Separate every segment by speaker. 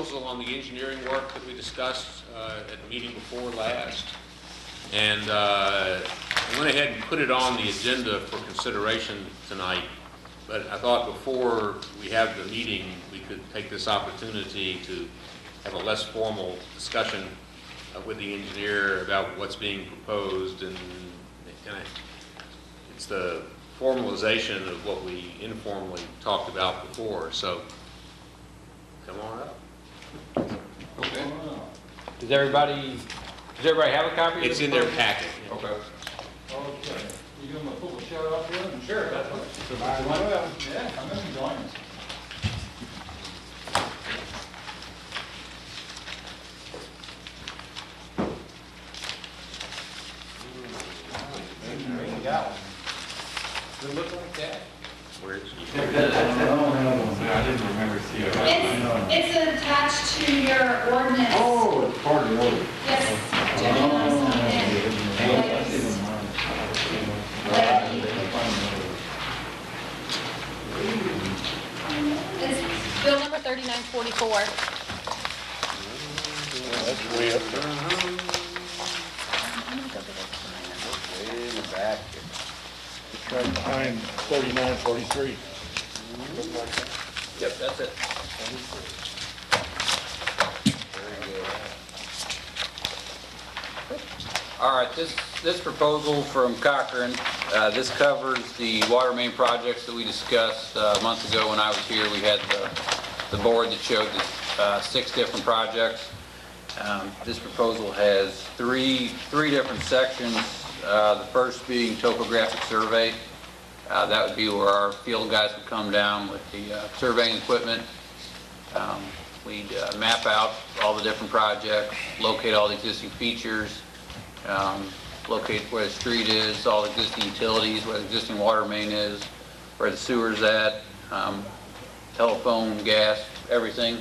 Speaker 1: proposal on the engineering work that we discussed at the meeting before last. And I went ahead and put it on the agenda for consideration tonight. But I thought before we have the meeting, we could take this opportunity to have a less formal discussion with the engineer about what's being proposed, and it's the formalization of what we informally talked about before. So come on up.
Speaker 2: Okay. Does everybody have a copy?
Speaker 1: It's in their packet.
Speaker 2: Okay.
Speaker 3: Okay. You give them a full shout out here?
Speaker 2: Sure, that's fine.
Speaker 3: Yeah, come in and join us.
Speaker 2: There you go. Good look like that.
Speaker 1: Where is
Speaker 4: I didn't remember seeing it.
Speaker 5: It's attached to your ordinance.
Speaker 4: Oh, it's part of the order.
Speaker 5: Yes, Jim, it's bill number 3944.
Speaker 4: That's way up there.
Speaker 2: Way in the back.
Speaker 4: It's right behind 3943.
Speaker 2: Yep, that's it. All right, this proposal from Cochran, this covers the water main projects that we discussed a month ago when I was here. We had the board that showed the 6 different projects. This proposal has three different sections. The first being topographic survey. That would be where our field guys would come down with the surveying equipment. We'd map out all the different projects, locate all the existing features, locate where the street is, all the existing utilities, where the existing water main is, where the sewer's at, telephone, gas, everything.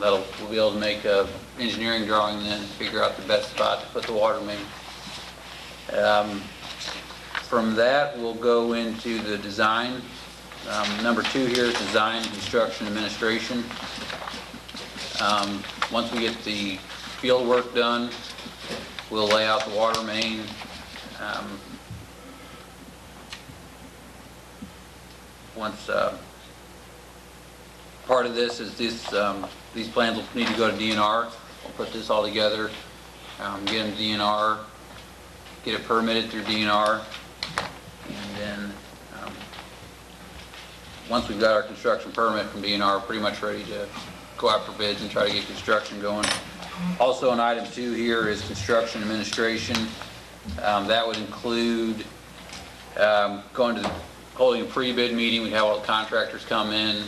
Speaker 2: We'll be able to make a engineering drawing then and figure out the best spot to put the water main. From that, we'll go into the design. Number 2 here is design, construction, administration. Once we get the field work done, we'll lay out the water main. Part of this is these plans will need to go to DNR. We'll put this all together, get them to DNR, get it permitted through DNR, and then once we've got our construction permit from DNR, we're pretty much ready to go out for bids and try to get construction going. Also on item 2 here is construction administration. That would include holding a pre-bid meeting. We have all the contractors come in.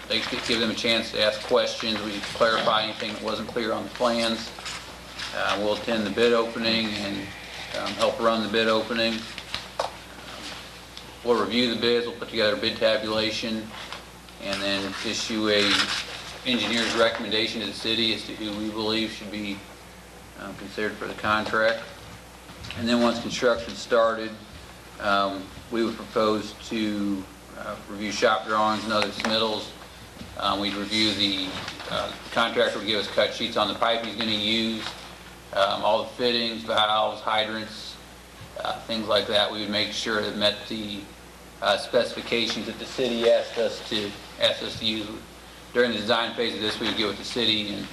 Speaker 2: They give them a chance to ask questions. We clarify anything that wasn't clear on the plans. We'll attend the bid opening and help run the bid opening. We'll review the bids. We'll put together a bid tabulation and then issue a engineer's recommendation to the city as to who we believe should be considered for the contract. And then once construction started, we would propose to review shop drawings and other submittals. We'd review the contractor would give us cut sheets on the pipe he's going to use, all the fittings, valves, hydrants, things like that. We would make sure it met the specifications that the city asked us to use. During the design phase of this, we would get with the city and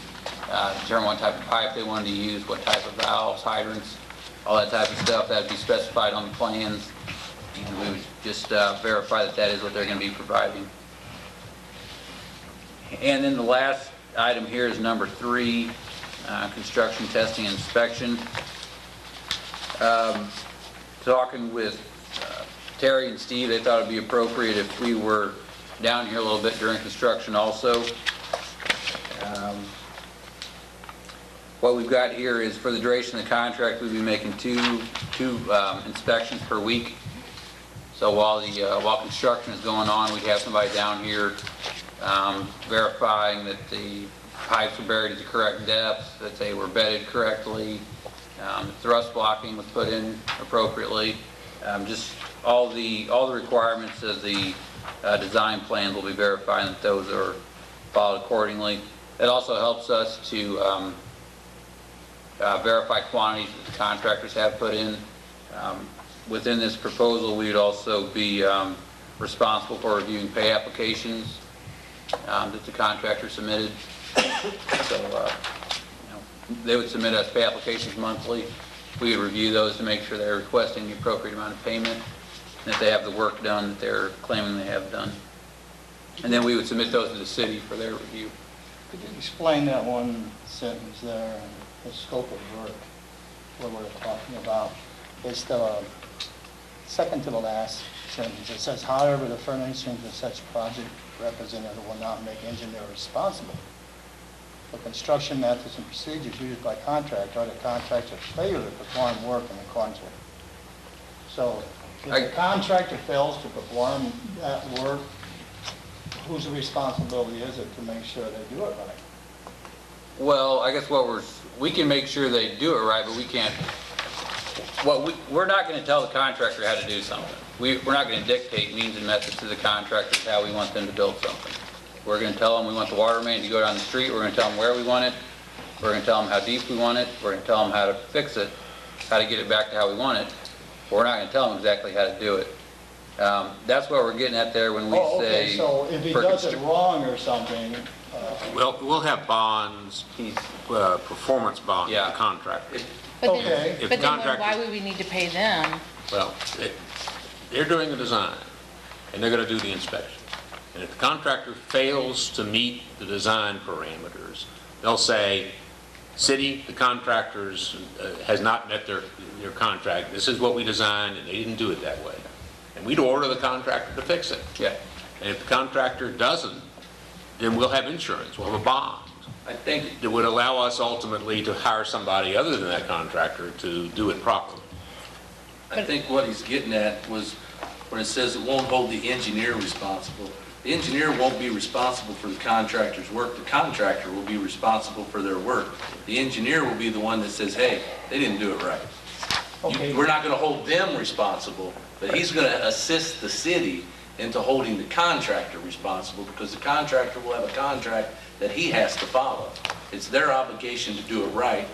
Speaker 2: determine what type of pipe they wanted to use, what type of valves, hydrants, all that type of stuff. That would be specified on the plans, and we would just verify that that is what they're going to be providing. And then the last item here is number 3, construction testing and inspection. Talking with Terry and Steve, they thought it would be appropriate if we were down here a little bit during construction also. What we've got here is for the duration of the contract, we'll be making two inspections per week. So while construction is going on, we'd have somebody down here verifying that the pipes were buried at the correct depth, that they were bedded correctly, thrust blocking was put in appropriately. Just all the requirements of the design plans will be verifying that those are followed accordingly. It also helps us to verify quantities that the contractors have put in. Within this proposal, we would also be responsible for reviewing pay applications that the contractor submitted. So, they would submit us pay applications monthly. We would review those to make sure they're requesting the appropriate amount of payment, and that they have the work done that they're claiming they have done. And then we would submit those to the city for their review.
Speaker 3: Could you explain that one sentence there and the scope of work, what we're talking about? It's the second to the last sentence. It says, however, the furnishings of such project representative will not make engineer responsible for construction methods and procedures used by contractor or the contractor's failure to perform work in accordance with. So if the contractor fails to perform that work, whose responsibility is it to make sure they do it right?
Speaker 2: Well, I guess we can make sure they do it right, but we can't, we're not going to tell the contractor how to do something. We're not going to dictate means and methods to the contractors how we want them to build something. We're going to tell them we want the water main to go down the street. We're going to tell them where we want it. We're going to tell them how deep we want it. We're going to tell them how to fix it, how to get it back to how we want it. But we're not going to tell them exactly how to do it. That's what we're getting at there when we say...
Speaker 3: Okay, so if he does it wrong or something...
Speaker 1: Well, we'll have bonds, performance bonds with
Speaker 2: Yeah.
Speaker 1: the contractor.
Speaker 5: But
Speaker 3: Okay.
Speaker 5: then,
Speaker 1: If
Speaker 5: but then
Speaker 1: contractor-
Speaker 5: why would we need to pay them?
Speaker 1: Well, they're doing the design, and they're going to do the inspection. And if the contractor fails to meet the design parameters, they'll say, city, the contractors has not met their contract. This is what we designed, and they didn't do it that way. And we'd order the contractor to fix it.
Speaker 2: Yeah.
Speaker 1: And if the contractor doesn't, then we'll have insurance, we'll have a bond.
Speaker 6: I think,
Speaker 1: That would allow us ultimately to hire somebody other than that contractor to do it properly.
Speaker 6: I think what he's getting at was when it says it won't hold the engineer responsible. The engineer won't be responsible for the contractor's work. The contractor will be responsible for their work. The engineer will be the one that says, hey, they didn't do it right.
Speaker 3: Okay.
Speaker 6: We're not going to hold them responsible, but he's going to assist the city into holding the contractor responsible because the contractor will have a contract that he has to follow. It's their obligation to do it right.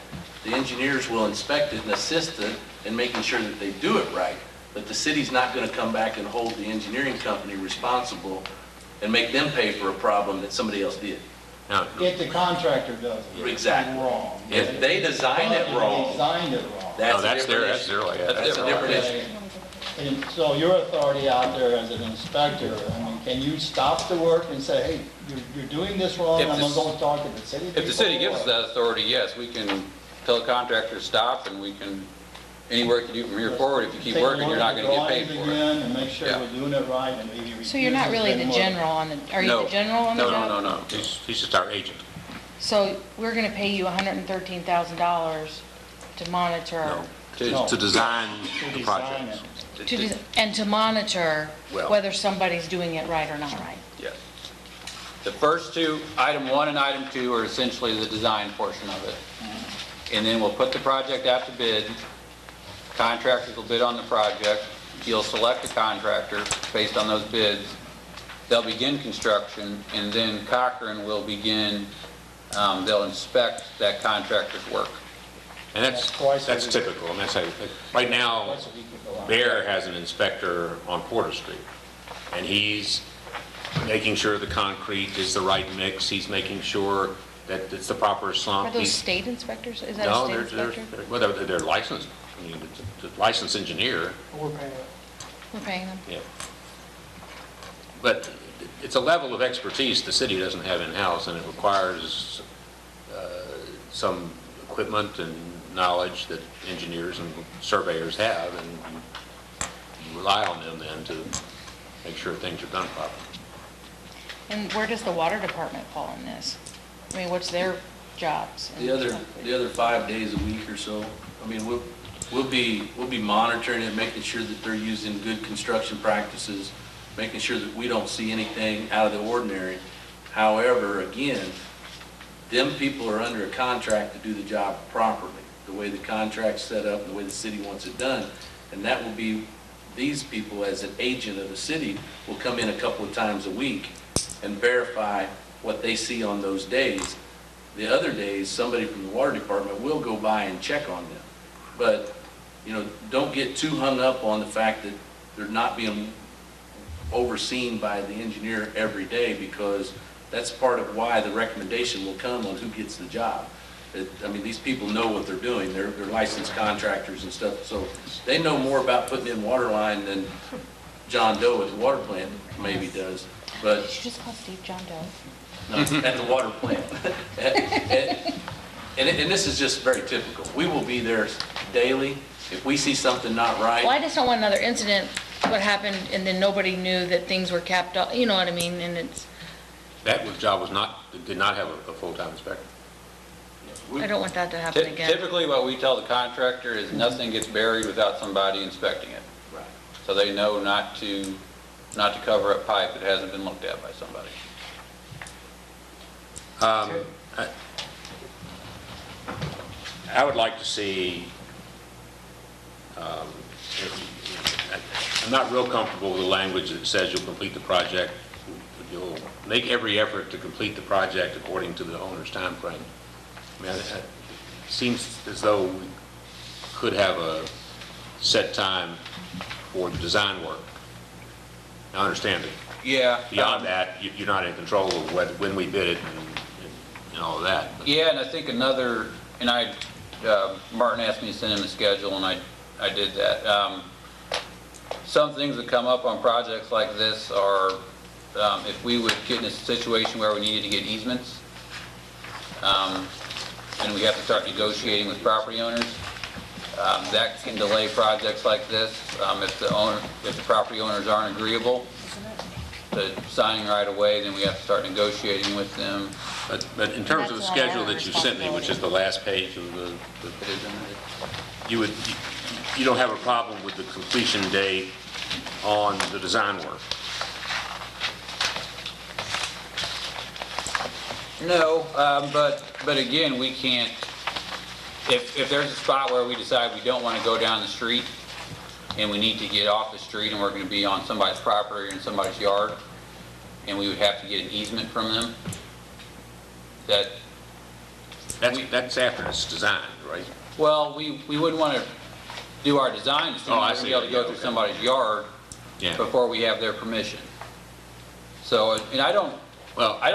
Speaker 6: The engineers will inspect it and assist it in making sure that they do it right. But the city's not going to come back and hold the engineering company responsible and make them pay for a problem that somebody else did.
Speaker 1: Now,
Speaker 3: If the contractor does it
Speaker 6: Exactly.
Speaker 3: wrong.
Speaker 6: If they design it
Speaker 3: They
Speaker 6: wrong,
Speaker 3: designed it wrong.
Speaker 1: no,
Speaker 6: that's
Speaker 1: that's
Speaker 6: a
Speaker 1: their,
Speaker 6: different
Speaker 1: that's
Speaker 6: issue.
Speaker 1: their,
Speaker 6: That's a different issue.
Speaker 3: Okay. And so your authority out there as an inspector, I mean, can you stop the work and say, hey, you're doing this wrong,
Speaker 2: If
Speaker 3: I'm
Speaker 2: the
Speaker 3: gonna go talk to the city people?
Speaker 2: If the city gives us
Speaker 3: or-
Speaker 2: that authority, yes, we can tell the contractor to stop, and we can, any work you do from here forward, if you keep
Speaker 3: Take a
Speaker 2: working,
Speaker 3: look
Speaker 2: you're not
Speaker 3: at
Speaker 2: going to get paid
Speaker 3: the
Speaker 2: for
Speaker 3: drawings
Speaker 2: it.
Speaker 3: again and make sure
Speaker 2: Yeah.
Speaker 3: we're doing it right and maybe.
Speaker 5: So you're not really the general on the, are you
Speaker 2: No.
Speaker 5: the general on the
Speaker 2: No,
Speaker 5: job?
Speaker 2: no, no, no.
Speaker 1: he's just our agent.
Speaker 5: So we're gonna pay you $113,000 to monitor,
Speaker 1: No, to design
Speaker 3: To
Speaker 1: the
Speaker 3: design
Speaker 1: projects.
Speaker 3: it.
Speaker 5: and to monitor
Speaker 1: Well-
Speaker 5: whether somebody's doing it right or not right.
Speaker 2: Yes. The first two, item 1 and item 2, are essentially the design portion of it. And then we'll put the project out to bid. Contractors will bid on the project. You'll select a contractor based on those bids. They'll begin construction, and then Cochran will begin, they'll inspect that contractor's work.
Speaker 1: And
Speaker 3: That's twice a
Speaker 1: that's
Speaker 3: week.
Speaker 1: typical, and that's how, right now,
Speaker 3: Twice a week you go out.
Speaker 1: Bear has an inspector on Porter Street, and he's making sure the concrete is the right mix, he's making sure that it's the proper slump.
Speaker 5: Are those
Speaker 1: He's-
Speaker 5: state inspectors? Is that a
Speaker 1: No,
Speaker 5: state
Speaker 1: they're,
Speaker 5: inspector?
Speaker 1: well, they're licensed, I mean, it's a licensed engineer,
Speaker 3: We're paying.
Speaker 5: We're paying them.
Speaker 1: yeah. But it's a level of expertise the city doesn't have in-house, and it requires some equipment and knowledge that engineers and surveyors have, and you rely on them then to make sure things are done properly.
Speaker 5: And where does the water department fall in this? I mean, what's their jobs?
Speaker 6: The other 5 days a week or so, I mean, we'll be monitoring it, making sure that they're using good construction practices, making sure that we don't see anything out of the ordinary. However, again, them people are under a contract to do the job properly, the way the contract's set up, the way the city wants it done. And that will be, these people as an agent of the city will come in a couple of times a week and verify what they see on those days. The other days, somebody from the water department will go by and check on them. But, you know, don't get too hung up on the fact that they're not being overseen by the engineer every day, because that's part of why the recommendation will come on who gets the job. I mean, these people know what they're doing. They're licensed contractors and stuff, so they know more about putting in water line than John Doe at the water plant maybe does. But
Speaker 5: You should just call Steve John Doe.
Speaker 6: no, at the water plant. And this is just very typical. We will be there daily. If we see something not right.
Speaker 5: Well, I just don't want another incident, what happened, and then nobody knew that things were capped off, you know what I mean? And it's,
Speaker 1: That job did not have a full-time inspector.
Speaker 5: I don't want that to happen again.
Speaker 2: Typically, what we tell the contractor is nothing gets buried without somebody inspecting it.
Speaker 6: Right.
Speaker 2: So they know not to cover up pipe that hasn't been looked at by somebody.
Speaker 1: I would like to see, I'm not real comfortable with the language that says you'll complete the project. You'll make every effort to complete the project according to the owner's time frame. I mean, it seems as though we could have a set time for the design work. I understand that
Speaker 2: Yeah.
Speaker 1: beyond that, you're not in control of when we bid it and all of that. But
Speaker 2: Yeah, and I think Martin asked me to send him a schedule, and I did that. Some things that come up on projects like this are, if we would get in a situation where we needed to get easements, and we have to start negotiating with property owners, that can delay projects like this. If the property owners aren't agreeable to signing right away, then we have to start negotiating with them.
Speaker 1: But in terms of the
Speaker 5: That's not
Speaker 1: schedule
Speaker 5: our
Speaker 1: that you sent me, which is the last page of
Speaker 2: It is in there.
Speaker 1: you don't have a problem with the completion date on the design work?
Speaker 2: No, but again, we can't, if there's a spot where we decide we don't want to go down the street and we need to get off the street and we're going to be on somebody's property or in somebody's yard, and we would have to get an easement from them,
Speaker 1: That's after it's designed, right?
Speaker 2: well, we wouldn't want to do our design as soon
Speaker 1: Oh, I
Speaker 2: as we're
Speaker 1: see.
Speaker 2: going to be able to go
Speaker 1: Yeah,
Speaker 2: through
Speaker 1: okay.
Speaker 2: somebody's yard
Speaker 1: Yeah.
Speaker 2: before we have their permission. So, and I don't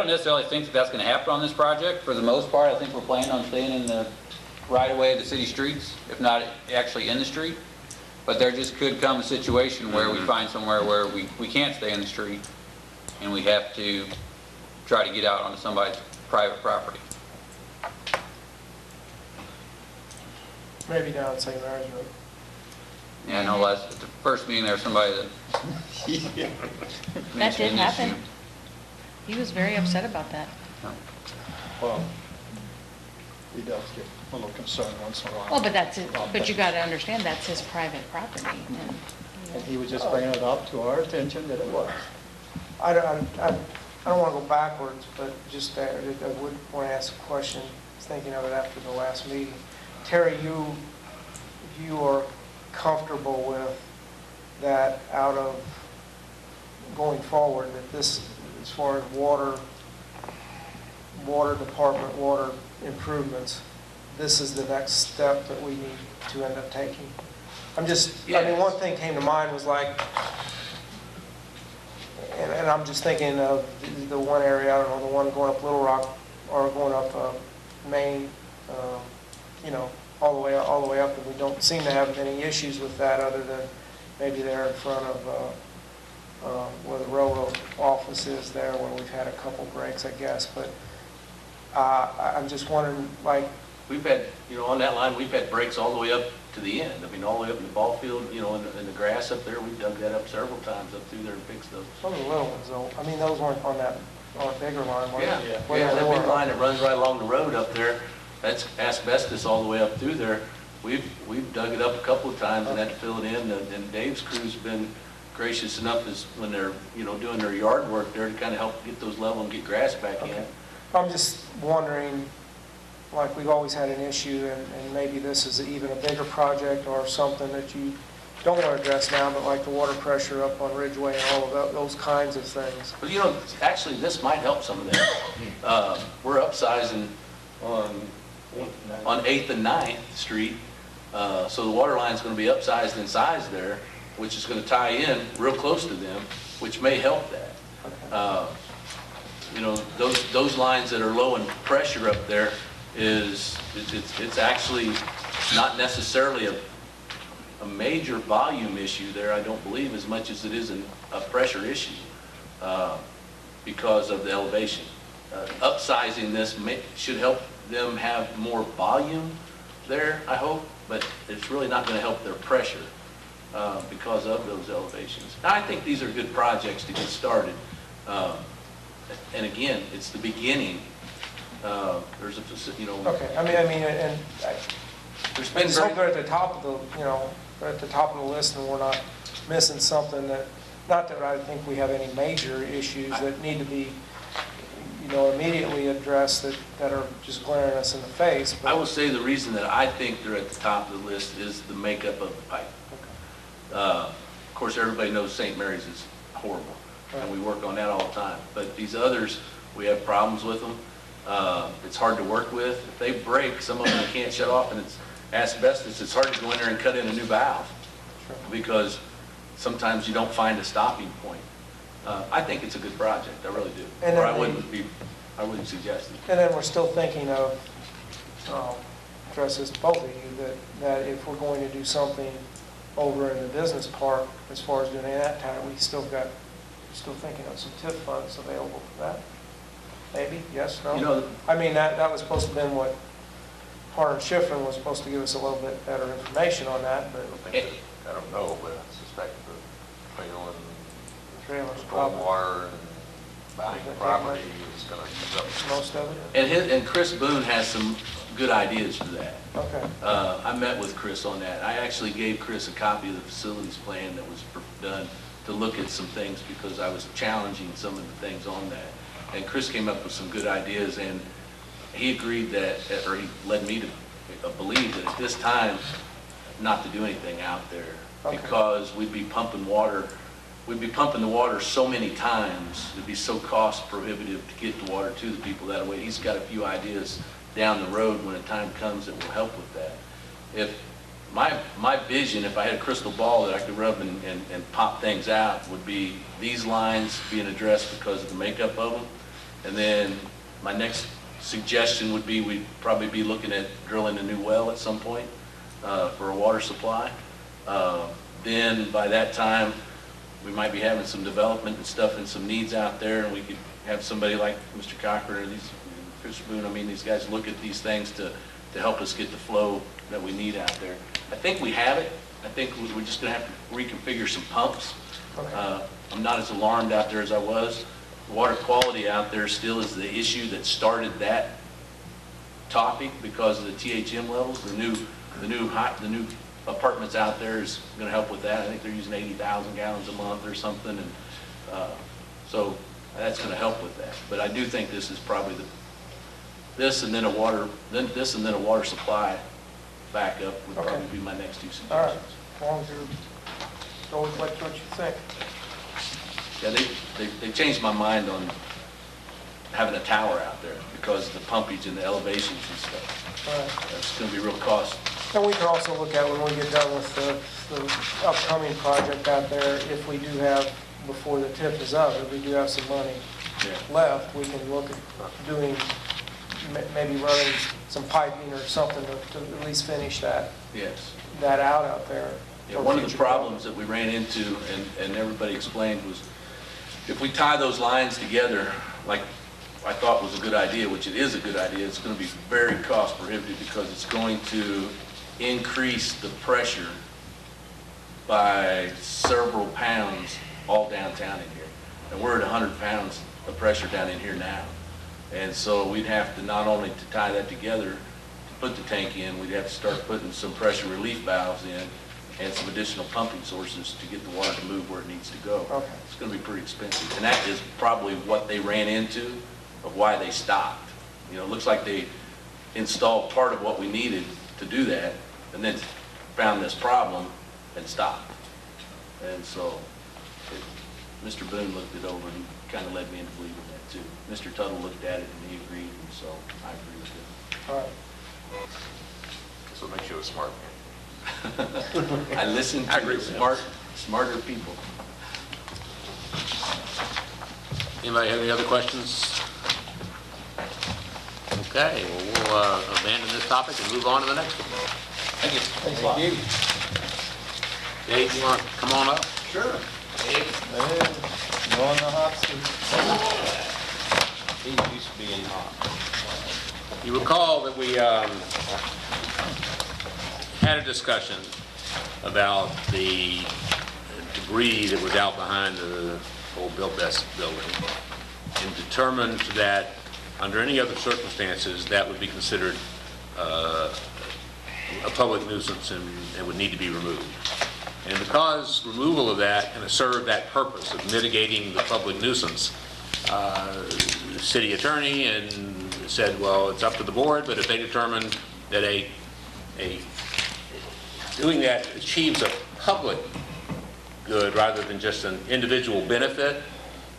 Speaker 2: necessarily think that that's going to happen on this project. For the most part, I think we're planning on staying in the right-of-way of the city streets, if not actually in the street. But there just could come a situation where we find somewhere where we can't stay in the street, and we have to try to get out onto somebody's private property.
Speaker 7: Maybe down St. Mary's Road.
Speaker 2: Yeah, no less, at the first meeting, there was somebody that
Speaker 5: That
Speaker 2: mentioned
Speaker 5: did
Speaker 2: an
Speaker 5: happen.
Speaker 2: issue.
Speaker 5: He was very upset about that.
Speaker 3: Well, he does get a little concerned once in a while.
Speaker 5: Well, but that's it, but you gotta understand, that's his private property, and,
Speaker 3: And he was just bringing it up to our attention that it was.
Speaker 7: I don't want to go backwards, but just, I would want to ask a question, I was thinking of it after the last meeting. Terry, you are comfortable with that out of going forward, that this, as far as water department, water improvements, this is the next step that we need to end up taking? I mean, one thing came to mind was like, and I'm just thinking of the one area, I don't know, the one going up Little Rock or going up Main, all the way up, and we don't seem to have any issues with that other than maybe there in front of where the railroad office is there, where we've had a couple breaks, I guess. But I'm just wondering, like,
Speaker 6: We've had, on that line, we've had breaks all the way up to the end. I mean, all the way up in the ball field, in the grass up there. We've dug that up several times up through there and fixed those.
Speaker 7: some of the little ones though, I mean, those weren't on that bigger line, were they?
Speaker 6: Yeah,
Speaker 7: Were they
Speaker 6: that
Speaker 7: lower?
Speaker 6: big line that runs right along the road up there, that's asbestos all the way up through there. We've dug it up a couple of times and had to fill it in, and Dave's crew's been gracious enough as when they're, doing their yard work there to kind of help get those level and get grass back in.
Speaker 7: I'm just wondering, like, we've always had an issue, and maybe this is even a bigger project or something that you don't want to address now, but like the water pressure up on Ridgeway and all of those kinds of things.
Speaker 6: But you know, actually, this might help some of that. We're upsizing on 8th and 9th Street, so the water line's going to be upsized in size there, which is going to tie in real close to them, which may help that. You know, those lines that are low in pressure up there it's actually not necessarily a major volume issue there, I don't believe, as much as it is a pressure issue because of the elevation. Upsizing this should help them have more volume there, I hope, but it's really not going to help their pressure because of those elevations. Now, I think these are good projects to get started. And again, it's the beginning. There's a, you know.
Speaker 7: Okay, I mean, and
Speaker 6: There's
Speaker 7: I
Speaker 6: been
Speaker 7: just hope
Speaker 6: very,
Speaker 7: they're at the top of the, you know, they're at the top of the list and we're not missing something that, not that I think we have any major issues that need to be, you know, immediately addressed that are just glaring us in the face.
Speaker 6: I
Speaker 7: But
Speaker 6: will say the reason that I think they're at the top of the list is the makeup of the pipe. Of course, everybody knows St. Mary's is horrible, and we work on that all the time. But these others, we have problems with them. It's hard to work with. If they break, some of them you can't shut off, and it's asbestos. It's hard to go in there and cut in a new valve because sometimes you don't find a stopping point. I think it's a good project. I really do.
Speaker 7: And
Speaker 6: Or
Speaker 7: then
Speaker 6: I wouldn't suggest it.
Speaker 7: And then we're still thinking of, address this to both of you, that if we're going to do something over in the business park, as far as doing that time, still thinking of some TIF funds available for that. Maybe, yes, no?
Speaker 6: You know,
Speaker 7: I mean, that was supposed to have been what Harder Schifrin was supposed to give us a little bit better information on that, but
Speaker 8: I don't know, but I suspect the trailer
Speaker 7: trailers
Speaker 8: and
Speaker 7: probably,
Speaker 8: stormwater and buying property is going to use up.
Speaker 7: most of it.
Speaker 6: and Chris Boone has some good ideas for that.
Speaker 7: Okay,
Speaker 6: I met with Chris on that. I actually gave Chris a copy of the facilities plan that was done to look at some things because I was challenging some of the things on that. And Chris came up with some good ideas, and he agreed that, or he led me to believe that at this time, not to do anything out there
Speaker 7: Okay.
Speaker 6: because we'd be pumping the water so many times, it'd be so cost prohibitive to get the water to the people that way. He's got a few ideas down the road when the time comes that will help with that. If my vision, if I had a crystal ball that I could rub and pop things out, would be these lines being addressed because of the makeup of them. And then my next suggestion would be we'd probably be looking at drilling a new well at some point for a water supply. Then by that time, we might be having some development and stuff and some needs out there, and we could have somebody like Mr. Cochran or Chris Boone, I mean, these guys look at these things to help us get the flow that we need out there. I think we have it. I think we're just going to have to reconfigure some pumps.
Speaker 7: Okay.
Speaker 6: I'm not as alarmed out there as I was. Water quality out there still is the issue that started that topic because of the THM levels. The new apartments out there is going to help with that. I think they're using 80,000 gallons a month or something, and so that's going to help with that. But I do think this is probably this and then a water supply backup would
Speaker 7: Okay.
Speaker 6: probably be my next two
Speaker 7: all right,
Speaker 6: suggestions.
Speaker 7: as long as you're, always like what you think.
Speaker 6: Yeah, they changed my mind on having a tower out there because of the pumpage and the elevations and stuff.
Speaker 7: All right.
Speaker 6: That's going to be real cost.
Speaker 7: And we can also look at when we get done with the upcoming project out there, if we do have, before the TIF is up, if we do have some money
Speaker 6: Yeah.
Speaker 7: left, we can look at doing, maybe running some piping or something to at least finish that
Speaker 6: Yes.
Speaker 7: out there.
Speaker 6: Yeah,
Speaker 7: for
Speaker 6: one of the
Speaker 7: future
Speaker 6: problems that we ran into, and everybody explained, was if we tie those lines together, like I thought was a good idea, which it is a good idea, it's going to be very cost prohibitive because it's going to increase the pressure by several pounds all downtown in here. And we're at 100 pounds of pressure down in here now. And so we'd have to not only to tie that together, to put the tank in, we'd have to start putting some pressure relief valves in and some additional pumping sources to get the water to move where it needs to go.
Speaker 7: Okay.
Speaker 6: It's going to be pretty expensive. And that is probably what they ran into of why they stopped. You know, it looks like they installed part of what we needed to do that and then found this problem and stopped. And so Mr. Boone looked it over and kind of led me into believing that too. Mr. Tuttle looked at it and he agreed, and so I agree with him.
Speaker 7: All right.
Speaker 8: That's what makes you a smart man.
Speaker 6: I listen
Speaker 1: I
Speaker 6: to
Speaker 1: agree
Speaker 6: the
Speaker 1: with
Speaker 6: smarter people.
Speaker 1: Anybody have any other questions? Okay, well, we'll abandon this topic and move on to the next one.
Speaker 2: Thank you.
Speaker 3: Thanks a lot.
Speaker 1: Dave, you want to come on up?
Speaker 3: Hey, no on the hot seat.
Speaker 8: He used to be in hot.
Speaker 1: You recall that we had a discussion about the debris that was out behind the old Bill Best building, and determined that under any other circumstances, that would be considered a public nuisance and would need to be removed. And because removal of that kind of served that purpose of mitigating the public nuisance, the city attorney and said, well, it's up to the board, but if they determine that doing that achieves a public good rather than just an individual benefit,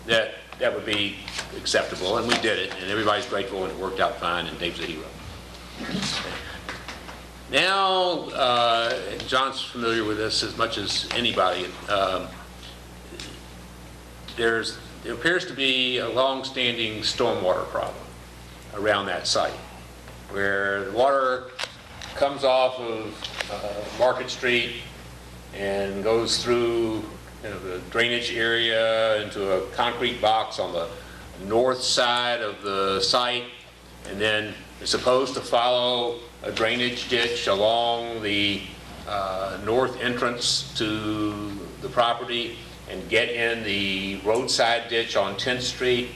Speaker 1: that would be acceptable, and we did it, and everybody's grateful, and it worked out fine, and Dave's a hero. Now, John's familiar with this as much as anybody. There appears to be a long-standing stormwater problem around that site, where the water comes off of Market Street and goes through the drainage area into a concrete box on the north side of the site, and then is supposed to follow a drainage ditch along the north entrance to the property and get in the roadside ditch on 10th Street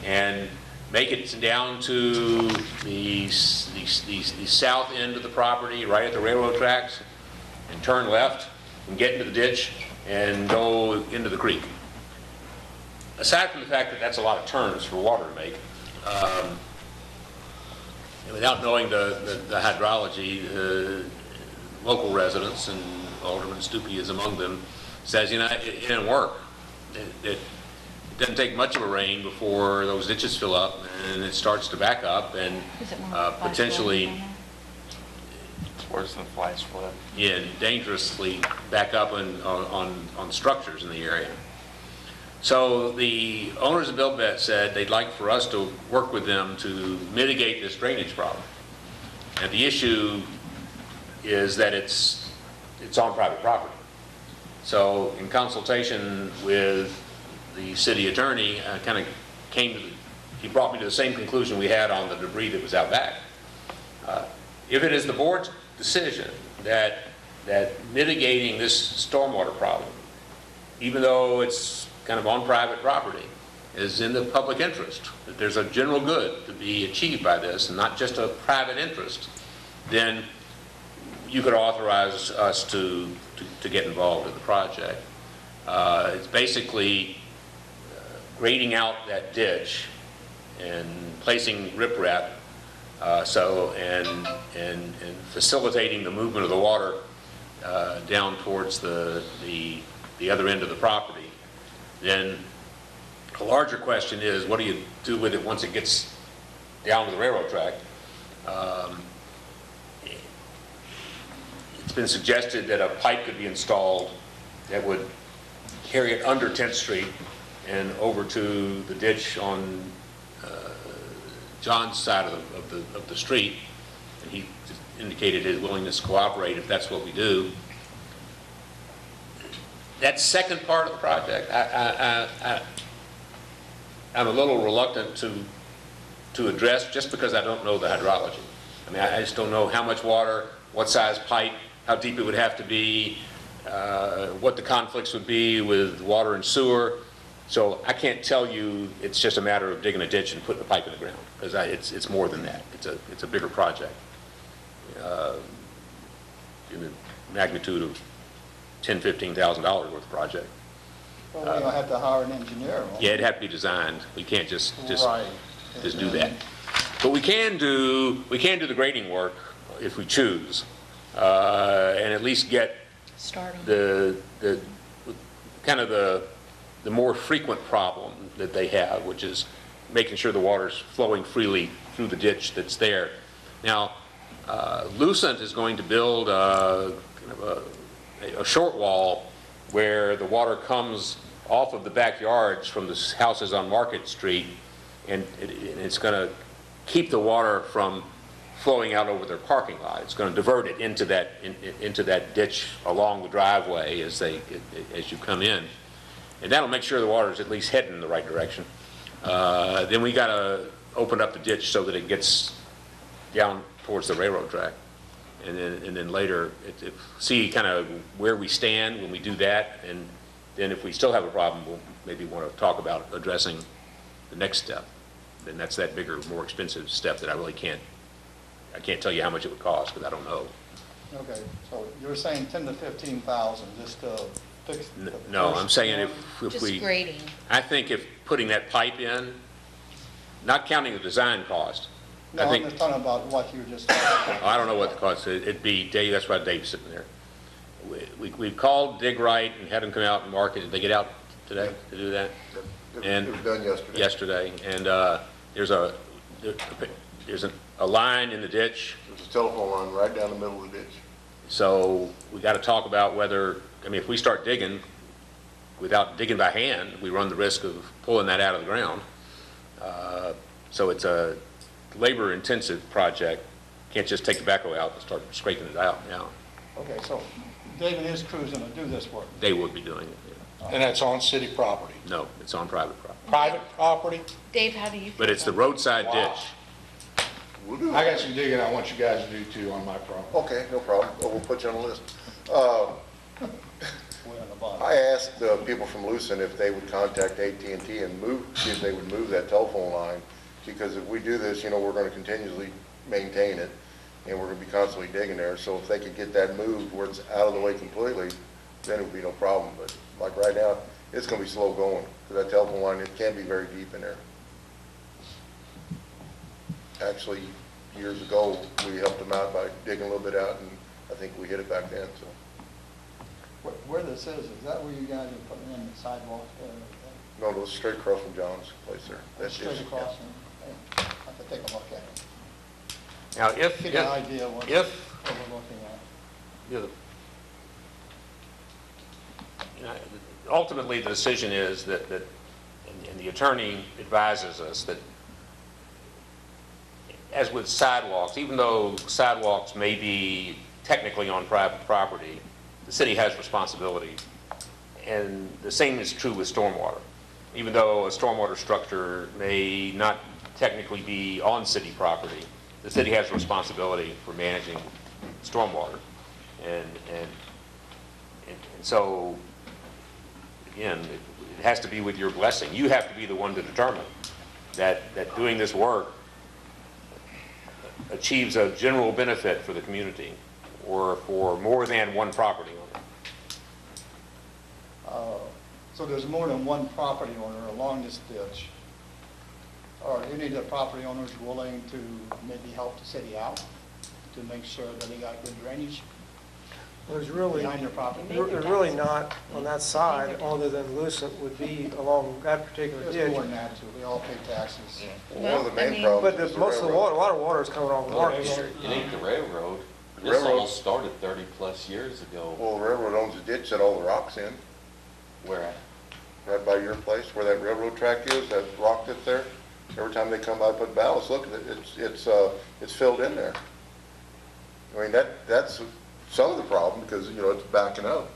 Speaker 1: and make it down to the south end of the property, right at the railroad tracks, and turn left and get into the ditch and go into the creek. Aside from the fact that that's a lot of turns for water to make, and without knowing the hydrology, local residents, and Alderman Stupi is among them, says, it didn't work. It doesn't take much of a rain before those ditches fill up and it starts to back up and
Speaker 5: Is it more flash
Speaker 1: potentially,
Speaker 5: flooding down
Speaker 8: It's worse than flash flood.
Speaker 1: dangerously back up on structures in the area. So the owners of Bill Bet said they'd like for us to work with them to mitigate this drainage problem. And the issue is that it's on private property. So in consultation with the city attorney, he brought me to the same conclusion we had on the debris that was out back. If it is the board's decision that mitigating this stormwater problem, even though it's kind of on private property, is in the public interest, that there's a general good to be achieved by this and not just a private interest, then you could authorize us to get involved in the project. It's basically grading out that ditch and placing riprap and facilitating the movement of the water down towards the other end of the property. Then a larger question is, what do you do with it once it gets down to the railroad track? It's been suggested that a pipe could be installed that would carry it under 10th Street and over to the ditch on John's side of the street. And he indicated his willingness to cooperate if that's what we do. That second part of the project, I'm a little reluctant to address just because I don't know the hydrology. I mean, I just don't know how much water, what size pipe, how deep it would have to be, what the conflicts would be with water and sewer. So I can't tell you it's just a matter of digging a ditch and putting a pipe in the ground, because it's more than that. It's a bigger project in the magnitude of $10,000, $15,000 worth of project.
Speaker 3: Well, we're gonna have to hire an engineer. won't we?
Speaker 1: Yeah, it'd have to be designed. We can't just
Speaker 3: Right.
Speaker 1: do that. But we can do the grading work if we choose, and at least get
Speaker 5: Start on.
Speaker 1: the kind of the more frequent problem that they have, which is making sure the water's flowing freely through the ditch that's there. Now, Lucent is going to build kind of a short wall where the water comes off of the backyards from the houses on Market Street, and it's going to keep the water from flowing out over their parking lot. It's going to divert it into that ditch along the driveway as you come in, and that'll make sure the water is at least heading in the right direction. Then we got to open up the ditch so that it gets down towards the railroad track, and then later see kind of where we stand when we do that, and then if we still have a problem, we'll maybe want to talk about addressing the next step. Then that's that bigger, more expensive step that I can't tell you how much it would cost because I don't know.
Speaker 3: Okay, so you're saying 10 to 15,000 just to fix the
Speaker 1: No,
Speaker 3: first
Speaker 1: I'm saying
Speaker 3: one?
Speaker 1: if
Speaker 5: Just
Speaker 1: we,
Speaker 5: grading.
Speaker 1: I think if putting that pipe in, not counting the design cost,
Speaker 3: No,
Speaker 1: I
Speaker 3: I'm
Speaker 1: think,
Speaker 3: just talking about what you just talked about.
Speaker 1: I don't know what the cost is. It'd be, Dave, that's why Dave's sitting there. We called Dig Right and had them come out and mark it. Did they get out today to do that? And
Speaker 9: It was done yesterday.
Speaker 1: Yesterday, and there's a line in the ditch,
Speaker 9: There's a telephone line right down the middle of the ditch.
Speaker 1: so we got to talk about whether, I mean, if we start digging without digging by hand, we run the risk of pulling that out of the ground. So it's a labor-intensive project. Can't just take the backhoe out and start scraping it out now.
Speaker 3: Okay, so Dave and his crew's gonna do this work.
Speaker 1: They would be doing it. Yeah.
Speaker 4: And that's on city property.
Speaker 1: No, it's on private property.
Speaker 4: Private property?
Speaker 5: Dave, how do you feel?
Speaker 1: But it's the
Speaker 5: about
Speaker 1: roadside
Speaker 4: Wow.
Speaker 1: ditch.
Speaker 9: We'll do
Speaker 4: I
Speaker 9: it.
Speaker 4: got some digging I want you guys to do too on my property.
Speaker 9: Okay, no problem. Well, we'll put you on the list.
Speaker 3: Way on the bottom.
Speaker 9: I asked people from Lucent if they would contact AT&T and see if they would move that telephone line, because if we do this, we're going to continuously maintain it, and we're going to be constantly digging there. So if they could get that moved where it's out of the way completely, then it would be no problem. But like right now, it's going to be slow going, because that telephone line, it can be very deep in there. Actually, years ago, we helped them out by digging a little bit out, and I think we hit it back then, so.
Speaker 3: Where this is that where you guys are putting in the sidewalk there? and everything?
Speaker 9: No, it was straight across from John's place there. That's
Speaker 3: Straight
Speaker 9: just-
Speaker 3: across, and I have to take a look at it.
Speaker 1: Now, if,
Speaker 3: Get an idea what we're looking at.
Speaker 1: you know, ultimately, the decision is that and the attorney advises us that, as with sidewalks, even though sidewalks may be technically on private property, the city has responsibility. And the same is true with stormwater. Even though a stormwater structure may not technically be on city property, the city has a responsibility for managing stormwater. And so, again, it has to be with your blessing. You have to be the one to determine that doing this work achieves a general benefit for the community or for more than one property owner.
Speaker 3: So there's more than one property owner along this ditch. Are any of the property owners willing to maybe help the city out to make sure that they got good drainage
Speaker 7: There's really,
Speaker 3: behind their property?
Speaker 7: there's really not on that side, other than Lucent would be along that particular
Speaker 3: There's
Speaker 7: ditch.
Speaker 3: more than that too, we all pay taxes.
Speaker 9: Well, one of the
Speaker 5: Well, I
Speaker 9: main
Speaker 5: mean-
Speaker 9: problems
Speaker 7: But
Speaker 9: is the
Speaker 7: most of the
Speaker 9: railroad.
Speaker 7: water, a lot of water is coming off the Market
Speaker 10: You
Speaker 7: Street.
Speaker 10: need the railroad. This
Speaker 9: Railroad.
Speaker 10: all started 30-plus years ago.
Speaker 9: Well, the railroad owns the ditch that all the rock's in,
Speaker 10: Where at?
Speaker 9: right by your place, where that railroad track is, that rock that's there. Every time they come by, put ballast, look at it, it's filled in there. I mean, that's some of the problem, because, it's backing up.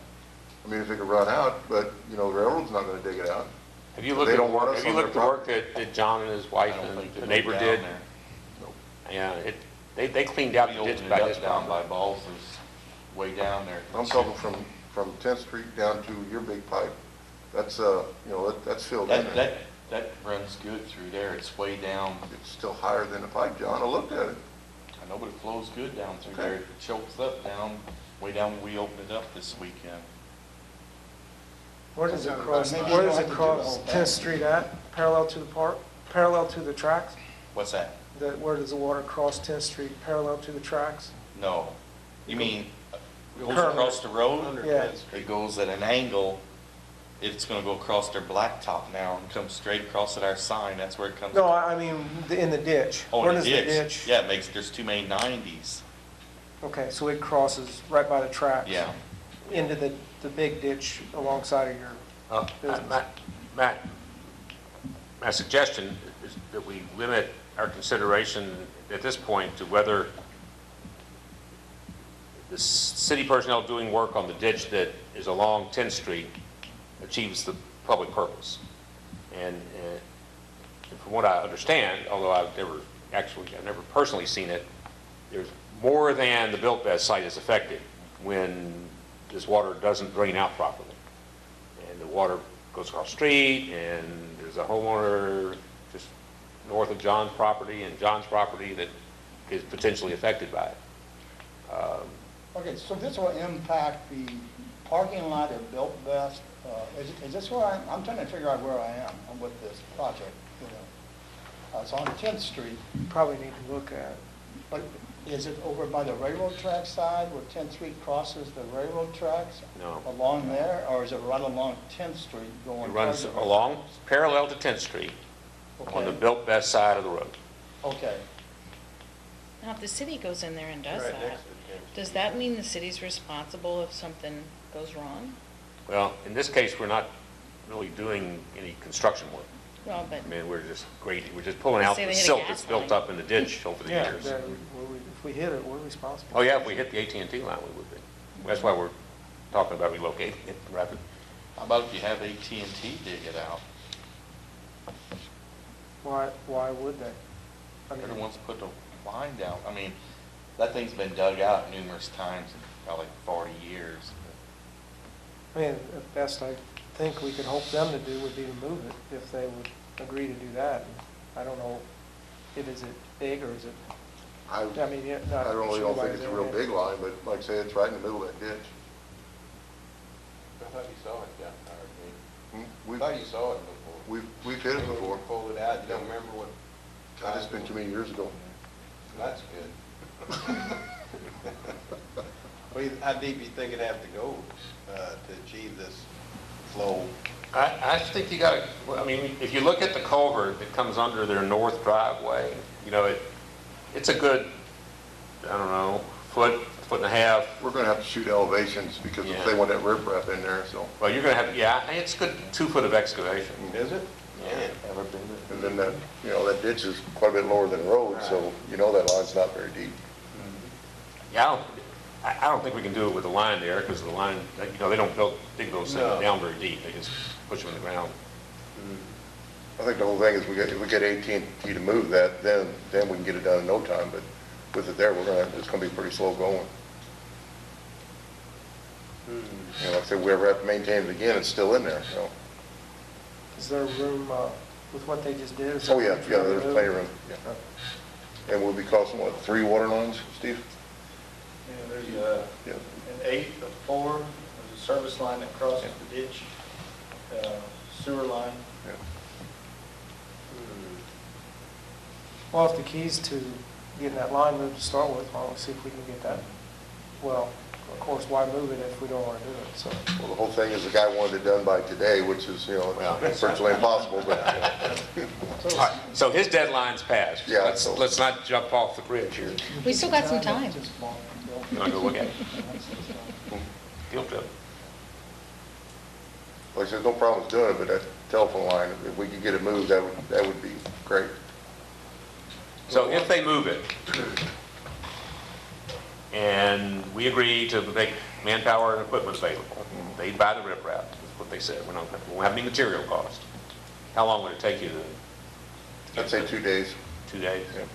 Speaker 9: I mean, if it could run out, but, the railroad's not gonna dig it out.
Speaker 1: Have you looked
Speaker 9: They
Speaker 1: at
Speaker 9: don't want us
Speaker 1: have you
Speaker 9: on
Speaker 1: looked at
Speaker 9: their
Speaker 1: the work that John and his wife
Speaker 10: I don't
Speaker 1: and
Speaker 10: think
Speaker 1: the
Speaker 10: they
Speaker 1: neighbor
Speaker 10: go
Speaker 1: did?
Speaker 10: down there.
Speaker 1: Yeah, they cleaned out
Speaker 10: They
Speaker 1: the ditch
Speaker 10: opened
Speaker 1: by
Speaker 10: it up
Speaker 1: this
Speaker 10: down by
Speaker 1: time.
Speaker 10: Balls is way down there.
Speaker 9: I'm talking from 10th Street down to your big pipe. That's, that's filled in there.
Speaker 10: That runs good through there. It's way down.
Speaker 9: It's still higher than the pipe, John. I looked at it.
Speaker 10: I know, but it flows good down through
Speaker 9: Okay.
Speaker 10: there. It chokes up down, way down when we opened it up this weekend.
Speaker 7: Where does it
Speaker 3: Okay,
Speaker 7: cross,
Speaker 3: maybe
Speaker 7: where
Speaker 3: you
Speaker 7: does
Speaker 3: don't
Speaker 7: it
Speaker 3: have to do the
Speaker 7: cross
Speaker 3: whole thing.
Speaker 7: 10th Street at? Parallel to the park, parallel to the tracks?
Speaker 10: What's that?
Speaker 7: Where does the water cross 10th Street, parallel to the tracks?
Speaker 10: No. You mean Goes across the road,
Speaker 7: Yeah.
Speaker 10: it goes at an angle, it's gonna go across their blacktop now and come straight across at our sign, that's where it comes.
Speaker 7: No, I mean, in the ditch.
Speaker 10: Oh,
Speaker 7: Where
Speaker 10: in the
Speaker 7: does
Speaker 10: ditch, yeah, it makes, there's too many 90s,
Speaker 7: Okay, so it crosses right by the tracks.
Speaker 10: yeah.
Speaker 7: Into the big ditch alongside of your business.
Speaker 1: My suggestion is that we limit our consideration at this point to whether the city personnel doing work on the ditch that is along 10th Street achieves the public purpose. And from what I understand, although I've never personally seen it, there's more than the built best site is affected when this water doesn't drain out properly. And the water goes across the street, and there's a homeowner just north of John's property and John's property that is potentially affected by it.
Speaker 3: Okay, so this will impact the parking lot at Built Best. Is this where I'm trying to figure out where I am with this project, you know. It's on 10th Street,
Speaker 7: You probably need to look at.
Speaker 3: but is it over by the railroad track side where 10th Street crosses the railroad tracks?
Speaker 1: No.
Speaker 3: Along there, or is it right along 10th Street going?
Speaker 1: It runs
Speaker 3: towards the-
Speaker 1: along, parallel to 10th Street, on the
Speaker 3: Okay,
Speaker 1: built best side of the road.
Speaker 3: okay.
Speaker 5: Now, if the city goes in there and does that, does that mean the city's responsible if something goes wrong?
Speaker 1: Well, in this case, we're not really doing any construction work.
Speaker 5: Well, but
Speaker 1: I mean, we're just pulling out
Speaker 5: Say
Speaker 1: the
Speaker 5: they hit a
Speaker 1: silt
Speaker 5: gas
Speaker 1: that's built
Speaker 5: line.
Speaker 1: up in the ditch over the
Speaker 7: Yeah,
Speaker 1: years.
Speaker 7: if we hit it, we're responsible.
Speaker 1: Oh, yeah, if we hit the AT&T line, we would be. That's why we're talking about relocating it rapid.
Speaker 10: How about if you have AT&T dig it out?
Speaker 7: Why would they? I
Speaker 10: They're the
Speaker 7: mean,
Speaker 10: ones that put the line down, I mean, that thing's been dug out numerous times in probably 40 years.
Speaker 7: the best I think we could hope them to do would be to move it, if they would agree to do that. I don't know, is it big or is it,
Speaker 9: I
Speaker 7: I mean, yeah, not.
Speaker 9: really don't think it's a real
Speaker 7: Yeah.
Speaker 9: big line, but like I say, it's right in the middle of that ditch.
Speaker 8: I thought you saw it down there. I
Speaker 9: We've,
Speaker 8: thought you saw it before.
Speaker 9: we've hit it before.
Speaker 8: Pulled it out, you don't remember what?
Speaker 9: God, it's been too many years ago.
Speaker 8: That's good. How deep you think it'd have to go to achieve this flow?
Speaker 1: I think you gotta, well, I mean, if you look at the culvert that comes under their north driveway, you know, it's a good, I don't know, foot and a half.
Speaker 9: We're gonna have to shoot elevations because
Speaker 1: Yeah.
Speaker 9: if they want that riprap in there, so.
Speaker 1: Well, you're gonna have, yeah, it's good 2 foot of excavation.
Speaker 8: Is it?
Speaker 1: Yeah.
Speaker 10: Ever been to?
Speaker 9: And then that, you know, that ditch is quite a bit lower than the road, so you know that line's not very deep.
Speaker 1: Yeah, I don't think we can do it with the line there, because the line, you know, they don't dig those things
Speaker 8: No.
Speaker 1: down very deep, they just push them in the ground.
Speaker 9: I think the whole thing is if we get AT&T to move that, then we can get it done in no time, but with it there, it's gonna be pretty slow going. You know, like I said, we ever have to maintain it again, it's still in there, so.
Speaker 7: Is there room, with what they just did? is
Speaker 9: Oh,
Speaker 7: there
Speaker 9: yeah,
Speaker 7: room for
Speaker 9: yeah,
Speaker 7: them to
Speaker 9: there's
Speaker 7: move?
Speaker 9: plenty of room. Yeah. And we'll be crossing, what, 3 water lines, Steve?
Speaker 11: Yeah, there's
Speaker 9: Yeah.
Speaker 11: an 8, a 4, there's a service line that crosses the ditch, sewer line.
Speaker 9: Yeah.
Speaker 7: Well, if the key's to getting that line moved to start with, why don't we see if we can get that? Well, of course, why move it if we don't want to do it, so.
Speaker 9: Well, the whole thing is the guy wanted it done by today, which is, you know, virtually impossible, but,
Speaker 1: All right, so his deadline's passed.
Speaker 9: Yeah,
Speaker 1: Let's
Speaker 9: so-
Speaker 1: let's not jump off the bridge here.
Speaker 5: we still got some time.
Speaker 1: You wanna go look at it? Field trip.
Speaker 9: like I said, no problems doing it, but that telephone line, if we could get it moved, that would be great.
Speaker 1: So if they move it, and we agree to make manpower and equipment available, they buy the riprap, that's what they said, we won't have any material cost. How long would it take you to?
Speaker 9: I'd say 2 days.
Speaker 1: 2 days?
Speaker 9: Yeah. 'Cause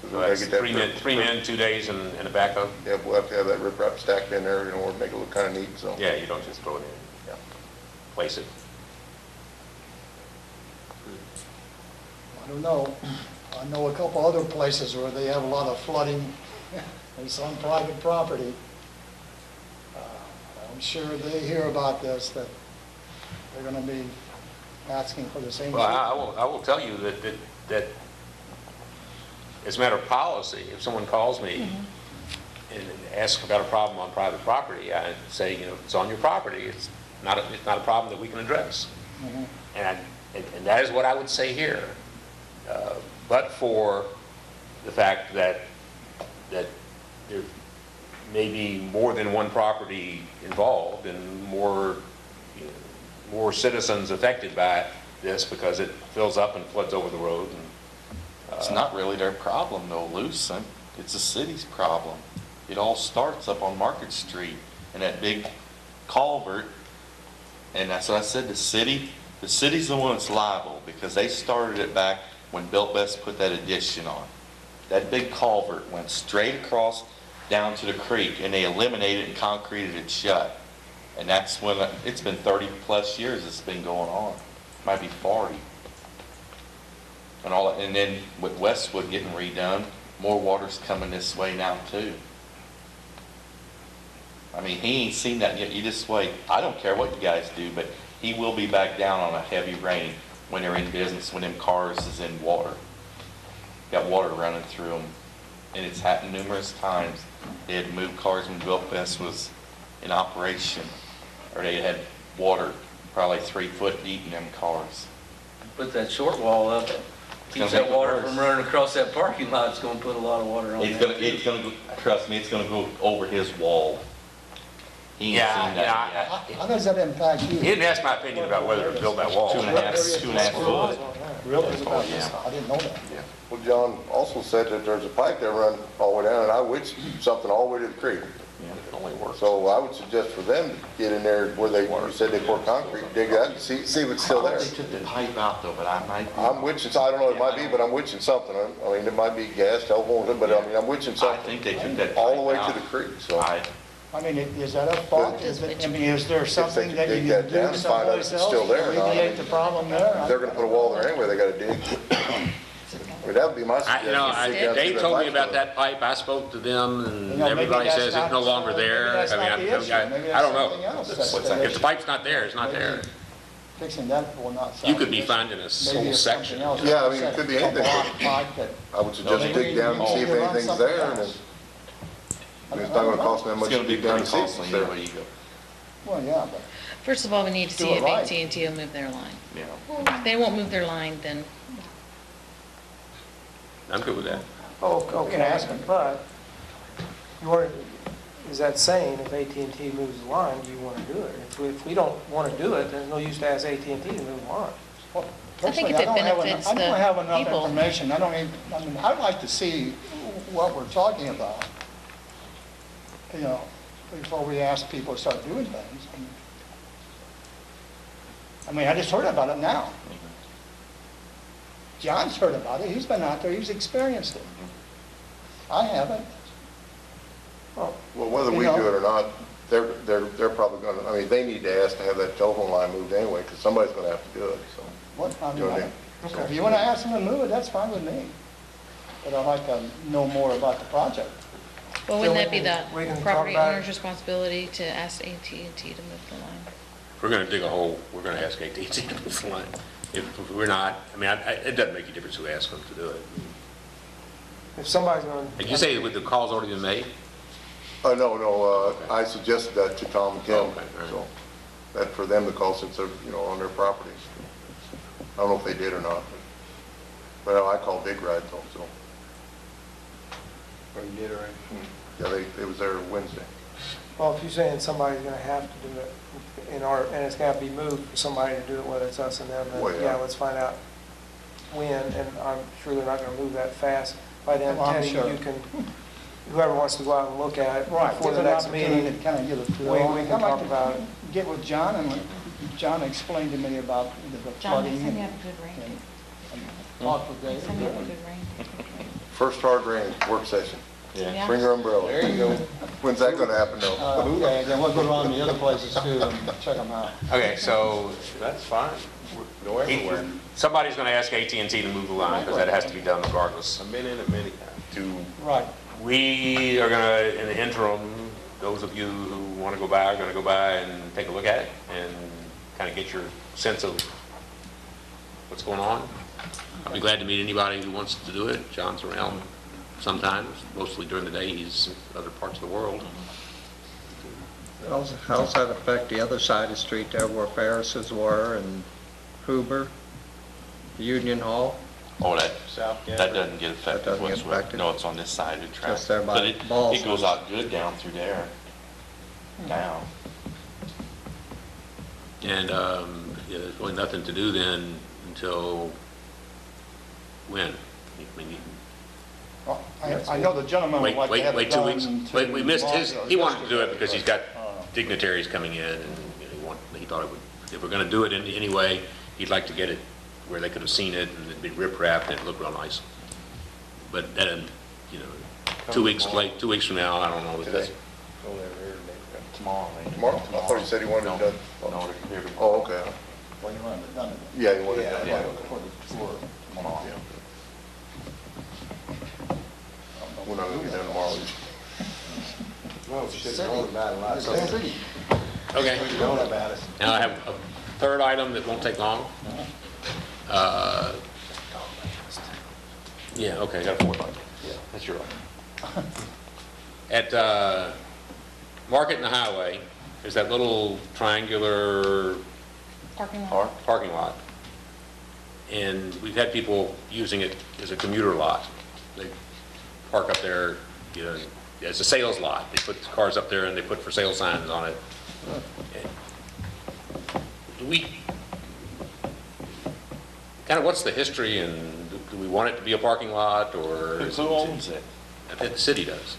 Speaker 9: we
Speaker 1: So
Speaker 9: gotta
Speaker 1: that's
Speaker 9: get that
Speaker 1: three men, 2 days, and a backhoe?
Speaker 9: Yeah, we'll have to have that riprap stacked in there, you know, or make it look kind of neat, so.
Speaker 1: Yeah, you don't just throw it in,
Speaker 9: Yeah.
Speaker 1: place it.
Speaker 3: I don't know. I know a couple other places where they have a lot of flooding and some private property. I'm sure they hear about this, that they're gonna be asking for the same.
Speaker 1: Well, I will tell you that as a matter of policy, if someone calls me and ask about a problem on private property, I'd say, it's on your property, it's not a problem that we can address. And that is what I would say here. But for the fact that there may be more than one property involved and more citizens affected by this because it fills up and floods over the road.
Speaker 10: It's not really their problem though, Lucent. It's the city's problem. It all starts up on Market Street and that big culvert. And that's what I said, the city's the one that's liable because they started it back when Bill Best put that addition on. That big culvert went straight across down to the creek and they eliminated it and concreted it shut. And that's when, it's been 30 plus years it's been going on. Might be 40. And then with Westwood getting redone, more water's coming this way now too. I mean, he ain't seen that yet. You just wait. I don't care what you guys do, but he will be back down on a heavy rain when they're in business, when them cars is in water. Got water running through them. And it's happened numerous times. They had to move cars when Bill Best was in operation. Or they had water probably 3 foot deep in them cars.
Speaker 6: Put that short wall up, keeps that water from running across that parking lot, it's gonna put a lot of water on
Speaker 10: It's gonna go, trust me, it's gonna go over his wall. He ain't seen that yet.
Speaker 3: How does that impact you?
Speaker 1: He didn't ask my opinion about whether to build that wall.
Speaker 10: 2.5 foot.
Speaker 3: Really?
Speaker 10: Yeah.
Speaker 3: I didn't know that.
Speaker 9: Well, John also said that there's a pipe that runs all the way down, and I witched something all the way to the creek.
Speaker 10: It only works.
Speaker 9: So I would suggest for them to get in there where you said they poured concrete, dig that, and see if it's still there.
Speaker 10: They took the pipe out though, but I might be.
Speaker 9: I'm witching, I don't know, it might be, but I'm witching something. I mean, it might be gas, telephone, but I mean, I'm witching
Speaker 10: I
Speaker 9: something.
Speaker 10: think they took that pipe
Speaker 9: All the way
Speaker 10: out.
Speaker 9: to the creek, so.
Speaker 3: I mean, is that a fault? Is there something that
Speaker 9: dig
Speaker 3: you
Speaker 9: that
Speaker 3: can
Speaker 9: down
Speaker 3: do
Speaker 9: and find out if
Speaker 3: someplace
Speaker 9: it's
Speaker 3: else
Speaker 9: still there
Speaker 3: to
Speaker 9: or not.
Speaker 3: alleviate the problem there?
Speaker 9: If they're gonna put a wall there anyway, they gotta dig. I mean, that would be my suggestion. Dig down, see
Speaker 1: They
Speaker 9: that
Speaker 1: told me
Speaker 9: pipe's
Speaker 1: about
Speaker 9: there.
Speaker 1: that pipe, I spoke to them, and
Speaker 3: You know, maybe
Speaker 1: everybody
Speaker 3: that's
Speaker 1: says it's no
Speaker 3: not-
Speaker 1: longer there.
Speaker 3: maybe that's
Speaker 1: I mean,
Speaker 3: not the issue. Maybe
Speaker 1: I don't
Speaker 3: that's something
Speaker 1: know.
Speaker 3: else that's
Speaker 10: What's
Speaker 3: the
Speaker 10: that?
Speaker 1: If the pipe's not there, it's not there.
Speaker 3: Fixing that will not solve
Speaker 1: You could be
Speaker 3: it.
Speaker 1: finding a
Speaker 3: Maybe
Speaker 1: whole
Speaker 3: it's
Speaker 1: section.
Speaker 3: something else.
Speaker 9: Yeah, I mean, it could be
Speaker 3: A
Speaker 9: anything.
Speaker 3: block pipe that-
Speaker 9: I would suggest
Speaker 3: Maybe
Speaker 9: dig down and see if
Speaker 3: you run
Speaker 9: anything's
Speaker 3: something
Speaker 9: there, and then,
Speaker 3: else.
Speaker 9: I mean, it's not gonna cost them
Speaker 10: It's
Speaker 9: much
Speaker 10: gonna
Speaker 9: to
Speaker 10: be
Speaker 9: dig down
Speaker 10: pretty
Speaker 9: and see if
Speaker 10: costly
Speaker 9: it's there.
Speaker 10: anyway you go.
Speaker 3: Well, yeah, but
Speaker 5: First of all, we need to
Speaker 3: Do
Speaker 5: see
Speaker 3: it
Speaker 5: if
Speaker 3: right.
Speaker 5: AT&T will move their line.
Speaker 10: Yeah.
Speaker 5: If they won't move their line, then
Speaker 1: I'm good with that.
Speaker 7: Oh,
Speaker 3: You can ask
Speaker 7: okay,
Speaker 3: them.
Speaker 7: but you want, is that saying if AT&T moves the line, do you want to do it? If we don't want to do it, there's no use to ask AT&T to move the line.
Speaker 3: well,
Speaker 5: I think if
Speaker 3: personally, I
Speaker 5: it
Speaker 3: don't have
Speaker 5: benefits
Speaker 3: enough- I don't have
Speaker 5: the
Speaker 3: enough
Speaker 5: people.
Speaker 3: information. I mean, I'd like to see what we're talking about, before we ask people to start doing things. I mean, I just heard about it now. John's heard about it, he's been out there, he's experienced it. I haven't.
Speaker 9: Well, whether we
Speaker 3: You know?
Speaker 9: do it or not, they're probably gonna, I mean, they need to ask to have that telephone line moved anyway, because somebody's gonna have to do it, so.
Speaker 3: What, I
Speaker 9: Do
Speaker 3: mean,
Speaker 9: it.
Speaker 3: if you want to ask them to move it, that's fine with me. But I'd like to know more about the project.
Speaker 5: well, wouldn't that be
Speaker 7: we can
Speaker 5: the
Speaker 7: talk
Speaker 5: property
Speaker 7: about it.
Speaker 5: owner's responsibility to ask AT&T to move the line?
Speaker 1: If we're gonna dig a hole, we're gonna ask AT&T to move the line. If we're not, I mean, it doesn't make any difference who asks them to do it.
Speaker 7: If somebody's going
Speaker 1: And you say with the call's already been made?
Speaker 9: No, I suggested that to Tom and Kim,
Speaker 1: Okay, all right.
Speaker 9: so, that for them to call since they're, on their property. I don't know if they did or not, but I called Big Ride though, so.
Speaker 4: Or you did, all right?
Speaker 9: Yeah, they was there Wednesday.
Speaker 7: Well, if you're saying somebody's gonna have to do it and it's gonna have to be moved for somebody to do it, whether it's us and them,
Speaker 9: Well,
Speaker 7: then
Speaker 9: yeah.
Speaker 7: yeah, let's find out when, and I'm sure they're not gonna move that fast. By then,
Speaker 3: Well, I'm
Speaker 7: Teddy,
Speaker 3: sure.
Speaker 7: you can, whoever wants to go out and look at it
Speaker 3: Right,
Speaker 7: before
Speaker 3: give
Speaker 7: the
Speaker 3: an
Speaker 7: next
Speaker 3: opportunity
Speaker 7: meeting.
Speaker 3: to kind of get a feel.
Speaker 7: We can
Speaker 3: I'd like
Speaker 7: talk
Speaker 3: to
Speaker 7: about it.
Speaker 3: Get with John, and let John explained to me about the
Speaker 5: John,
Speaker 3: flooding.
Speaker 5: next time
Speaker 3: and-
Speaker 5: you have a good rain,
Speaker 3: and talk with
Speaker 5: next time you have a
Speaker 3: Dave.
Speaker 5: good rain.
Speaker 9: First hard rain, work session.
Speaker 5: Yeah.
Speaker 9: Bring your umbrella.
Speaker 4: There you go.
Speaker 9: When's that gonna happen though?
Speaker 3: Okay, then we'll go around the other places too and check them out.
Speaker 1: Okay, so
Speaker 4: That's fine. Go everywhere.
Speaker 1: somebody's gonna ask AT&T to move the line, because that has to be done regardless.
Speaker 4: I've been in it many times.
Speaker 3: Right.
Speaker 1: We are gonna, in the interim, those of you who wanna go by are gonna go by and take a look at it and kind of get your sense of what's going on. I'll be glad to meet anybody who wants to do it. John's around sometimes, mostly during the day, he's in other parts of the world.
Speaker 12: How's that affect the other side of the street there where Ferris's were and Huber, Union Hall?
Speaker 10: Oh, that
Speaker 11: South
Speaker 10: doesn't get
Speaker 12: That
Speaker 10: affected
Speaker 12: doesn't get
Speaker 10: whatsoever.
Speaker 12: affected?
Speaker 10: No, it's on this side of the track.
Speaker 12: Just there by
Speaker 10: But it
Speaker 12: Balsams.
Speaker 10: goes out good down through there. Now.
Speaker 1: And yeah, there's really nothing to do then until when? I mean,
Speaker 3: Well, I know the gentleman would like to have it
Speaker 1: wait 2 weeks.
Speaker 3: done
Speaker 1: Wait, we missed his, he wanted to do it
Speaker 3: yesterday,
Speaker 1: because he's got
Speaker 3: but,
Speaker 1: dignitaries coming in, and he thought it would, if we're gonna do it in any way, he'd like to get it where they could have seen it, and it'd be rip-wrapped, and it'd look real nice. But then, you know, 2 weeks late, 2 weeks from now, I don't know if that's,
Speaker 9: Today? Only ever here today.
Speaker 10: Tomorrow, maybe.
Speaker 9: Tomorrow? I thought you said he wanted it done.
Speaker 10: No, they're here
Speaker 9: Oh, okay.
Speaker 3: Well, you want it done.
Speaker 9: Yeah, he wanted it done.
Speaker 3: Yeah, for the tour tomorrow.
Speaker 9: Yeah. We're not gonna get done tomorrow.
Speaker 3: Well, we should have known about it last week.
Speaker 1: okay.
Speaker 3: We known about it.
Speaker 1: Now, I have a third item that won't take long. Yeah, okay, I got a fourth item. Yeah, that's your item. At Market and the Highway, there's that little triangular parking lot. And we've had people using it as a commuter lot. They park up there, you know, as a sales lot. They put cars up there and they put for sale signs on it. Do we, kind of what's the history, and do we want it to be a parking lot, or?
Speaker 10: Who owns it?
Speaker 1: I think the city does,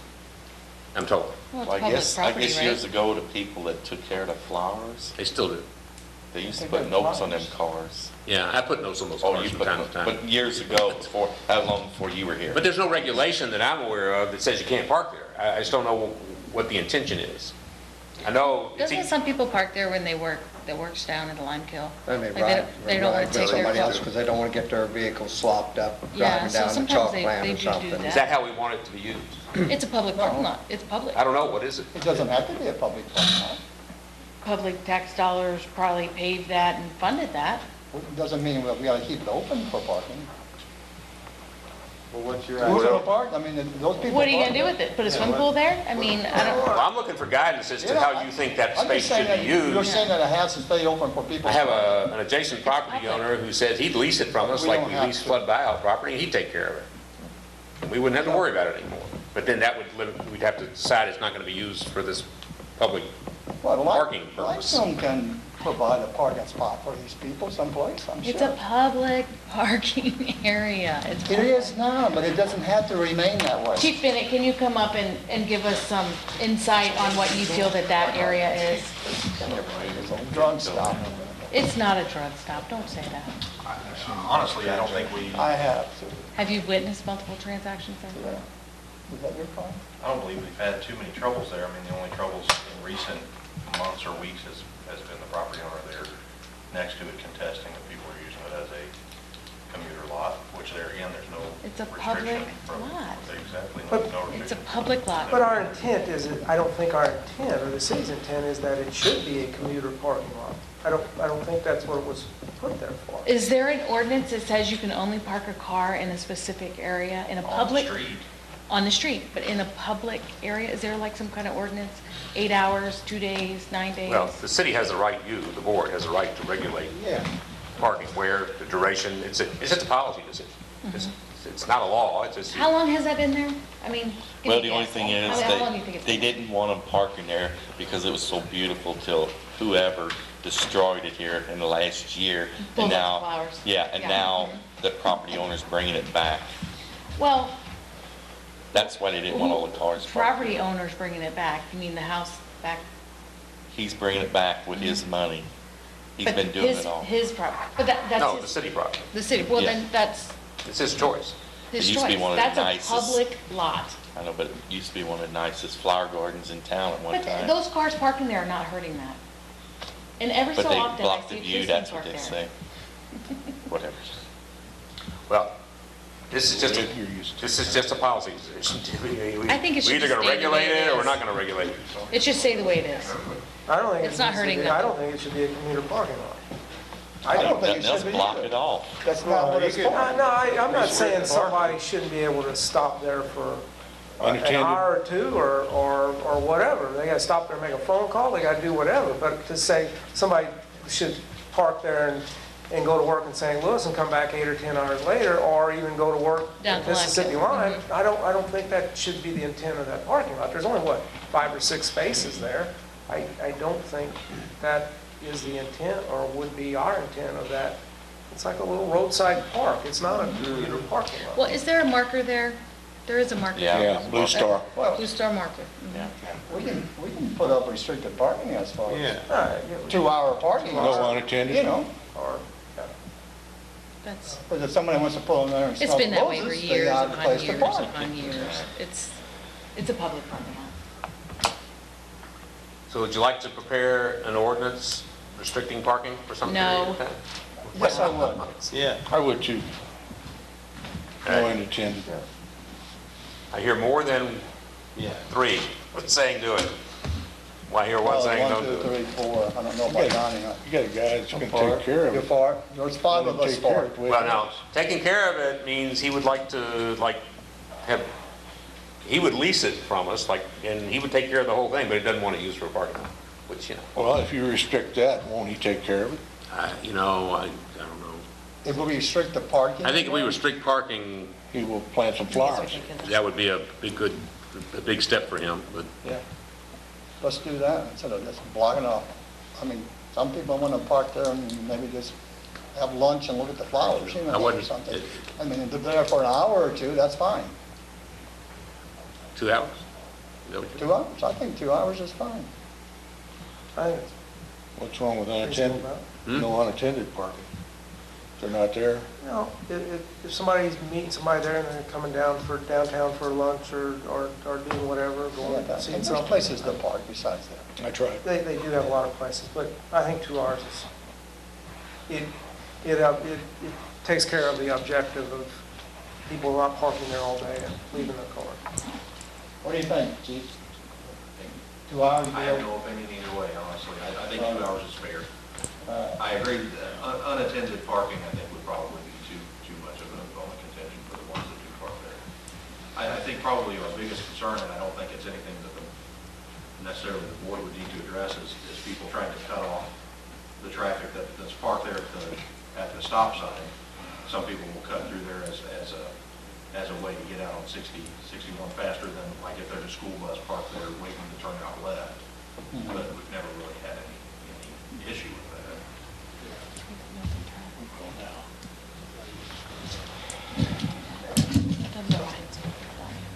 Speaker 1: I'm told.
Speaker 5: Well, it's
Speaker 10: Well, I
Speaker 5: public
Speaker 10: guess
Speaker 5: property,
Speaker 10: years
Speaker 5: right?
Speaker 10: ago, the people that took care of the flowers,
Speaker 1: They still do.
Speaker 10: they used to put notes on them cars.
Speaker 1: Yeah, I put notes on those
Speaker 10: Oh,
Speaker 1: cars
Speaker 10: you
Speaker 1: from
Speaker 10: put,
Speaker 1: time to time.
Speaker 10: but years ago, before, how long before you were here?
Speaker 1: But there's no regulation that I'm aware of that says you can't park there. I just don't know what the intention is. I know.
Speaker 5: Doesn't some people park there when they work, that works down at the lime kiln?
Speaker 12: And they
Speaker 5: Like,
Speaker 12: ride,
Speaker 5: they don't want
Speaker 12: ride
Speaker 5: to
Speaker 12: with
Speaker 5: take their
Speaker 12: somebody else
Speaker 5: car.
Speaker 12: because they don't want to get their vehicle slopped up
Speaker 5: Yeah,
Speaker 12: driving
Speaker 5: so
Speaker 12: down the
Speaker 5: sometimes
Speaker 12: chalk
Speaker 5: they
Speaker 12: plant or
Speaker 5: do do
Speaker 12: something.
Speaker 5: that.
Speaker 1: Is that how we want it to be used?
Speaker 5: It's a public parking lot, it's public.
Speaker 1: I don't know, what is it?
Speaker 3: It doesn't have to be a public parking lot.
Speaker 5: Public tax dollars probably paved that and funded that.
Speaker 3: It doesn't mean that we gotta keep it open for parking.
Speaker 11: Well, what's your
Speaker 3: Who's
Speaker 11: idea?
Speaker 3: gonna park? I mean, those people.
Speaker 5: What are you
Speaker 3: park
Speaker 5: gonna do
Speaker 3: there.
Speaker 5: with it? Put a swimming pool there? I mean, I
Speaker 1: Well,
Speaker 5: don't,
Speaker 1: I'm looking for guidance as to how you think that
Speaker 3: I'm
Speaker 1: space
Speaker 3: just saying
Speaker 1: should be
Speaker 3: that You're
Speaker 1: used.
Speaker 3: saying that it has to stay open for people.
Speaker 1: I have an adjacent property owner who says he'd lease it from us
Speaker 3: We
Speaker 1: like
Speaker 3: don't
Speaker 1: we
Speaker 3: have
Speaker 1: lease
Speaker 3: to.
Speaker 1: flood buyout property, and he'd take care of it. And we wouldn't have to worry about it anymore. But then that would limit, we'd have to decide it's not gonna be used for this public
Speaker 3: Well, the
Speaker 1: parking purpose.
Speaker 3: Limestone can provide a parking spot for these people someplace, I'm sure.
Speaker 5: it's a public parking area. It's
Speaker 3: It is now, but it doesn't have to remain that way.
Speaker 5: Chief Bennett, can you come up and give us some insight on what you feel that that area is?
Speaker 3: It's a drug stop.
Speaker 5: It's not a drug stop, don't say that.
Speaker 8: Honestly, I don't think we,
Speaker 3: I have to.
Speaker 5: Have you witnessed multiple transactions there?
Speaker 3: Yeah. Is that your car?
Speaker 8: I don't believe we've had too many troubles there. I mean, the only troubles in recent months or weeks has been the property owner there next to it contesting that people are using it as a commuter lot, which there, again, there's no
Speaker 5: It's a
Speaker 8: restriction
Speaker 5: public
Speaker 8: from.
Speaker 5: lot.
Speaker 8: Exactly,
Speaker 7: But
Speaker 8: no
Speaker 5: It's a
Speaker 8: restriction.
Speaker 5: public lot.
Speaker 7: But our intent is, I don't think our intent, or the city's intent, is that it should be a commuter parking lot. I don't think that's what it was put there for.
Speaker 5: Is there an ordinance that says you can only park a car in a specific area, in a
Speaker 8: On the
Speaker 5: public?
Speaker 8: street.
Speaker 5: On the street, but in a public area? Is there like some kind of ordinance? 8 hours, 2 days, 9 days?
Speaker 1: Well, the city has the right, the board has the right to regulate
Speaker 3: Yeah.
Speaker 1: parking, where, the duration, it's just a policy decision. It's not a law, it's just.
Speaker 5: How long has that been there? I mean. give
Speaker 10: Well,
Speaker 5: me
Speaker 10: the
Speaker 5: a
Speaker 10: only
Speaker 5: guess.
Speaker 10: thing is,
Speaker 5: How long do you think it's
Speaker 10: they
Speaker 5: been?
Speaker 10: didn't want them parking there because it was so beautiful till whoever destroyed it here in the last year.
Speaker 5: Pulled
Speaker 10: And
Speaker 5: up
Speaker 10: now,
Speaker 5: the flowers.
Speaker 10: yeah, and
Speaker 5: Yeah.
Speaker 10: now the property owner's bringing it back.
Speaker 5: Well,
Speaker 10: That's why they didn't want all the cars parked.
Speaker 5: property owner's bringing it back. You mean the house back?
Speaker 10: He's bringing it back with his money. He's
Speaker 5: But
Speaker 10: been doing
Speaker 5: his-
Speaker 10: it all.
Speaker 5: His property, but that's
Speaker 1: No, the
Speaker 5: his,
Speaker 1: city property.
Speaker 5: the city. Well,
Speaker 10: Yeah.
Speaker 5: then that's
Speaker 1: It's his choice.
Speaker 5: his
Speaker 10: It used to be
Speaker 5: choice.
Speaker 10: one of the
Speaker 5: That's a
Speaker 10: nicest-
Speaker 5: public lot.
Speaker 10: I know, but it used to be one of the nicest flower gardens in town at one
Speaker 5: But
Speaker 10: time.
Speaker 5: those cars parking there are not hurting that. And every so
Speaker 10: But they
Speaker 5: often I
Speaker 10: blocked
Speaker 5: see
Speaker 10: the
Speaker 5: a
Speaker 10: view,
Speaker 5: policeman
Speaker 10: that's what
Speaker 5: park
Speaker 10: they
Speaker 5: there.
Speaker 10: say. Whatever.
Speaker 1: Well, this is just a policy decision.
Speaker 5: I think it should
Speaker 1: We're either
Speaker 5: just
Speaker 1: gonna
Speaker 5: stay the way
Speaker 1: regulate
Speaker 5: it
Speaker 1: it, or we're
Speaker 5: is.
Speaker 1: not gonna regulate it.
Speaker 5: It should stay the way it is.
Speaker 7: I don't think
Speaker 5: It's not hurting
Speaker 7: I
Speaker 5: nothing.
Speaker 7: don't think it should be a commuter parking lot. I don't think
Speaker 10: Nothing else, block it off.
Speaker 3: That's not what it's for.
Speaker 7: No, I'm not saying somebody shouldn't be able to stop there for an hour or two or whatever. They gotta stop there and make a phone call, they gotta do whatever. But to say somebody should park there and go to work in St. Louis and come back 8 or 10 hours later, or even go to work
Speaker 5: Down
Speaker 7: at
Speaker 5: to
Speaker 7: Mississippi
Speaker 5: Lexington.
Speaker 7: Line, I don't think that should be the intent of that parking lot. There's only, what, 5 or 6 spaces there. I don't think that is the intent or would be our intent of that. It's like a little roadside park. It's not a commuter parking lot.
Speaker 5: Well, is there a marker there? There is a marker.
Speaker 10: Yeah.
Speaker 5: there.
Speaker 10: Yeah, blue star.
Speaker 3: Well,
Speaker 5: Blue star marker.
Speaker 10: Yeah.
Speaker 3: we can put up restricted parking as far as
Speaker 7: Yeah,
Speaker 3: 2-hour parking lots.
Speaker 4: No unattended?
Speaker 3: You know,
Speaker 7: or, yeah.
Speaker 5: That's,
Speaker 3: because if somebody wants to pull in there and
Speaker 5: it's
Speaker 3: sell
Speaker 5: been that way for
Speaker 3: roses, they
Speaker 5: years
Speaker 3: have a
Speaker 5: upon
Speaker 3: place to
Speaker 5: years
Speaker 3: park.
Speaker 5: upon years. It's a public parking lot.
Speaker 1: So would you like to prepare an ordinance restricting parking for some period
Speaker 5: No.
Speaker 1: of time?
Speaker 3: Yes, I would.
Speaker 4: Yeah, I would too. No unattended.
Speaker 1: I hear more than three saying do it. Well, I hear one
Speaker 3: Well,
Speaker 1: saying
Speaker 3: 1,
Speaker 1: don't
Speaker 3: 2,
Speaker 1: do it.
Speaker 3: 3, 4, I don't know about Donnie.
Speaker 4: You got a guy that's gonna take care of
Speaker 3: You're
Speaker 4: it.
Speaker 3: for it? There's 5 of us
Speaker 4: Take care
Speaker 3: for
Speaker 4: of
Speaker 3: it.
Speaker 4: it.
Speaker 1: Well, now, taking care of it means he would like to, he would lease it from us, and he would take care of the whole thing, but he doesn't want to use for a parking lot, which,
Speaker 4: Well, if you restrict that, won't he take care of it?
Speaker 1: I don't know.
Speaker 3: If we restrict the parking.
Speaker 1: I think if we restrict parking,
Speaker 4: He will plant some flowers.
Speaker 1: that would be a big step for him, but
Speaker 3: Yeah. Let's do that instead of just blocking off. I mean, some people want to park there and maybe just have lunch and look at the flowers, you
Speaker 1: I
Speaker 3: know, or
Speaker 1: wouldn't-
Speaker 3: something. I mean, if they're there for an hour or two, that's fine.
Speaker 1: 2 hours? Is that what you-
Speaker 3: 2 hours, I think 2 hours is fine.
Speaker 7: I think it's
Speaker 4: What's wrong with
Speaker 7: reasonable
Speaker 4: unattended?
Speaker 7: amount.
Speaker 4: No unattended parking. If they're not there,
Speaker 7: You know, if somebody's meeting somebody there and they're coming down for downtown for lunch or doing whatever, going
Speaker 3: And
Speaker 7: seeing
Speaker 3: there's
Speaker 7: something.
Speaker 3: places to park besides that.
Speaker 4: I tried.
Speaker 7: They do have a lot of places, but I think 2 hours is, it takes care of the objective of people not parking there all day and leaving their car.
Speaker 3: What do you think, Chief? 2 hours?
Speaker 8: I have no opinion either way, honestly. I think 2 hours is fair. I agree, unattended parking, I think, would probably be too much of a contention for the ones that do park there. I think probably our biggest concern, and I don't think it's anything that necessarily the board would need to address, is people trying to cut off the traffic that's parked there at the stop sign. Some people will cut through there as a way to get out on 61 faster than, like, if there's a school bus parked there waiting to turn out left. But we've never really had any issue with that.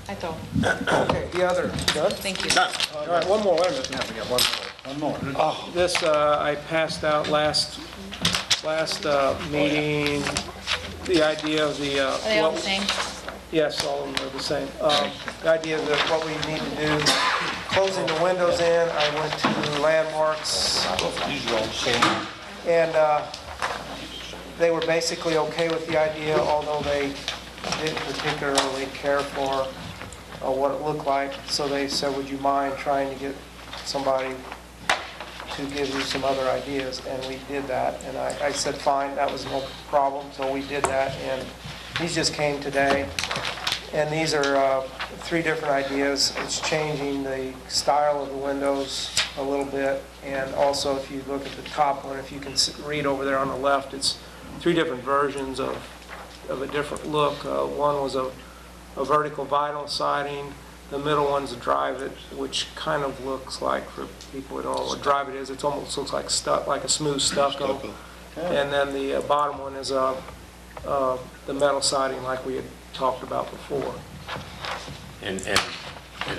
Speaker 5: I thought,
Speaker 7: Okay, the other, done?
Speaker 5: thank you.
Speaker 7: All right, one more, wait a minute, now we got one more.
Speaker 3: One more.
Speaker 7: This, I passed out last meeting, the idea of the.
Speaker 5: Are they all the same?
Speaker 7: Yes, all of them are the same. The idea that what we need to do, closing the windows in, I went to Landmarks,
Speaker 4: These are all the same.
Speaker 7: and they were basically okay with the idea, although they didn't particularly care for what it looked like. So they said, would you mind trying to get somebody to give you some other ideas? And we did that, and I said, fine, that was no problem, so we did that, and these just came today. And these are 3 different ideas. It's changing the style of the windows a little bit, and also if you look at the top one, if you can read over there on the left, it's 3 different versions of a different look. One was a vertical vinyl siding. The middle one's a drive it, which kind of looks like, for people who don't know what drive it is, it almost looks like like a smooth stucco. And then the bottom one is the metal siding like we had talked about before.
Speaker 1: And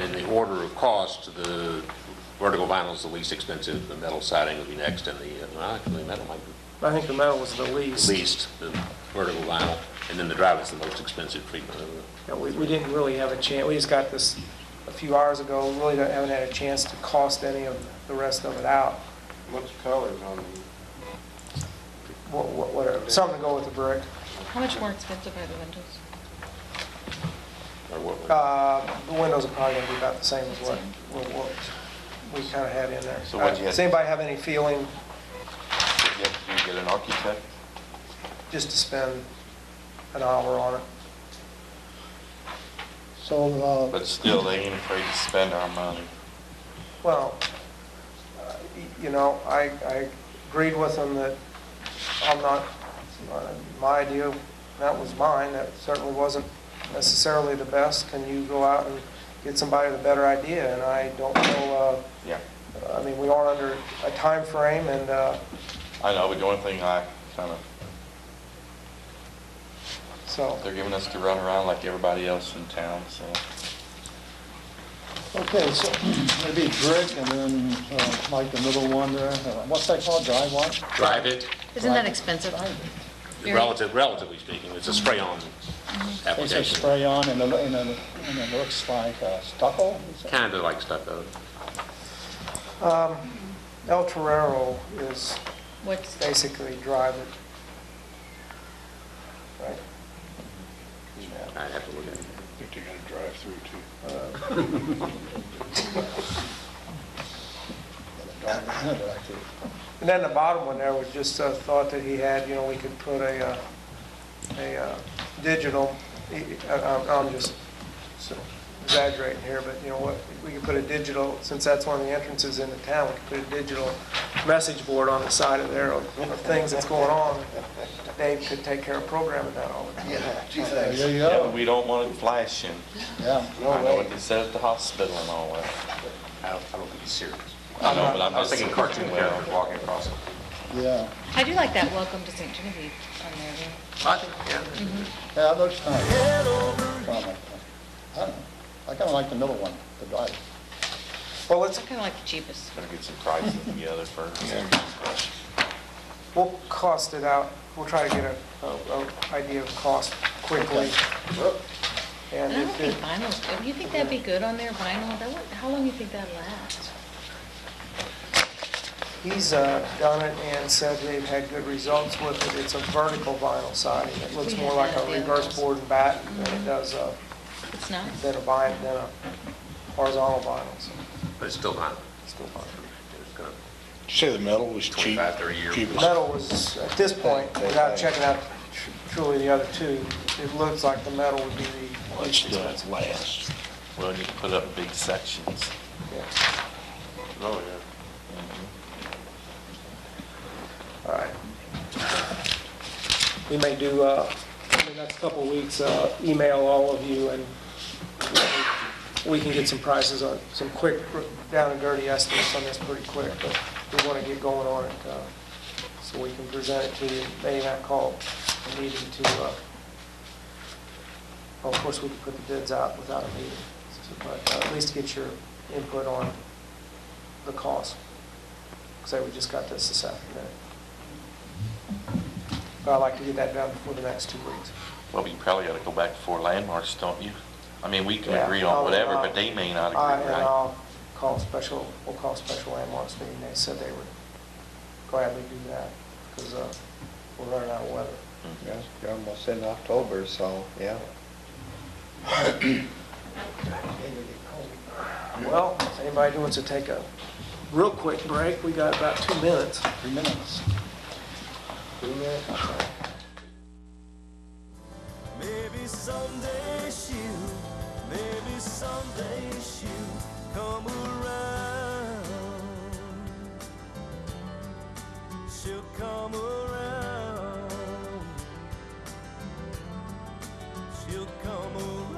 Speaker 1: in the order of cost, the vertical vinyl is the least expensive, the metal siding would be next, and actually metal might be
Speaker 7: I think the metal was the least.
Speaker 1: the vertical vinyl, and then the drive is the most expensive treatment.
Speaker 7: Yeah, we didn't really have a chance, we just got this a few hours ago, we really haven't had a chance to cost any of the rest of it out.
Speaker 4: What's colors on them?
Speaker 7: Whatever, something to go with the brick.
Speaker 5: How much more expensive are the windows?
Speaker 1: Or what?
Speaker 7: The windows are probably gonna be about the same as what we kind of had in there.
Speaker 10: So what'd you have-
Speaker 7: Does anybody have any feeling?
Speaker 10: You have to do get an architect?
Speaker 7: just to spend an hour on it.
Speaker 3: So,
Speaker 10: But still, they ain't afraid to spend our money.
Speaker 7: Well, you know, I agreed with them that I'm not, my idea, that was mine, that certainly wasn't necessarily the best. Can you go out and get somebody with a better idea? And I don't know,
Speaker 10: Yeah.
Speaker 7: I mean, we are under a time frame, and
Speaker 10: I know, but the only thing I kind of,
Speaker 7: so,
Speaker 10: they're giving us to run around like everybody else in town, so.
Speaker 3: okay, so maybe brick and then like the middle one there, what's that called, dry what?
Speaker 1: Drive it,
Speaker 5: Isn't that expensive? Very.
Speaker 1: relatively speaking, it's a spray-on
Speaker 3: It's a
Speaker 1: application.
Speaker 3: spray on and it looks like stucco? is it?
Speaker 1: Kind of like stucco.
Speaker 7: El Torero is
Speaker 5: What's,
Speaker 7: basically drive it. Right?
Speaker 1: I'd have to look at it.
Speaker 4: I think they got a drive-through too.
Speaker 7: And then the bottom one there was just a thought that he had, you know, we could put a digital, I'm just exaggerating here, but you know what, we could put a digital, since that's one of the entrances into town, we could put a digital message board on the side of there of things that's going on. Dave could take care of programming that all the time.
Speaker 3: There you
Speaker 10: Yeah, but
Speaker 3: go.
Speaker 10: we don't want it flashing.
Speaker 3: Yeah.
Speaker 10: I know what they said at the hospital and all that.
Speaker 1: I don't think he's serious.
Speaker 10: I know, but I'm
Speaker 1: I was
Speaker 10: just
Speaker 1: thinking cartoon characters walking across it.
Speaker 3: Yeah,
Speaker 5: I do like that Welcome to St. Genevieve on there. Yeah.
Speaker 1: I think, yeah.
Speaker 3: yeah, it looks nice. I don't know, I kind of like the middle one, the dry.
Speaker 7: Well,
Speaker 5: I kind of like the cheapest.
Speaker 10: Gonna get some prices together first.
Speaker 7: we'll cost it out, we'll try to get a idea of cost quickly. And
Speaker 5: I don't
Speaker 7: if
Speaker 5: think
Speaker 7: it,
Speaker 5: vinyl's good. You think that'd be good on there, vinyl? How long do you think that'd last?
Speaker 7: he's done it and said they've had good results with it. It's a vertical vinyl siding. It looks
Speaker 5: We
Speaker 7: more
Speaker 5: had
Speaker 7: like
Speaker 5: that
Speaker 7: a
Speaker 5: the other
Speaker 7: reverse
Speaker 5: ones.
Speaker 7: board and batten than it does
Speaker 5: It's nice.
Speaker 7: than a horizontal vinyl. So,
Speaker 1: But it's still not.
Speaker 10: Still fine.
Speaker 1: It's gonna-
Speaker 4: Did you say the metal was cheap?
Speaker 1: 25, 30 years.
Speaker 4: Cheapest?
Speaker 7: metal was, at this point, without checking out truly the other two, it looks like the metal would be the least
Speaker 4: It's the
Speaker 7: expensive.
Speaker 4: last.
Speaker 10: Well, you can put up big sections.
Speaker 7: Yeah.
Speaker 4: Oh, yeah.
Speaker 7: All right. We may do, in the next couple of weeks, email all of you, and we can get some prices on, some quick, down and dirty estimates on this pretty quick, but we want to get going on it, so we can present it to you. May not call a meeting to, well, of course, we could put the bids out without a meeting, but at least get your input on the cost. Say we just got this afternoon. But I'd like to get that done before the next 2 weeks.
Speaker 10: Well, you probably gotta go back before landmarks, don't you? I mean, we can
Speaker 7: Yeah,
Speaker 10: agree on
Speaker 7: I'll-
Speaker 10: whatever, but they may not
Speaker 7: And
Speaker 10: agree, right?
Speaker 7: I'll call special, we'll call a special landmarks meeting. They said they would gladly do that because we're running out of weather.
Speaker 12: Yeah, you're almost in October, so, yeah.
Speaker 7: Well, if anybody wants to take a real quick break, we got about 2 minutes.
Speaker 3: 3 minutes.
Speaker 7: 2 minutes, okay.
Speaker 13: Maybe someday she'll come around. She'll come around. She'll come around.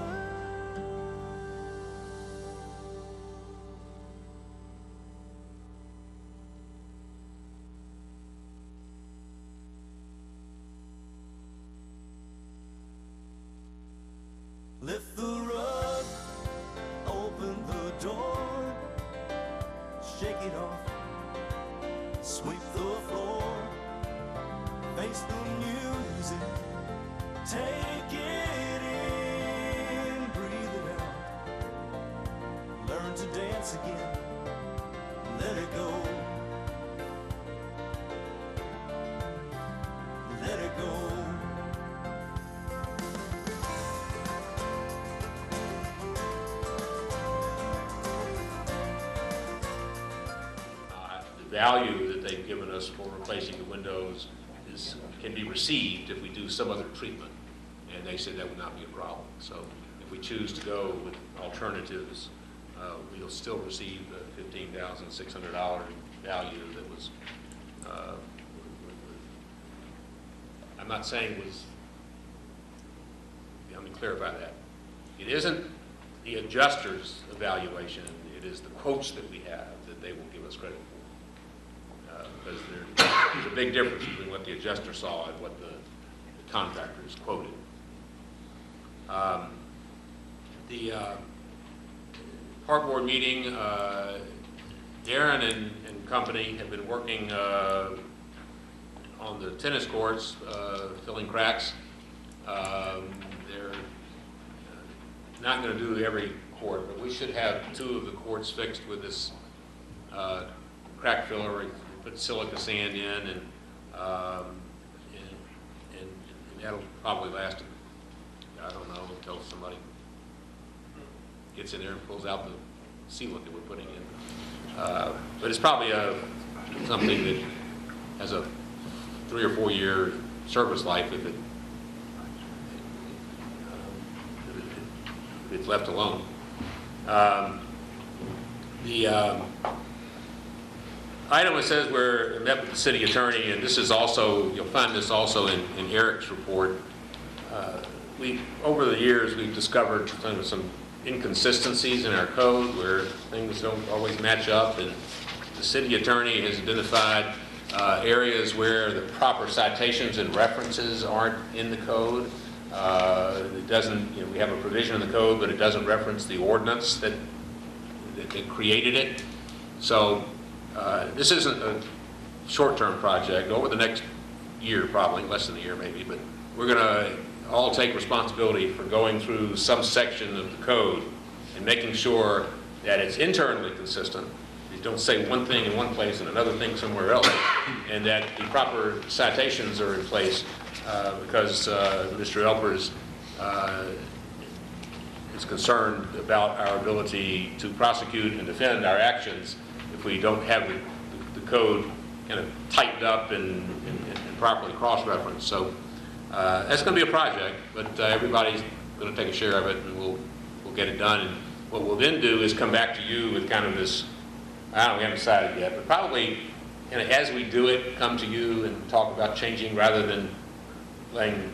Speaker 13: Lift the rug, open the door, shake it off, sweep the floor, face the music, take it in, breathe it out, learn to dance again, let it go, let it go.
Speaker 1: value that they've given us for replacing the windows can be received if we do some other treatment. And they said that would not be a problem. So if we choose to go with alternatives, we'll still receive the $15,600 value that was, I'm not saying was, let me clarify that. It isn't the adjuster's evaluation, it is the quotes that we have that they will give us credit for. Because there's a big difference between what the adjuster saw and what the contractor is quoted. The park board meeting, Darren and company have been working on the tennis courts, filling cracks. They're not going to do every court, but we should have 2 of the courts fixed with this crack filler. We put silica sand in, and that'll probably last, I don't know, until somebody gets in there and pulls out the sealant that we're putting in. But it's probably something that has a 3 or 4 year service life if it's left alone. The item that says we're met with the city attorney, and this is also, you'll find this also in Eric's report. Over the years, we've discovered some inconsistencies in our code where things don't always match up, and the city attorney has identified areas where the proper citations and references aren't in the code. It doesn't, we have a provision in the code, but it doesn't reference the ordinance that created it. So this isn't a short-term project. Over the next year, probably less than a year maybe, but we're going to all take responsibility for going through some section of the code and making sure that it's internally consistent. You don't say one thing in one place and another thing somewhere else, and that the proper citations are in place because Mr. Elpers is concerned about our ability to prosecute and defend our actions if we don't have the code kind of tightened up and properly cross-referenced. So that's going to be a project, but everybody's going to take a share of it, and we'll get it done. And what we'll then do is come back to you with kind of this, we haven't decided yet, but probably as we do it, come to you and talk about changing rather than laying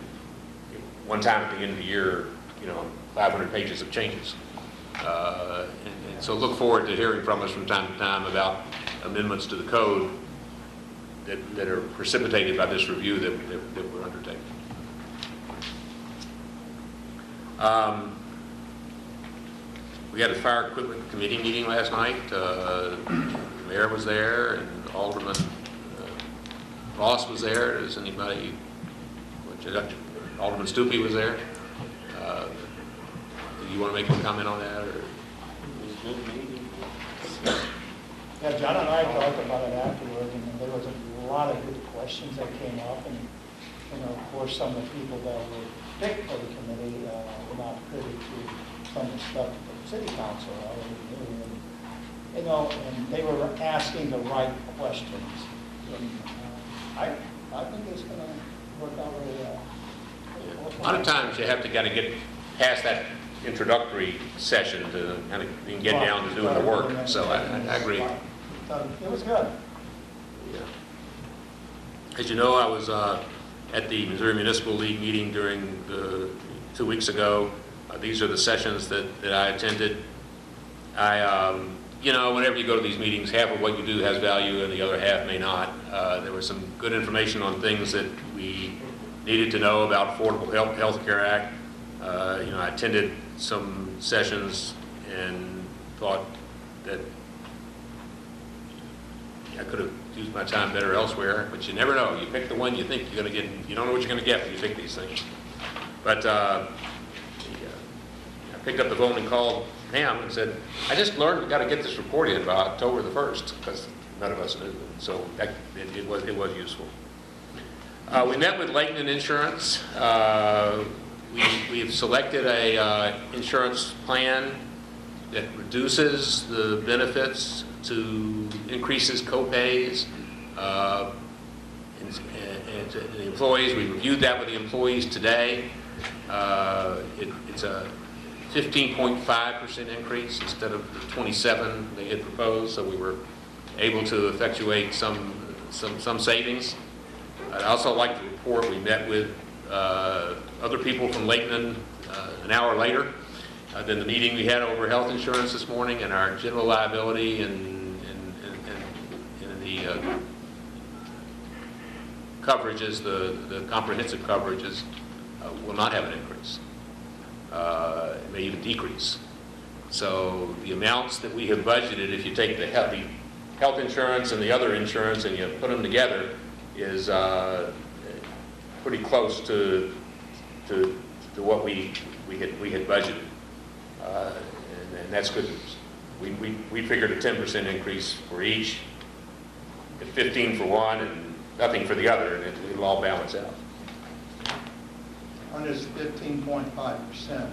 Speaker 1: one time at the end of the year, 500 pages of changes. And so look forward to hearing from us from time to time about amendments to the code that are precipitated by this review that we're undertaking. We had a fire equipment committee meeting last night. The mayor was there, and Alderman Ross was there. Does anybody? Alderman Stupi was there. Do you want to make a comment on that? Or?
Speaker 3: Yeah, John and I talked about it afterward, and there was a lot of good questions that came up, and of course, some of the people that were picked for the committee were not privy to some of the stuff that the city council already knew, and they were asking the right questions. And I think it's going to work out really well.
Speaker 1: A lot of times you have to kind of get past that introductory session to kind of get down to doing the work. So I agree.
Speaker 3: It was good.
Speaker 1: Yeah. As you know, I was at the Missouri Municipal League meeting during 2 weeks ago. These are the sessions that I attended. Whenever you go to these meetings, half of what you do has value and the other half may not. There was some good information on things that we needed to know about Affordable Health Care Act. I attended some sessions and thought that I could have used my time better elsewhere, but you never know. You pick the one you think you're going to get. You don't know what you're going to get when you pick these things. But I picked up the phone and called Pam and said, I just learned we got to get this report in by October the 1st, because none of us knew. So it was useful. We met with Leighton Insurance. We've selected a insurance plan that reduces the benefits to increase his co-pays. And to the employees, we reviewed that with the employees today. It's a 15.5% increase instead of the 27 they had proposed, so we were able to effectuate some savings. I'd also like to report we met with other people from Lakeland an hour later than the meeting we had over health insurance this morning, and our general liability and the coverages, the comprehensive coverages, will not have an increase. It may even decrease. So the amounts that we have budgeted, if you take the health insurance and the other insurance and you put them together, is pretty close to what we had budgeted, and that's good news. We figured a 10% increase for each, at 15 for one, and nothing for the other, and it'll all balance out.
Speaker 3: On this 15.5%,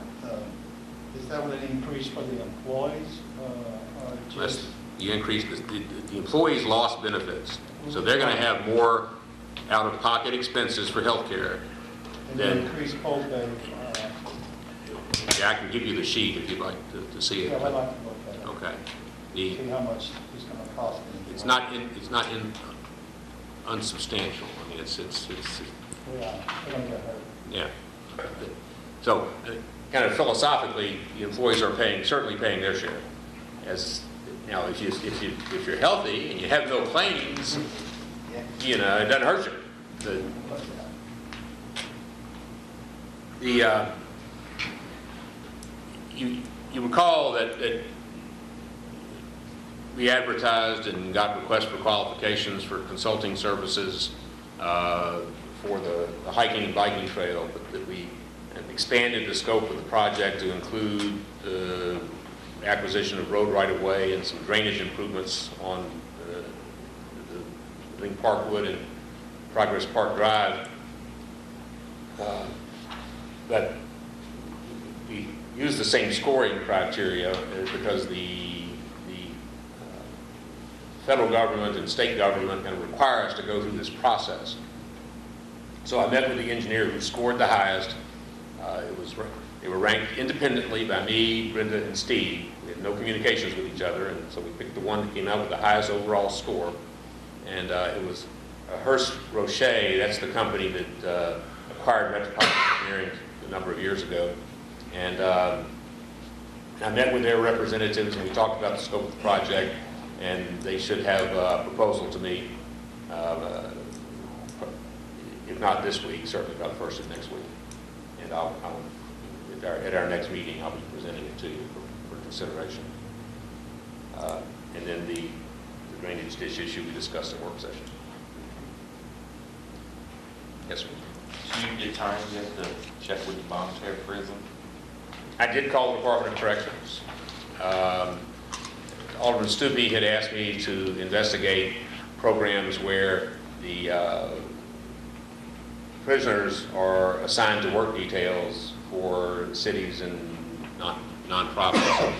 Speaker 3: is that what an increase for the employees? Or just
Speaker 1: You increase, the employees lost benefits, so they're going to have more out-of-pocket expenses for health care.
Speaker 3: and the increased co-pay?
Speaker 1: Yeah, I can give you the sheet if you'd like to see it.
Speaker 3: Yeah, I'd like to look at it.
Speaker 1: Okay.
Speaker 3: See how much it's going to cost.
Speaker 1: It's not unsubstantial. I mean, it's
Speaker 3: Yeah, they're going to get hurt.
Speaker 1: yeah. So, kind of philosophically, the employees are certainly paying their share. As now, if you're healthy and you have no claims, it doesn't hurt you. You recall that we advertised and got requests for qualifications for consulting services for the hiking and biking trail, but that we have expanded the scope of the project to include the acquisition of road right-of-way and some drainage improvements on the Link Parkwood and Progress Park Drive. But we use the same scoring criteria because the federal government and state government kind of require us to go through this process. So I met with the engineer who scored the highest. They were ranked independently by me, Brenda, and Steve. We had no communications with each other, and so we picked the one that came out with the highest overall score. And it was Hearst Roche. That's the company that acquired Metropolitan Engineering a number of years ago. And I met with their representatives, and we talked about the scope of the project, and they should have a proposal to me, if not this week, certainly by the first of next week. And at our next meeting, I'll be presenting it to you for consideration. And then the drainage ditch issue we discussed in work session. Yes, sir.
Speaker 10: Do you get time yet to check with the voluntary prison?
Speaker 1: I did call the Department of Corrections. Alderman Stupi had asked me to investigate programs where the prisoners are assigned to work details for cities and nonprofits.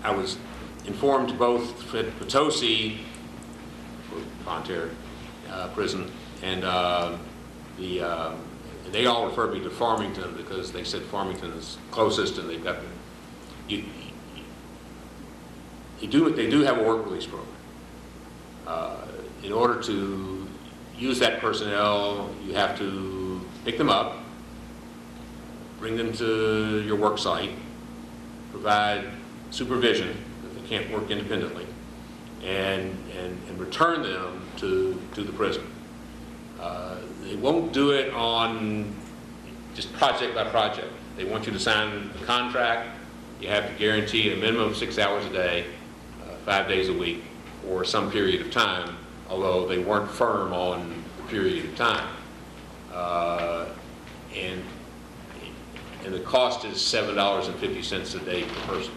Speaker 1: I was informed both at Potosi, voluntary prison, and they all referred me to Farmington because they said Farmington is closest, and they've got they do have a work release program. In order to use that personnel, you have to pick them up, bring them to your work site, provide supervision if they can't work independently, and return them to the prison. They won't do it on just project by project. They want you to sign a contract. You have to guarantee a minimum of 6 hours a day, 5 days a week, for some period of time, although they weren't firm on the period of time. And the cost is $7.50 a day per person.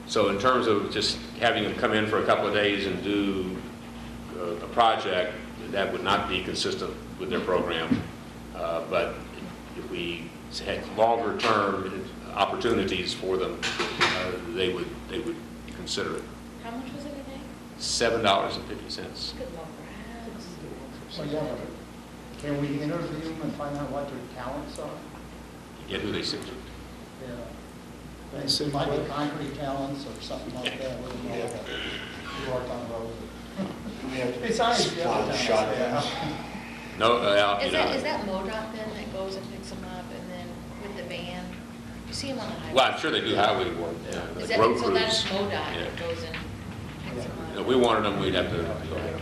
Speaker 1: So in terms of just having them come in for a couple of days and do a project, that would not be consistent with their program. But if we had longer term opportunities for them, they would consider it.
Speaker 5: How much was it a day?
Speaker 1: $7.50.
Speaker 5: Good Lord, perhaps.
Speaker 3: Well, yeah, but can we interview them and find out what their talents are?
Speaker 1: Get who they sit to.
Speaker 3: Yeah. It might be concrete talents or something like that, we don't know. You work on roads. Besides the other talents, yeah.
Speaker 1: No, you
Speaker 5: Is
Speaker 1: know.
Speaker 5: that MoDOT then that goes and picks them up and then with the van? You see them on the highway?
Speaker 1: Well, I'm sure they do highway work,
Speaker 5: Is
Speaker 1: like
Speaker 5: that,
Speaker 1: road
Speaker 5: so
Speaker 1: crews.
Speaker 5: that's MoDOT
Speaker 1: Yeah.
Speaker 5: that goes and picks them
Speaker 1: If
Speaker 5: up?
Speaker 1: we wanted them, we'd have to go ahead and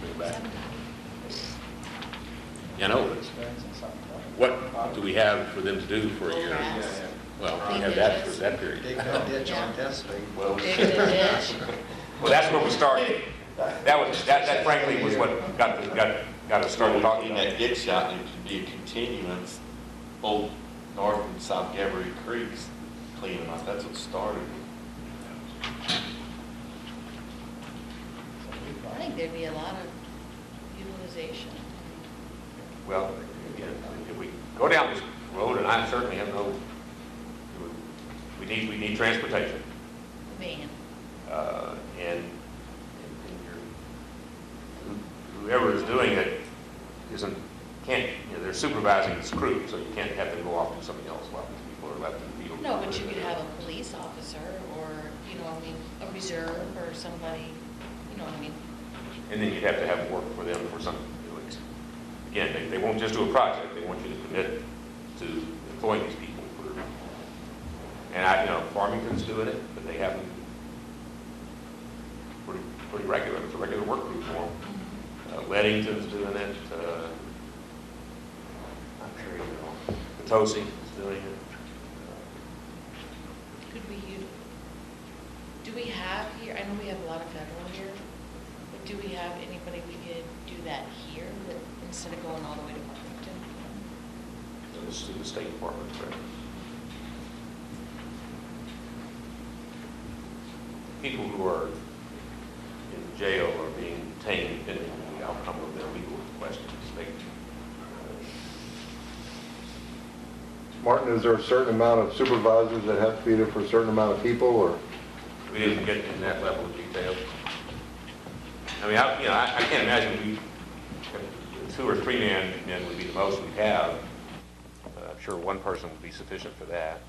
Speaker 1: bring it back. You know, what do we have for them to do for a year?
Speaker 5: Grass.
Speaker 1: Well, we have that for that period.
Speaker 12: Dig that ditch on testing.
Speaker 1: Well,
Speaker 5: Dig the ditch.
Speaker 1: well, that's where we started. That frankly was what got us started talking
Speaker 10: In
Speaker 1: about
Speaker 10: that
Speaker 1: it.
Speaker 10: ditch out, there should be a continuance, both North and South Gabory Creeks, cleaning up, that's what started.
Speaker 5: I think there'd be a lot of utilization.
Speaker 1: Well, again, if we go down this road, and I certainly have no, we need transportation.
Speaker 5: Van.
Speaker 1: And whoever is doing it can't, they're supervising this crew, so you can't have them go off and do something else while these people are left in the field.
Speaker 5: No, but you could have a police officer or, a reserve or somebody, you know what I mean?
Speaker 1: And then you'd have to have work for them for something. Again, they won't just do a project, they want you to commit to employing these people. And Farmington's doing it, but they haven't, pretty regular, it's a regular work group for them. Weddington's doing it, I'm sure you know, Potosi is doing it.
Speaker 5: Do we have here, I know we have a lot of federal here, but do we have anybody we could do that here instead of going all the way to Farmington?
Speaker 1: This is the State Department, right? People who are in jail are being detained pending the outcome of their legal questions.
Speaker 9: Martin, is there a certain amount of supervisors that have to be there for a certain amount of people, or?
Speaker 1: We didn't get in that level of detail. I mean, I can't imagine 2 or 3 men would be the most we have. I'm sure one person would be sufficient for that.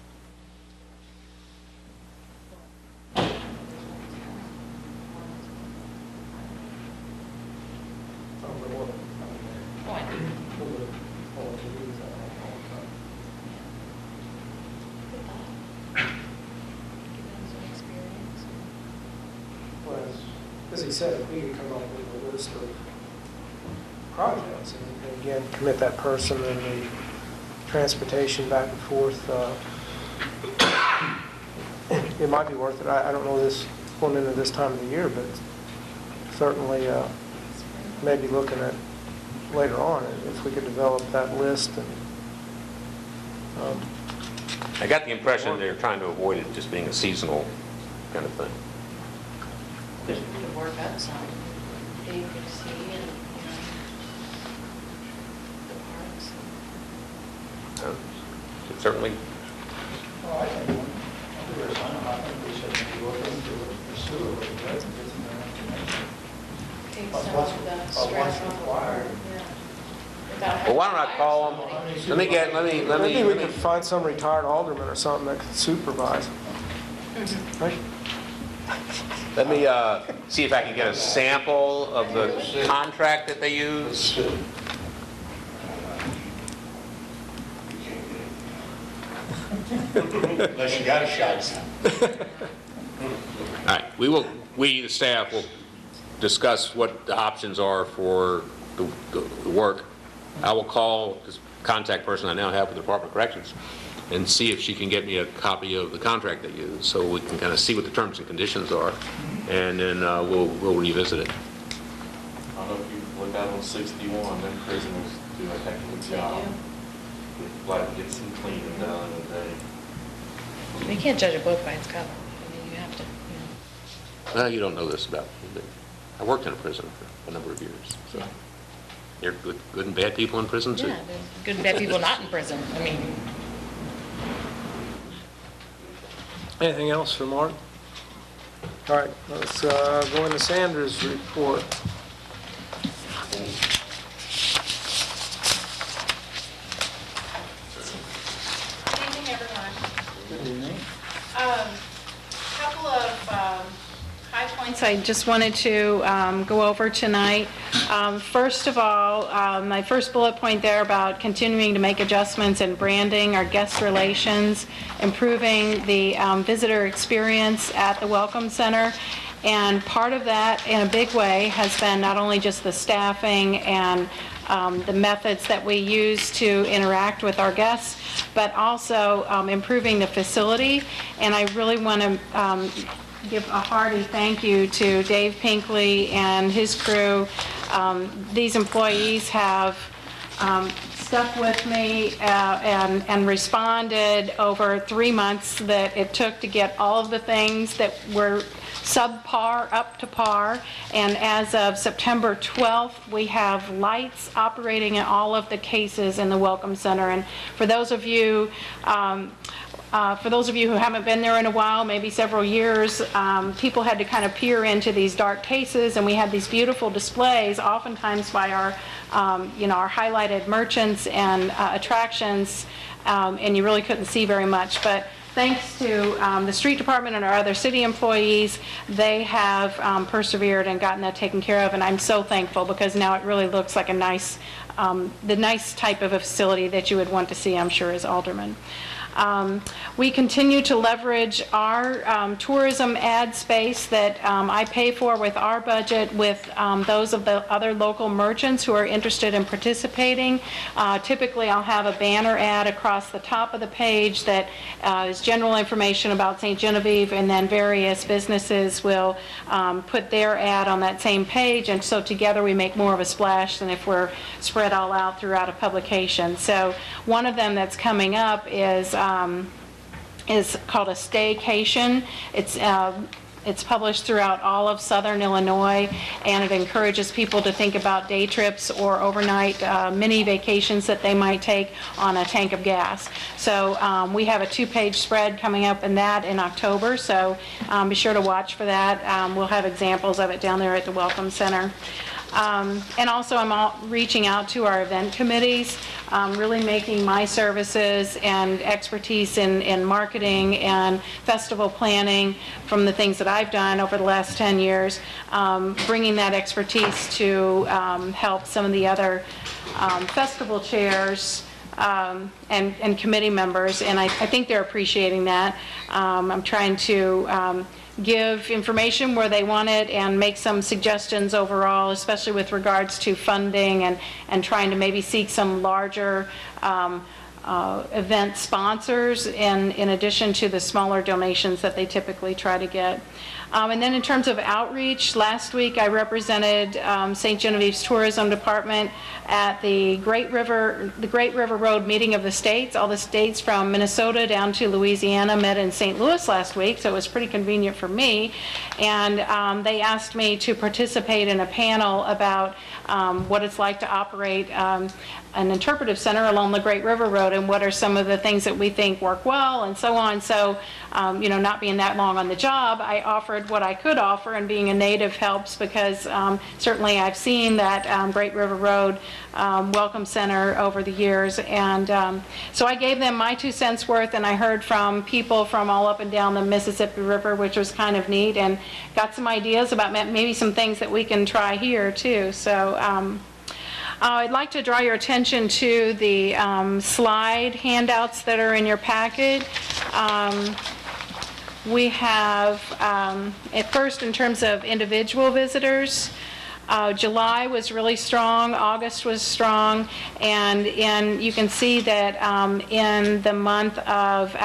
Speaker 7: As he said, if we could come up with a list of projects and again, commit that person and the transportation back and forth, it might be worth it. I don't know this going into this time of the year, but certainly maybe looking at later on if we could develop that list. And
Speaker 1: I got the impression they're trying to avoid it just being a seasonal kind of thing.
Speaker 5: We could work out some, Dave could see and, the parks.
Speaker 1: Certainly.
Speaker 3: Well, I think we should be looking to pursue it with the residents and their information.
Speaker 5: Take
Speaker 3: But
Speaker 5: some
Speaker 3: what's-
Speaker 5: of the
Speaker 3: but
Speaker 5: stress
Speaker 3: what's
Speaker 5: off.
Speaker 3: required?
Speaker 1: Well, why don't I call them? Let
Speaker 7: maybe we
Speaker 1: me.
Speaker 7: could find some retired alderman or something that could supervise. Right?
Speaker 1: Let me see if I can get a sample of the contract that they use.
Speaker 4: Unless you got a shot.
Speaker 1: All right, we, the staff, will discuss what the options are for the work. I will call this contact person I now have with the Department of Corrections and see if she can get me a copy of the contract they use, so we can kind of see what the terms and conditions are, and then we'll revisit it.
Speaker 10: I don't know if you look out on 61, them prisoners do a heck of a job. Like, get some cleaning done in a day.
Speaker 5: You can't judge a book by its cover. I mean, you have to,
Speaker 1: Well, you don't know this about me, but I worked in a prison for a number of years, so.
Speaker 5: Yeah.
Speaker 1: There are good and bad people in prison, too.
Speaker 5: Yeah, there's good and bad people not in prison. I mean,
Speaker 7: Anything else for Mark? All right, let's go into Sandra's report.
Speaker 14: Good evening, everyone.
Speaker 3: Good evening.
Speaker 14: Couple of high points I just wanted to go over tonight. First of all, my first bullet point there about continuing to make adjustments in branding, our guest relations, improving the visitor experience at the Welcome Center. And part of that, in a big way, has been not only just the staffing and the methods that we use to interact with our guests, but also improving the facility. And I really want to give a hearty thank you to Dave Pinkley and his crew. These employees have stuck with me and responded over 3 months that it took to get all of the things that were subpar up to par, and as of September 12th, we have lights operating in all of the cases in the Welcome Center. And for those of you who haven't been there in a while, maybe several years, people had to kind of peer into these dark cases, and we had these beautiful displays, oftentimes by our highlighted merchants and attractions, and you really couldn't see very much. But thanks to the street department and our other city employees, they have persevered and gotten that taken care of, and I'm so thankful because now it really looks like a nice, the nice type of a facility that you would want to see, I'm sure, as aldermen. We continue to leverage our tourism ad space that I pay for with our budget with those of the other local merchants who are interested in participating. Typically, I'll have a banner ad across the top of the page that is general information about St. Genevieve, and then various businesses will put their ad on that same page, and so together we make more of a splash than if we're spread all out throughout a publication. So one of them that's coming up is called a staycation. It's published throughout all of southern Illinois, and it encourages people to think about day trips or overnight mini vacations that they might take on a tank of gas. So we have a 2-page spread coming up in that in October, so be sure to watch for that. We'll have examples of it down there at the Welcome Center. And also I'm reaching out to our event committees, really making my services and expertise in marketing and festival planning from the things that I've done over the last 10 years, bringing that expertise to help some of the other festival chairs and committee members, and I think they're appreciating that. I'm trying to give information where they want it and make some suggestions overall, especially with regards to funding and trying to maybe seek some larger event sponsors in addition to the smaller donations that they typically try to get. And then in terms of outreach, last week I represented St. Genevieve's Tourism Department at the Great River Road Meeting of the States. All the states from Minnesota down to Louisiana met in St. Louis last week, so it was pretty convenient for me. And they asked me to participate in a panel about what it's like to operate an interpretive center along the Great River Road, and what are some of the things that we think work well, and so on. So, not being that long on the job, I offered what I could offer, and being a native helps, because certainly I've seen that Great River Road Welcome Center over the years, and so I gave them my 2 cents worth, and I heard from people from all up and down the Mississippi River, which was kind of neat, and got some ideas about maybe some things that we can try here too. So I'd like to draw your attention to the slide handouts that are in your packet. We have, at first, in terms of individual visitors, July was really strong, August was strong, and you can see that in the month of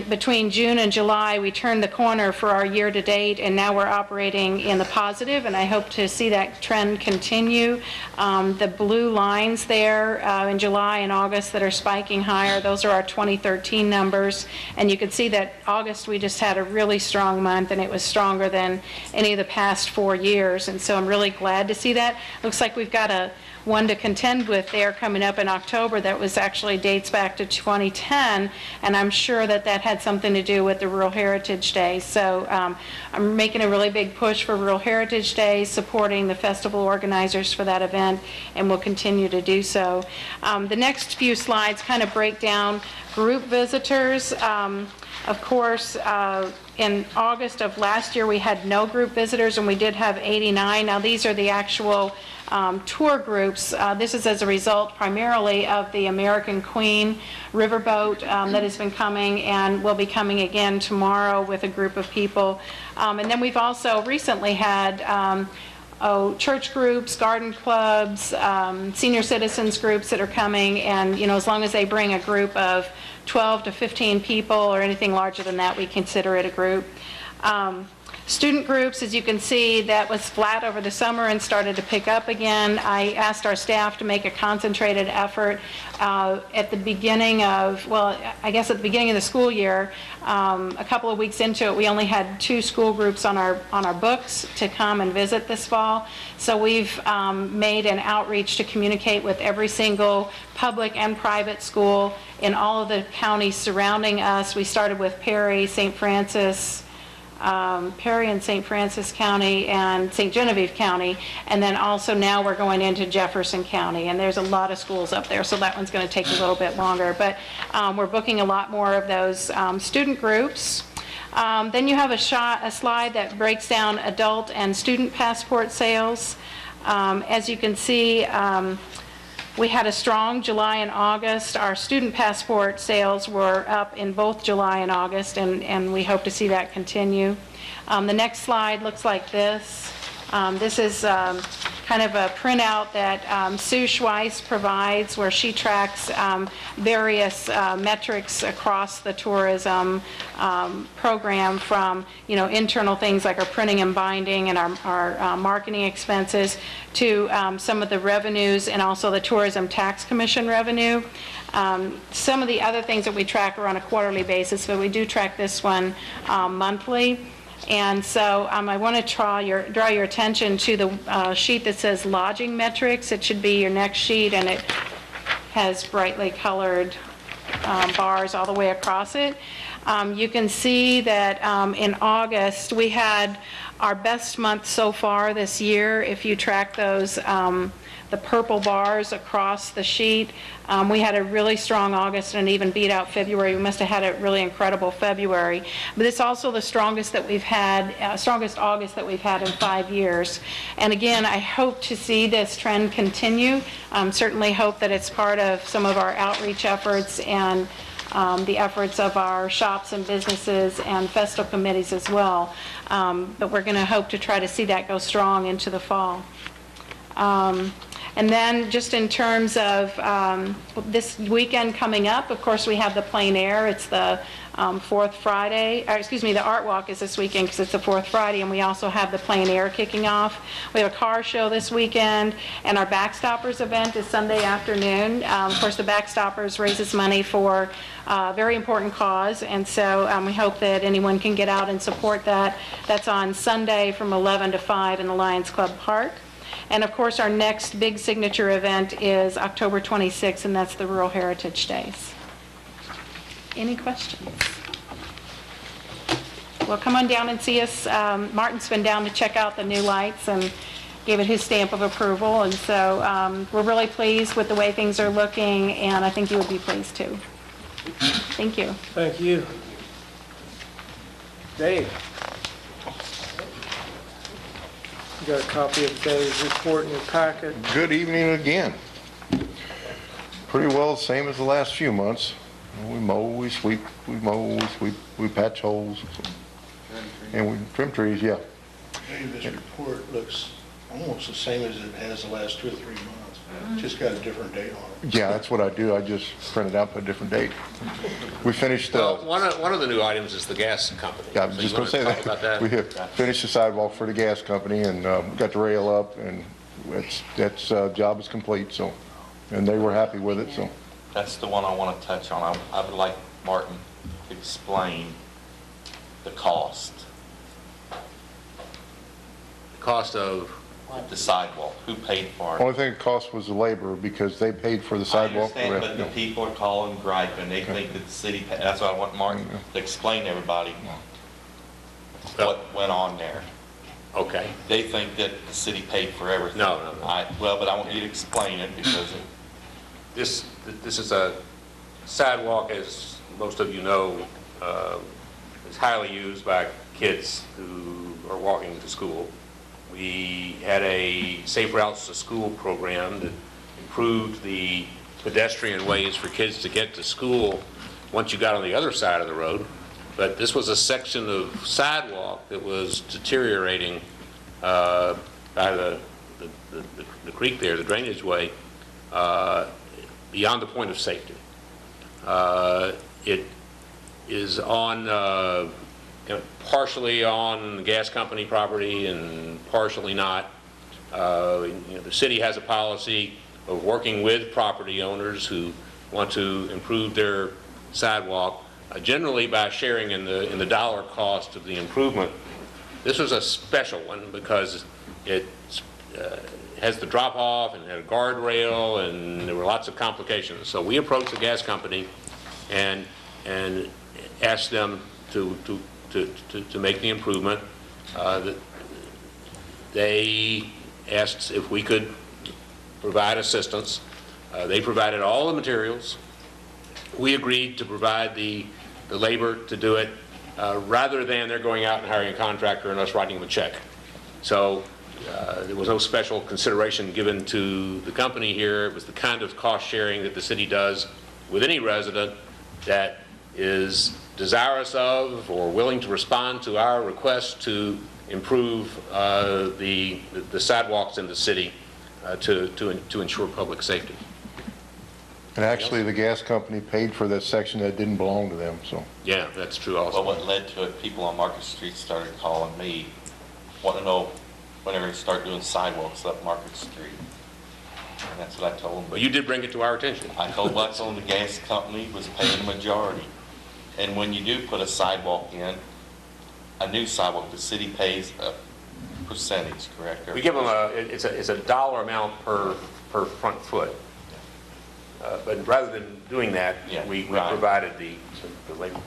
Speaker 14: between June and July, we turned the corner for our year-to-date, and now we're operating in the positive, and I hope to see that trend continue. The blue lines there in July and August that are spiking higher, those are our 2013 numbers, and you can see that August we just had a really strong month, and it was stronger than any of the past 4 years, and so I'm really glad to see that. Looks like we've got a one to contend with there coming up in October that was actually dates back to 2010, and I'm sure that that had something to do with the Rural Heritage Day. So I'm making a really big push for Rural Heritage Day, supporting the festival organizers for that event, and will continue to do so. The next few slides kind of break down group visitors. Of course, in August of last year, we had no group visitors, and we did have 89. Now, these are the actual tour groups. This is as a result primarily of the American Queen riverboat that has been coming and will be coming again tomorrow with a group of people. And then we've also recently had church groups, garden clubs, senior citizens groups that are coming, and as long as they bring a group of 12 to 15 people or anything larger than that, we consider it a group. Student groups, as you can see, that was flat over the summer and started to pick up again. I asked our staff to make a concentrated effort at the beginning of, at the beginning of the school year. A couple of weeks into it, we only had 2 school groups on our books to come and visit this fall. So we've made an outreach to communicate with every single public and private school in all of the counties surrounding us. We started with Perry, St. Francis, Perry and St. Francis County and St. Genevieve County, and then also now we're going into Jefferson County, and there's a lot of schools up there, so that one's going to take a little bit longer, but we're booking a lot more of those student groups. Then you have a slide that breaks down adult and student passport sales. As you can see, we had a strong July and August. Our student passport sales were up in both July and August, and we hope to see that continue. The next slide looks like this. This is kind of a printout that Sue Schweiss provides, where she tracks various metrics across the tourism program, from internal things like our printing and binding and our marketing expenses, to some of the revenues and also the Tourism Tax Commission revenue. Some of the other things that we track are on a quarterly basis, but we do track this one monthly. And so I want to draw your attention to the sheet that says lodging metrics. It should be your next sheet, and it has brightly colored bars all the way across it. You can see that in August we had our best month so far this year. If you track those, the purple bars across the sheet, we had a really strong August and even beat out February. We must have had a really incredible February. But it's also the strongest that we've had, strongest August that we've had in 5 years. And again, I hope to see this trend continue. Certainly hope that it's part of some of our outreach efforts and the efforts of our shops and businesses and festival committees as well. But we're going to hope to try to see that go strong into the fall. And then just in terms of this weekend coming up, of course, we have the plein air. It's the fourth Friday, or excuse me, the Art Walk is this weekend because it's the fourth Friday, and we also have the plein air kicking off. We have a car show this weekend, and our Backstoppers event is Sunday afternoon. Of course, the Backstoppers raises money for a very important cause, and so we hope that anyone can get out and support that. That's on Sunday from 11 to 5 in the Lions Club Park. And of course, our next big signature event is October 26th, and that's the Rural Heritage Days. Any questions? Well, come on down and see us. Martin's been down to check out the new lights and gave it his stamp of approval, and so we're really pleased with the way things are looking, and I think you would be pleased too. Thank you.
Speaker 7: Thank you. Dave? You got a copy of Dave's report in your packet.
Speaker 9: Good evening again. Pretty well the same as the last few months. We mow, we sweep, we mow, we sweep, we patch holes, and we trim trees, yeah.
Speaker 4: Hey, this report looks almost the same as it has the last 2 or 3 months. Just got a different date on it.
Speaker 9: Yeah, that's what I do. I just print it out, put a different date. We finished,
Speaker 1: Well, one of the new items is the gas company.
Speaker 9: yeah, I was
Speaker 1: So
Speaker 9: just
Speaker 1: you
Speaker 9: gonna say
Speaker 1: wanna talk about
Speaker 9: that.
Speaker 1: that?
Speaker 9: We have finished the sidewalk for the gas company and got the rail up, and that's job is complete, so, and they were happy with it, so.
Speaker 10: That's the one I want to touch on. I would like Martin to explain the cost.
Speaker 1: The cost of,
Speaker 10: the sidewalk? Who paid for it?
Speaker 9: Only thing it cost was the labor, because they paid for the sidewalk.
Speaker 10: I understand, but the people are calling griping, they think that the city, that's why I want Martin to explain to everybody what went on there.
Speaker 1: Okay.
Speaker 10: They think that the city paid for everything.
Speaker 1: No.
Speaker 10: Well, but I want you to explain it, because
Speaker 1: This is a sidewalk, as most of you know, is highly used by kids who are walking to school. We had a Safe Routes to School program that improved the pedestrian ways for kids to get to school once you got on the other side of the road. But this was a section of sidewalk that was deteriorating by the creek there, the drainage way, beyond the point of safety. It is on partially on the gas company property and partially not. The city has a policy of working with property owners who want to improve their sidewalk, generally by sharing in the dollar cost of the improvement. This was a special one because it has the drop off and had a guardrail, and there were lots of complications. So we approached the gas company and asked them to make the improvement. They asked if we could provide assistance. They provided all the materials. We agreed to provide the labor to do it, rather than they're going out and hiring a contractor and us writing them a check. So there was no special consideration given to the company here. It was the kind of cost sharing that the city does with any resident that is desirous of or willing to respond to our request to improve the sidewalks in the city to ensure public safety.
Speaker 9: And actually, the gas company paid for that section that didn't belong to them, so.
Speaker 1: Yeah, that's true also.
Speaker 10: well, what led to it, people on Market Street started calling me, want to know when they're going to start doing sidewalks up Market Street. And that's what I told them.
Speaker 1: Well, you did bring it to our attention.
Speaker 10: I told them the gas company was paying the majority. And when you do put a sidewalk in, a new sidewalk, the city pays a percentage, correct?
Speaker 1: We give them it's a dollar amount per front foot. But rather than doing that,
Speaker 10: Yeah,
Speaker 1: we
Speaker 10: right.
Speaker 1: provided the labor.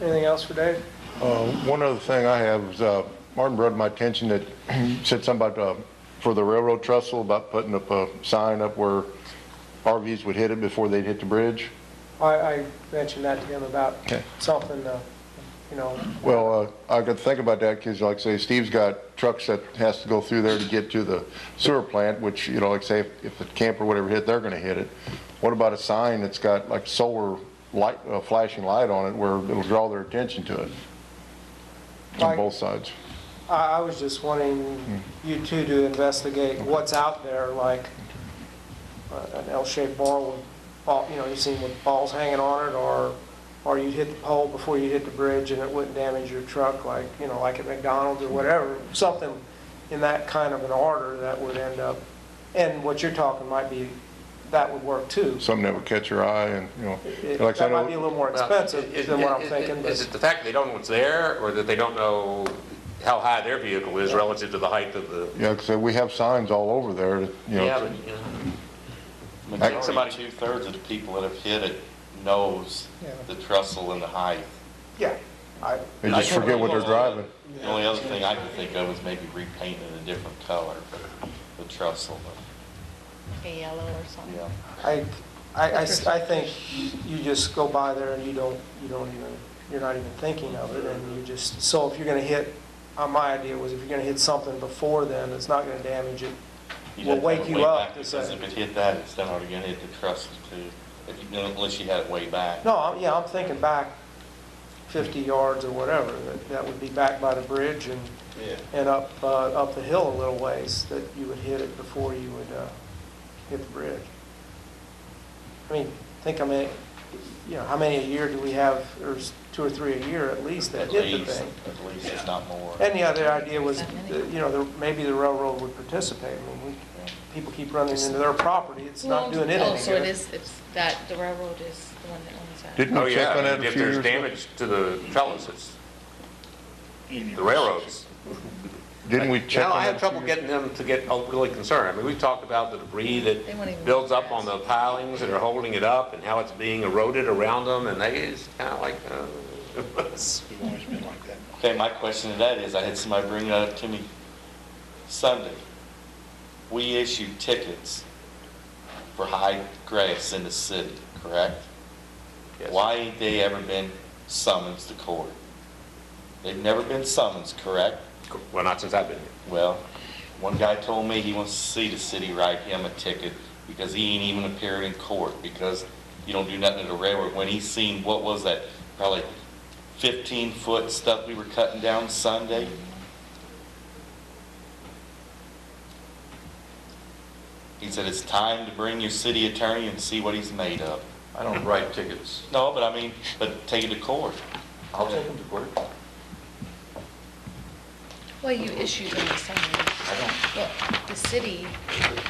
Speaker 7: Anything else for Dave?
Speaker 9: One other thing I have is, Martin brought to my attention that he said something about, for the railroad trestle, about putting up a sign up where RVs would hit it before they'd hit the bridge.
Speaker 7: I mentioned that to him about
Speaker 9: Okay.
Speaker 7: something,
Speaker 9: Well, I got to think about that because, like I say, Steve's got trucks that has to go through there to get to the sewer plant, which, like say, if the camper or whatever hit, they're going to hit it. What about a sign that's got like solar light, flashing light on it where it'll draw their attention to it on both sides?
Speaker 7: I was just wanting you two to investigate what's out there, like an L-shaped bar with, you've seen with balls hanging on it, or you'd hit the pole before you hit the bridge and it wouldn't damage your truck, like at McDonald's or whatever. Something in that kind of an order that would end up, and what you're talking might be, that would work too.
Speaker 9: Something that would catch your eye and, like I
Speaker 7: That might be a little more expensive than what I'm thinking.
Speaker 1: Is it the fact that they don't know what's there, or that they don't know how high their vehicle is relative to the height of the?
Speaker 9: Yeah, because we have signs all over there that,
Speaker 1: Yeah, but,
Speaker 10: Majority, 2/3 of the people that have hit it knows the trestle and the height.
Speaker 7: Yeah.
Speaker 9: they just forget what they're driving.
Speaker 10: The only other thing I can think of is maybe repainting it a different color for the trestle.
Speaker 5: A yellow or something.
Speaker 10: Yeah.
Speaker 7: I think you just go by there and you're not even thinking of it, and you just, so if you're gonna hit, my idea was if you're gonna hit something before then, it's not gonna damage it. Will wake you up to say.
Speaker 10: Because if it hit that, it's then already gonna hit the trestle too, unless you had it way back.
Speaker 7: No, I'm thinking back 50 yards or whatever, that would be back by the bridge and up the hill a little ways, that you would hit it before you would hit the bridge. I mean, how many a year do we have? There's 2 or 3 a year at least that hit the thing.
Speaker 10: At least, if not more.
Speaker 7: And the other idea was, maybe the railroad would participate. I mean, people keep running into their property, it's not doing it any good.
Speaker 5: So it's that, the railroad is the one that owns that.
Speaker 9: Didn't
Speaker 1: oh
Speaker 9: we check on
Speaker 1: yeah,
Speaker 9: that a
Speaker 1: if
Speaker 9: few
Speaker 1: there's
Speaker 9: years ago?
Speaker 1: damage to the trellis, the railroads.
Speaker 10: Didn't we check
Speaker 1: Now,
Speaker 10: on
Speaker 1: I have
Speaker 10: that
Speaker 1: trouble
Speaker 10: 2 years
Speaker 1: getting them to get really concerned. I mean, we've talked about the debris
Speaker 5: They won't
Speaker 1: that
Speaker 5: even
Speaker 1: builds
Speaker 5: move
Speaker 1: up on
Speaker 5: grass.
Speaker 1: the pilings that are holding it up and how it's being eroded around them, and it's kind of like,
Speaker 4: It's always been like that.
Speaker 10: Okay, my question to that is, I had somebody bring that up to me Sunday. We issued tickets for high grass in the city, correct?
Speaker 1: Yes.
Speaker 10: Why ain't they ever been summoned to court? They've never been summoned, correct?
Speaker 1: well, not since I've been here.
Speaker 10: Well, one guy told me he wants to see the city write him a ticket because he ain't even appeared in court because you don't do nothing at the railroad. When he seen, what was that, probably 15-foot stuff we were cutting down Sunday? He said, it's time to bring your city attorney and see what he's made of.
Speaker 15: I don't write tickets.
Speaker 10: No, but I mean, but take it to court.
Speaker 15: I'll take them to court.
Speaker 5: Well, you issue them a summons.
Speaker 15: I don't.
Speaker 5: Well, the city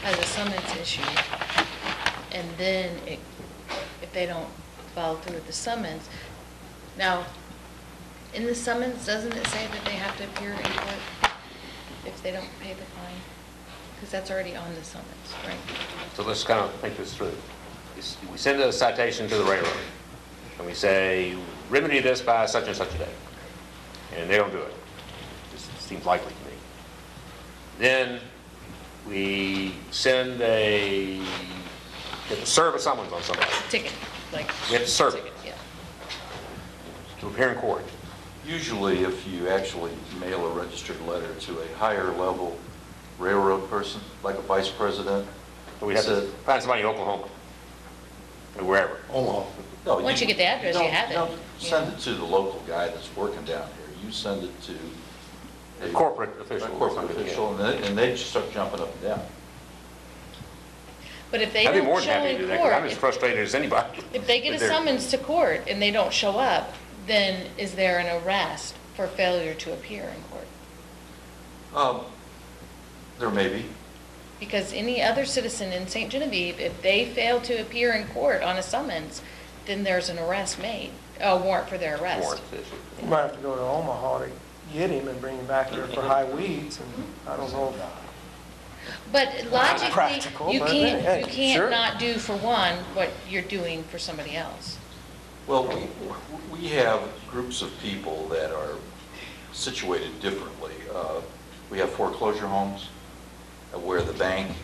Speaker 5: has a summons issue, and then if they don't follow through with the summons. Now, in the summons, doesn't it say that they have to appear in court if they don't pay the fine? Because that's already on the summons, right?
Speaker 1: So let's kind of think this through. We send a citation to the railroad, and we say, remedy this by such and such a day. And they don't do it. This seems likely to me. Then we send you have to serve a summons on somebody.
Speaker 5: Ticket, like.
Speaker 1: We have to serve it
Speaker 5: ticket, yeah.
Speaker 1: to appear in court.
Speaker 15: Usually, if you actually mail a registered letter to a higher level railroad person, like a vice president.
Speaker 1: But we have to find somebody in Oklahoma, or wherever.
Speaker 4: Omaha.
Speaker 15: No,
Speaker 5: Once you get the address, you have it.
Speaker 15: don't send it to the local guy that's working down here. You send it to
Speaker 1: A corporate official.
Speaker 15: a corporate official, and they just start jumping up and down.
Speaker 5: But if they
Speaker 1: I'd be
Speaker 5: don't
Speaker 1: more than
Speaker 5: show
Speaker 1: happy to do
Speaker 5: in
Speaker 1: that, because I'm as
Speaker 5: court,
Speaker 1: frustrated as anybody.
Speaker 5: if they get a
Speaker 1: But they're-
Speaker 5: summons to court and they don't show up, then is there an arrest for failure to appear in court?
Speaker 15: There may be.
Speaker 5: Because any other citizen in St. Genevieve, if they fail to appear in court on a summons, then there's an arrest made, a warrant for their arrest.
Speaker 1: Warrant issue.
Speaker 7: You might have to go to Omaha to get him and bring him back here for high weeds, and I don't know.
Speaker 5: But logically,
Speaker 7: practical,
Speaker 5: you
Speaker 7: but hey,
Speaker 5: can't
Speaker 7: sure.
Speaker 5: not do for one what you're doing for somebody else.
Speaker 15: Well, we have groups of people that are situated differently. We have foreclosure homes where the bank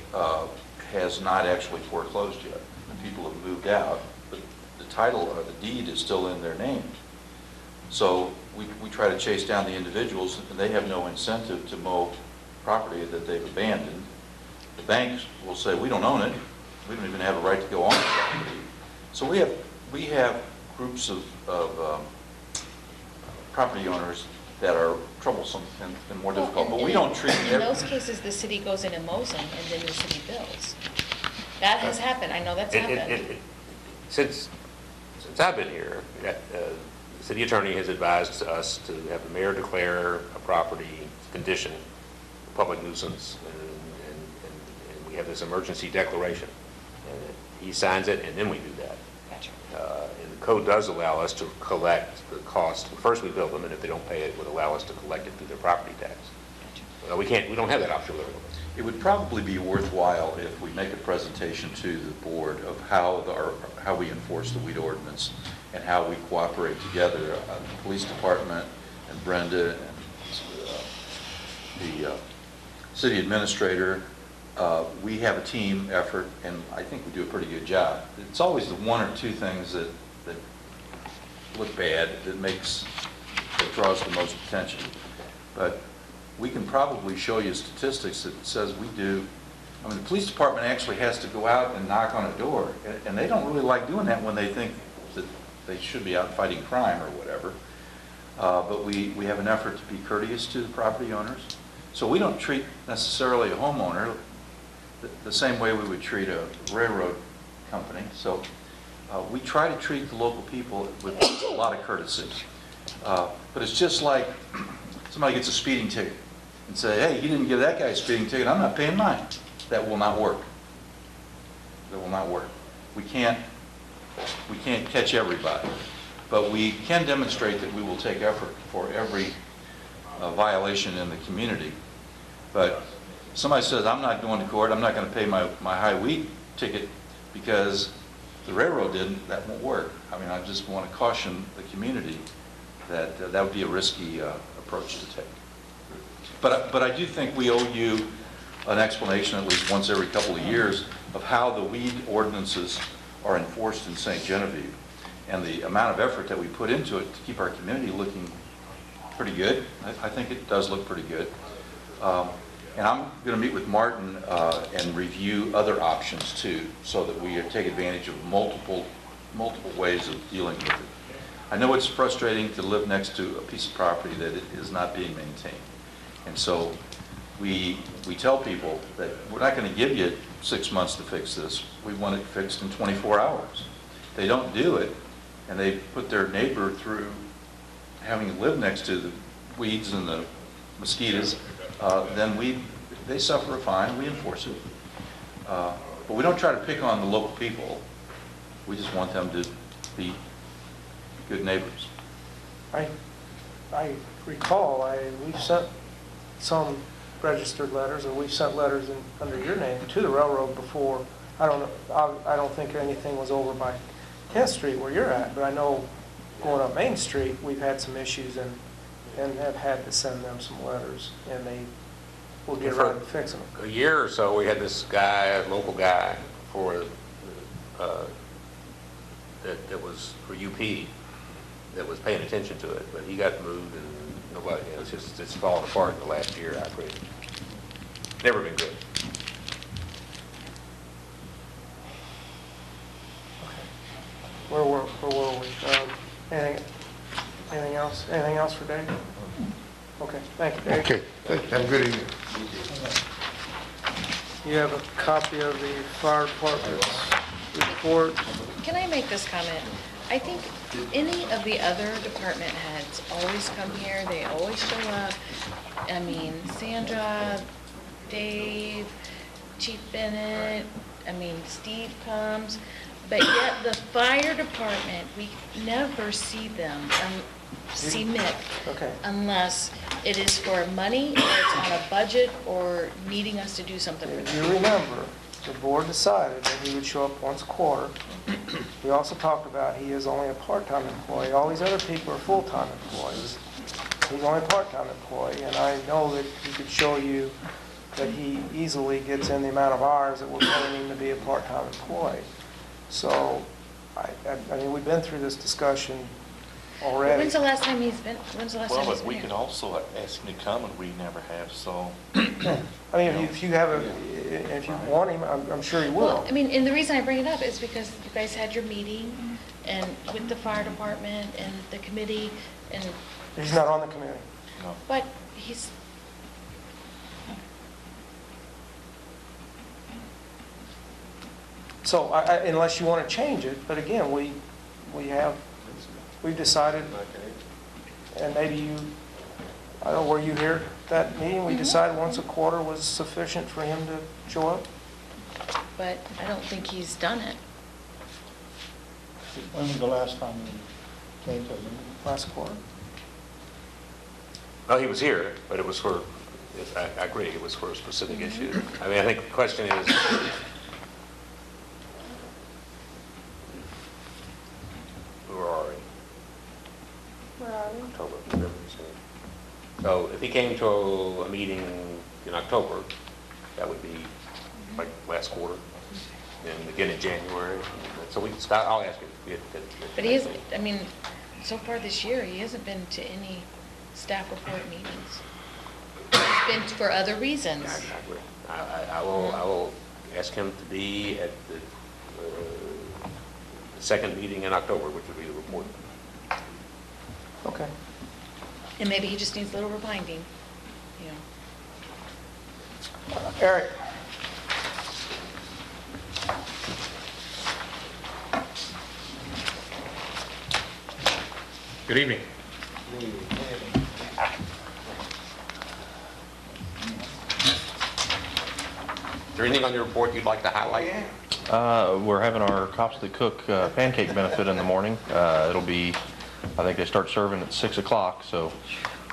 Speaker 15: has not actually foreclosed yet. The people have moved out, but the title or the deed is still in their name. So we try to chase down the individuals, and they have no incentive to mow property that they've abandoned. The banks will say, we don't own it. We don't even have a right to go on the property. So we have groups of property owners that are troublesome and more difficult, but we don't treat
Speaker 5: In those cases, the city goes in and mows them, and then the city bills. That has happened, I know that's happened.
Speaker 1: Since I've been here, the city attorney has advised us to have the mayor declare a property condition, public nuisance, and we have this emergency declaration. And he signs it, and then we do that.
Speaker 5: Gotcha.
Speaker 1: And the code does allow us to collect the cost. First, we bill them, and if they don't pay it, it would allow us to collect it through their property tax. We don't have that option.
Speaker 15: It would probably be worthwhile if we make a presentation to the board of how we enforce the weed ordinance and how we cooperate together, the police department and Brenda and the city administrator. We have a team effort, and I think we do a pretty good job. It's always the one or two things that look bad that draws the most attention. But we can probably show you statistics that says we do. I mean, the police department actually has to go out and knock on a door, and they don't really like doing that when they think that they should be out fighting crime or whatever. But we have an effort to be courteous to the property owners. So we don't treat necessarily a homeowner the same way we would treat a railroad company. So we try to treat the local people with a lot of courtesy. But it's just like somebody gets a speeding ticket and say, hey, you didn't give that guy a speeding ticket, I'm not paying mine. That will not work. That will not work. We can't catch everybody, but we can demonstrate that we will take effort for every violation in the community. But somebody says, I'm not going to court, I'm not going to pay my high weed ticket because the railroad didn't, that won't work. I mean, I just want to caution the community that that would be a risky approach to take. But I do think we owe you an explanation at least once every couple of years of how the weed ordinances are enforced in St. Genevieve and the amount of effort that we put into it to keep our community looking pretty good. I think it does look pretty good. And I'm going to meet with Martin and review other options too, so that we take advantage of multiple ways of dealing with it. I know it's frustrating to live next to a piece of property that is not being maintained. And so we tell people that we're not going to give you 6 months to fix this. We want it fixed in 24 hours. If they don't do it, and they put their neighbor through having to live next to the weeds and the mosquitoes, then they suffer a fine, we enforce it. But we don't try to pick on the local people. We just want them to be good neighbors.
Speaker 7: I recall, we've sent some registered letters, or we've sent letters under your name to the railroad before. I don't think anything was over by 10th Street where you're at, but I know going up Main Street, we've had some issues and have had to send them some letters, and they will get around to fixing them.
Speaker 1: A year or so, we had this guy, a local guy, that was for UP, that was paying attention to it, but he got moved and nobody, it's fallen apart in the last year, I agree. Never been good.
Speaker 7: Where were we? Anything else? Anything else for Dave? Okay, thank you, Dave.
Speaker 4: Okay, have a good evening.
Speaker 7: You have a copy of the fire department's report.
Speaker 5: Can I make this comment? I think any of the other department heads always come here, they always show up. I mean, Sandra, Dave, Chief Bennett, Steve comes, but yet the fire department, we never see them, see Mick,
Speaker 7: Okay.
Speaker 5: unless it is for money, or it's on a budget, or needing us to do something for
Speaker 7: If you
Speaker 5: them.
Speaker 7: remember, the board decided that he would show up once a quarter. We also talked about he is only a part-time employee. All these other people are full-time employees. He's only a part-time employee, and I know that he could show you that he easily gets in the amount of hours that we're paying him to be a part-time employee. So, I mean, we've been through this discussion already.
Speaker 5: When's the last time he's been
Speaker 10: Well, but we
Speaker 5: here?
Speaker 10: could also ask him to come, and we never have, so.
Speaker 7: I mean, if you want him, I'm sure he will.
Speaker 5: Well, and the reason I bring it up is because you guys had your meeting, and with the fire department and the committee, and,
Speaker 7: He's not on the committee.
Speaker 5: but he's,
Speaker 7: So, unless you want to change it, but again, we've decided, and maybe you, I don't know, were you here at that meeting? We decided once a quarter was sufficient for him to show up?
Speaker 5: but I don't think he's done it.
Speaker 3: When was the last time you came to a meeting?
Speaker 7: Last quarter?
Speaker 1: Well, he was here, but it was for, I agree, it was for a specific issue. I think the question is, where are we? October, November, December. So if he came to a meeting in October, that would be like last quarter, and again in January. So I'll ask you.
Speaker 5: But he hasn't, so far this year, he hasn't been to any staff report meetings. He's been for other reasons.
Speaker 1: I will ask him to be at the second meeting in October, which would be the report.
Speaker 7: Okay.
Speaker 5: And maybe he just needs a little reminding,
Speaker 7: Eric?
Speaker 16: Good evening.
Speaker 1: Is there anything on your report you'd like to highlight?
Speaker 16: We're having our Cops That Cook pancake benefit in the morning. It'll be, I think they start serving at 6 o'clock, so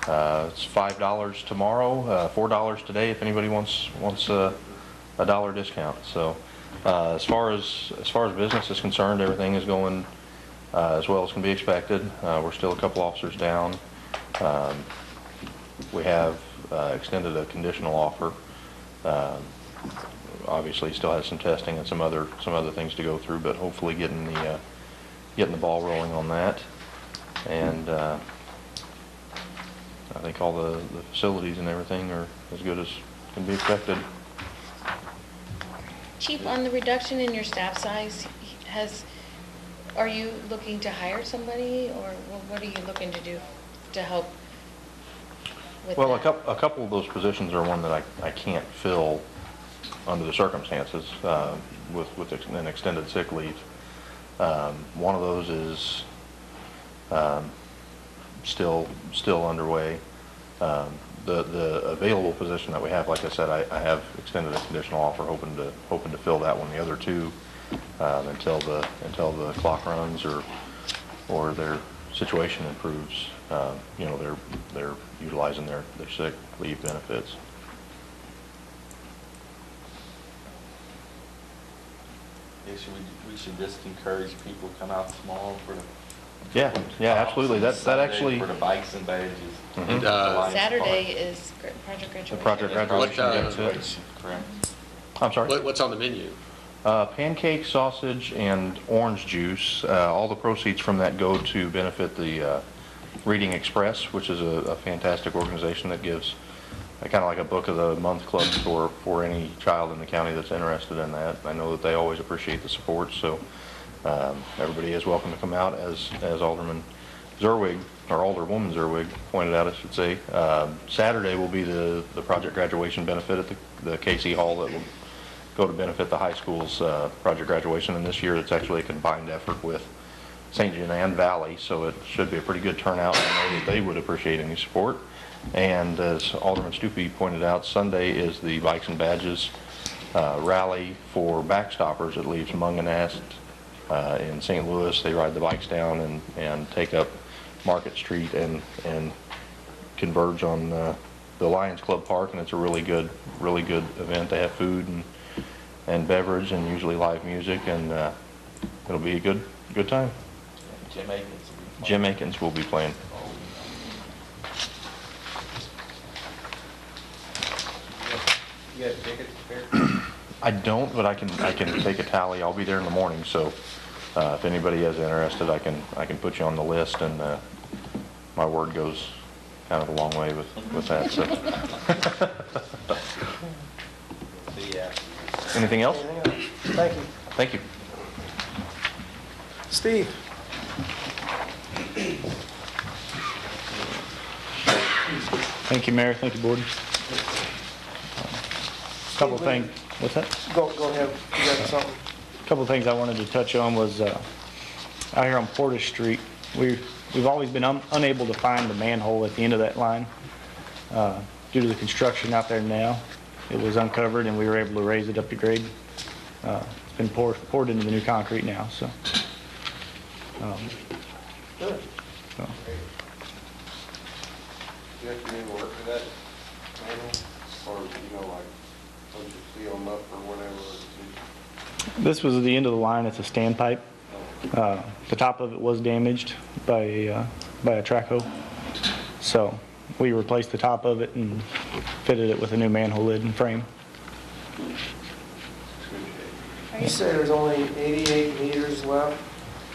Speaker 16: It's $5 tomorrow, $4 today if anybody wants a $1 discount. So as far as business is concerned, everything is going as well as can be expected. We're still a couple officers down. We have extended a conditional offer. Obviously, still has some testing and some other things to go through, but hopefully getting the ball rolling on that. And I think all the facilities and everything are as good as can be expected.
Speaker 5: Chief, on the reduction in your staff size, are you looking to hire somebody, or what are you looking to do to help with
Speaker 16: Well,
Speaker 5: that?
Speaker 16: a couple of those positions are one that I can't fill under the circumstances with an extended sick leave. One of those is still underway. The available position that we have, like I said, I have extended a conditional offer, hoping to fill that one. The other two, until the clock runs or their situation improves, they're utilizing their sick leave benefits.
Speaker 10: Yeah, we should just encourage people to come out tomorrow for the.
Speaker 16: Yeah, absolutely. That
Speaker 10: Sunday
Speaker 16: actually.
Speaker 10: For the bikes and badges.
Speaker 16: Mhm.
Speaker 5: Saturday is project graduation.
Speaker 16: The project graduation. That's it.
Speaker 10: Correct.
Speaker 16: I'm sorry.
Speaker 1: What's on the menu?
Speaker 16: Pancake, sausage, and orange juice. All the proceeds from that go to benefit the Reading Express, which is a fantastic organization that gives kind of like a book of the month club for any child in the county that's interested in that. I know that they always appreciate the support, so everybody is welcome to come out, as Alderman Zerwig, or Alderwoman Zerwig pointed out, I should say. Saturday will be the project graduation benefit at the KC Hall that will go to benefit the high school's project graduation, and this year it's actually a combined effort with St. John and Valley, so it should be a pretty good turnout. I know that they would appreciate any support. And as Alderman Stupi pointed out, Sunday is the Bikes and Badges rally for backstoppers. It leaves Munganast in St. Louis. They ride the bikes down and take up Market Street and converge on the Lions Club Park, and it's a really good event. They have food and beverage and usually live music, and it'll be a good time. Jim Akins will be playing.
Speaker 12: You got tickets there?
Speaker 16: I don't, but I can take a tally. I'll be there in the morning, so if anybody is interested, I can put you on the list, and my word goes kind of a long way with that. So. Anything else?
Speaker 7: Thank you.
Speaker 16: Thank you.
Speaker 7: Steve?
Speaker 17: Thank you, Mayor. Thank you, Board. Couple things. What's that?
Speaker 7: Go ahead. You got something?
Speaker 17: Couple things I wanted to touch on was out here on Portage Street. We've always been unable to find the manhole at the end of that line due to the construction out there now. It was uncovered and we were able to raise it up to grade. It's been poured into the new concrete now. So.
Speaker 7: Good.
Speaker 9: Do you have to do any work for that manual? Or, like, don't you seal them up or whatever?
Speaker 17: This was the end of the line. It's a standpipe. The top of it was damaged by a track hoe. So we replaced the top of it and fitted it with a new manhole lid and frame.
Speaker 7: You say there's only 88 meters left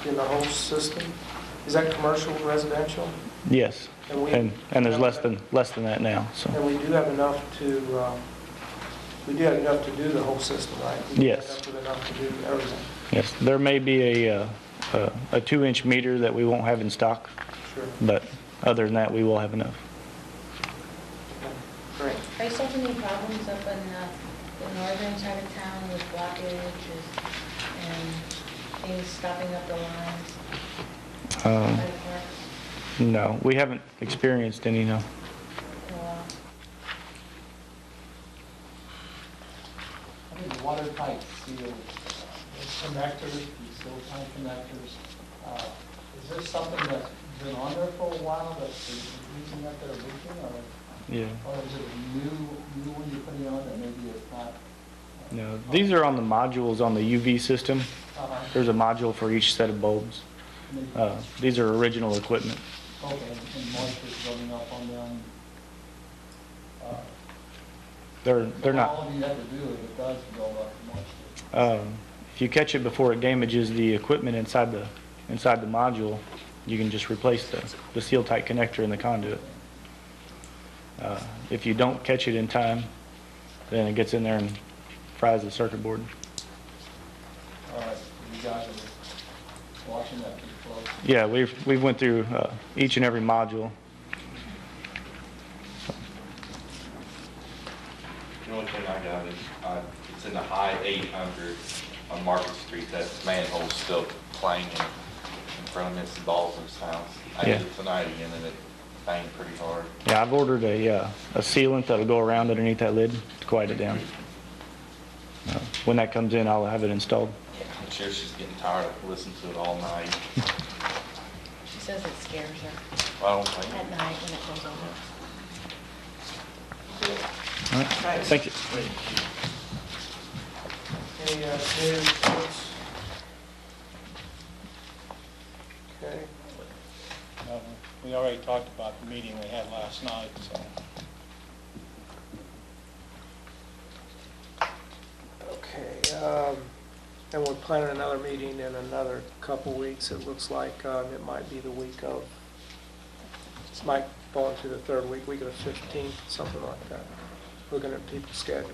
Speaker 7: in the whole system. Is that commercial, residential?
Speaker 17: Yes, and there's less than that now. So.
Speaker 7: And we do have enough to do the whole system, right? We do
Speaker 17: Yes.
Speaker 7: have enough to do everything.
Speaker 17: Yes, there may be a 2-inch meter that we won't have in stock,
Speaker 7: Sure.
Speaker 17: but other than that, we will have enough.
Speaker 7: Great.
Speaker 5: Are you still having any problems up in the northern side of town with blockages and things stopping up the lines? By the parks?
Speaker 17: No, we haven't experienced any, no.
Speaker 5: In a while?
Speaker 3: I think the water pipe seal, connectors, these steel pipe connectors, is this something that's been on there for a while that's been using up there leaking? existing, or,
Speaker 17: Yeah.
Speaker 3: or is it a new one you're putting on that maybe it's not?
Speaker 17: No, these are on the modules on the UV system. There's a module for each set of bulbs. These are original equipment.
Speaker 3: Okay, and moisture's building up on them.
Speaker 17: They're not.
Speaker 3: All you have to do if it does build up moisture.
Speaker 17: If you catch it before it damages the equipment inside the module, you can just replace the seal tight connector in the conduit. If you don't catch it in time, then it gets in there and fries the circuit board.
Speaker 3: All right, you guys are watching that pretty close.
Speaker 17: Yeah, we've went through each and every module.
Speaker 10: The only thing I got is, it's in the high 800s on Market Street, that manhole's still clanging in front of Mrs. Balsam's house. I
Speaker 17: Yeah.
Speaker 10: did it tonight again, and it banged pretty hard.
Speaker 17: Yeah, I've ordered a sealant that'll go around underneath that lid to quiet it down. When that comes in, I'll have it installed.
Speaker 10: I'm sure she's getting tired of listening to it all night.
Speaker 5: She says it scares her
Speaker 10: Well, I don't think.
Speaker 5: at night when it goes on.
Speaker 17: All right, thank you.
Speaker 7: Any community reports? Okay.
Speaker 3: We already talked about the meeting we had last night, so.
Speaker 7: Okay, and we're planning another meeting in another couple weeks. It looks like it might be the week of, it might fall into the third week of the 15th, something like that. Looking at people's schedule.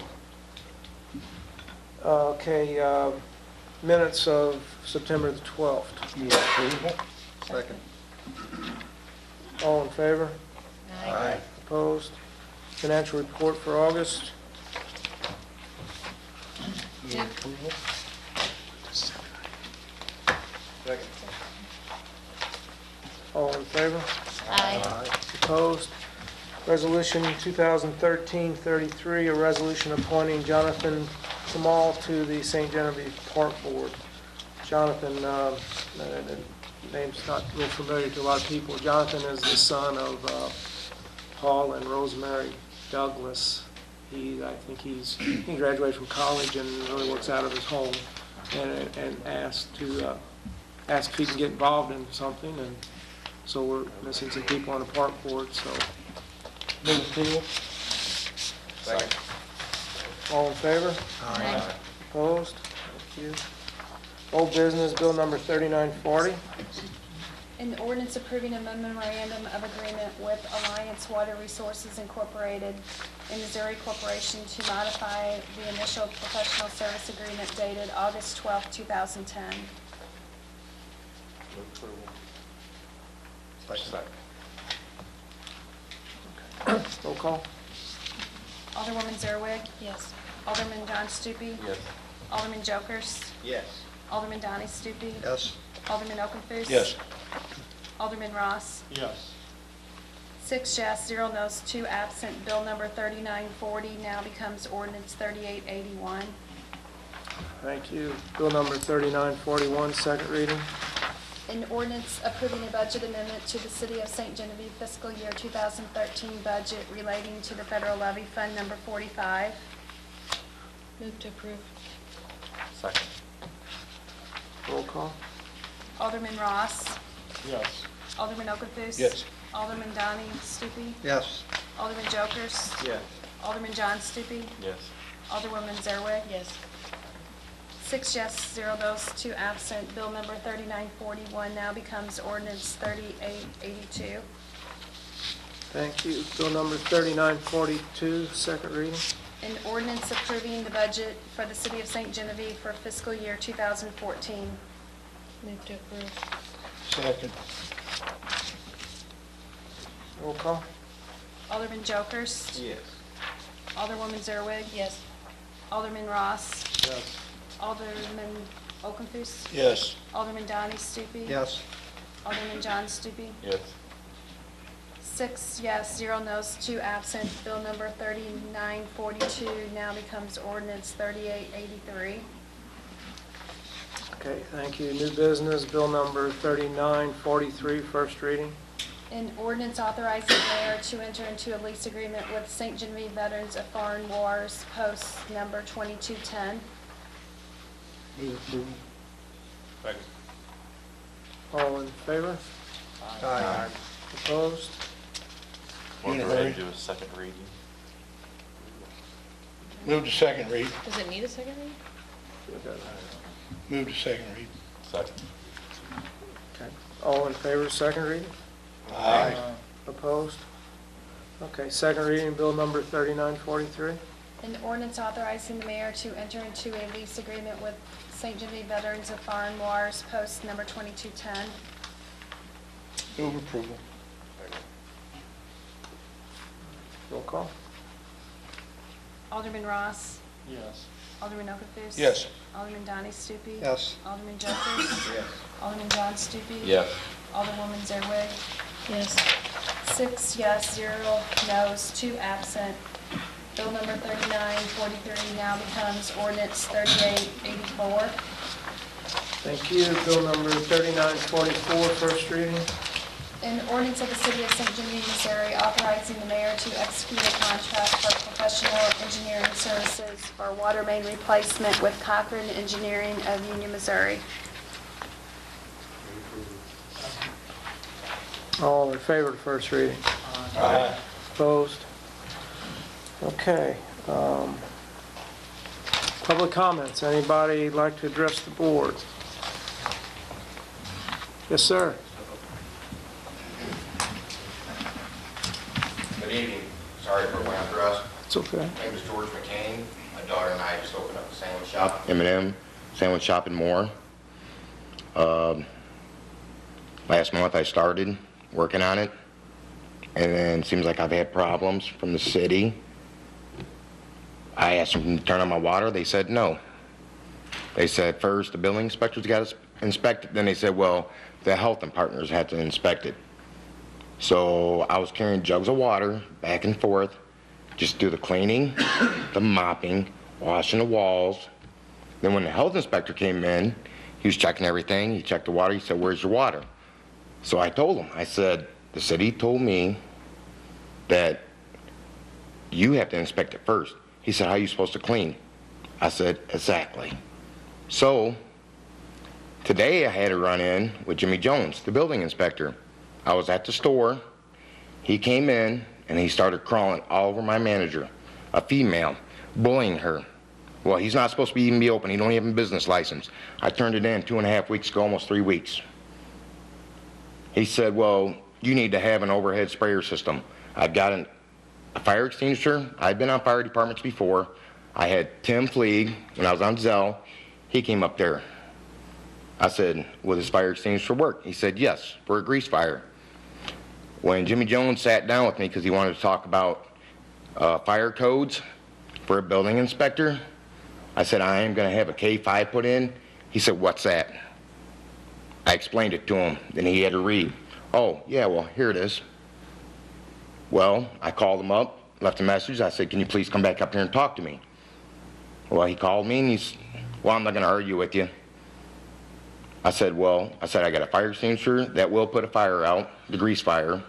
Speaker 7: Okay, minutes of September the 12th.
Speaker 12: Second.
Speaker 7: All in favor?
Speaker 5: Aye.
Speaker 7: Opposed? Financial report for August.
Speaker 5: Yep.
Speaker 7: All in favor?
Speaker 5: Aye.
Speaker 7: Opposed? Resolution 2013-33, a resolution appointing Jonathan Kamal to the St. Genevieve Park Board. Jonathan, the name's not real familiar to a lot of people. Jonathan is the son of Paul and Rosemary Douglas. I think he graduated from college and really works out of his home, and asked if he can get involved in something, and so we're missing some people on the park board, so. Move approval.
Speaker 12: Second.
Speaker 7: All in favor?
Speaker 5: Aye.
Speaker 7: Opposed? Thank you. Old business, bill number 3940.
Speaker 14: An ordinance approving a memorandum of agreement with Alliance Water Resources Incorporated and Missouri Corporation to modify the initial professional service agreement dated August 12, 2010.
Speaker 12: Second.
Speaker 7: Roll call.
Speaker 14: Alderwoman Zerwig.
Speaker 5: Yes.
Speaker 14: Alderman John Stupi.
Speaker 10: Yes.
Speaker 14: Alderman Jokers.
Speaker 12: Yes.
Speaker 14: Alderman Donnie Stupi.
Speaker 12: Yes.
Speaker 14: Alderman Okenthus.
Speaker 4: Yes.
Speaker 14: Alderman Ross.
Speaker 3: Yes.
Speaker 14: 6 yes, 0 no's, 2 absent. Bill number 3940 now becomes ordinance 3881.
Speaker 7: Thank you. Bill number 3941, second reading.
Speaker 14: An ordinance approving a budget amendment to the City of St. Genevieve fiscal year 2013 budget relating to the federal levy fund number 45.
Speaker 5: Move to approve.
Speaker 10: Second.
Speaker 7: Roll call.
Speaker 14: Alderman Ross.
Speaker 3: Yes.
Speaker 14: Alderman Okenthus.
Speaker 4: Yes.
Speaker 14: Alderman Donnie Stupi.
Speaker 12: Yes.
Speaker 14: Alderman Jokers.
Speaker 12: Yes.
Speaker 14: Alderman John Stupi.
Speaker 10: Yes.
Speaker 14: Alderwoman Zerwig.
Speaker 5: Yes.
Speaker 14: 6 yes, 0 no's, 2 absent. Bill number 3941 now becomes ordinance 3882.
Speaker 7: Thank you. Bill number 3942, second reading.
Speaker 14: An ordinance approving the budget for the City of St. Genevieve for fiscal year 2014.
Speaker 5: Move to approve.
Speaker 4: Second.
Speaker 7: Roll call.
Speaker 14: Alderman Jokers.
Speaker 12: Yes.
Speaker 14: Alderwoman Zerwig.
Speaker 5: Yes.
Speaker 14: Alderman Ross.
Speaker 3: Yes.
Speaker 14: Alderman Okenthus.
Speaker 4: Yes.
Speaker 14: Alderman Donnie Stupi.
Speaker 12: Yes.
Speaker 14: Alderman John Stupi.
Speaker 10: Yes.
Speaker 14: 6 yes, 0 no's, 2 absent. Bill number 3942 now becomes ordinance 3883.
Speaker 7: Okay, thank you. New business, bill number 3943, first reading.
Speaker 18: An ordinance authorizing the mayor to enter into a lease agreement with St. Genevieve Veterans of Foreign Wars, post number 2210.
Speaker 4: Move approval.
Speaker 1: Second.
Speaker 7: All in favor?
Speaker 4: Aye.
Speaker 7: Opposed?
Speaker 10: Or go ahead and do a second reading.
Speaker 4: Move to second read.
Speaker 5: Does it need a second read?
Speaker 4: Move to second read.
Speaker 10: Second.
Speaker 7: Okay. All in favor, second reading?
Speaker 4: Aye.
Speaker 7: Opposed? Okay, second reading, bill number 3943.
Speaker 18: An ordinance authorizing the mayor to enter into a lease agreement with St. Genevieve Veterans of Foreign Wars, post number 2210.
Speaker 4: Move approval.
Speaker 7: Roll call.
Speaker 18: Alderman Ross.
Speaker 3: Yes.
Speaker 18: Alderman Okenthus.
Speaker 4: Yes.
Speaker 18: Alderman Donnie Stupi.
Speaker 3: Yes.
Speaker 18: Alderman Joseph.
Speaker 11: Yes.
Speaker 18: Alderman John Stupi.
Speaker 10: Yes.
Speaker 18: Alderwoman Zerwig.
Speaker 5: Yes.
Speaker 18: 6 yes, 0 no's, 2 absent. Bill number 3943 now becomes ordinance 3884.
Speaker 7: Thank you. Bill number 3944, first reading.
Speaker 18: An ordinance of the City of St. Genevieve, Missouri, authorizing the mayor to execute a contract for professional engineering services for water main replacement with Cochran Engineering of Union, Missouri.
Speaker 7: All in favor of first reading?
Speaker 4: Aye.
Speaker 7: Opposed? Okay. Public comments. Anybody like to address the board? Yes, sir.
Speaker 19: Good evening. Sorry for when I dressed.
Speaker 7: It's okay.
Speaker 19: My name is George McCain. My daughter and I just opened up a sandwich shop, M&M Sandwich Shop and More. Last month I started working on it, and then it seems like I've had problems from the city. I asked them to turn on my water. They said no. They said first the building inspectors got to inspect it. Then they said, well, the health and partners had to inspect it. So I was carrying jugs of water back and forth, just do the cleaning, the mopping, washing the walls. Then when the health inspector came in, he was checking everything. He checked the water. He said, where's your water? So I told him, I said, the city told me that you have to inspect it first. He said, how are you supposed to clean? I said, exactly. So today I had a run-in with Jimmy Jones, the building inspector. I was at the store. He came in and he started crawling all over my manager, a female, bullying her. Well, he's not supposed to even be open. He don't even have a business license. I turned it in 2.5 weeks ago, almost 3 weeks. He said, well, you need to have an overhead sprayer system. I've got a fire extinguisher. I've been on fire departments before. I had Tim Fleeg when I was on Zell. He came up there. I said, will this fire extinguisher work? He said, yes, for a grease fire. When Jimmy Jones sat down with me because he wanted to talk about fire codes for a building inspector, I said, I am going to have a K5 put in. He said, what's that? I explained it to him. Then he had to read. Oh, yeah, well, here it is. Well, I called him up, left a message. I said, can you please come back up here and talk to me? Well, he called me and he's, well, I'm not going to argue with you. I said, I got a fire extinguisher that will put a fire out, the grease fire.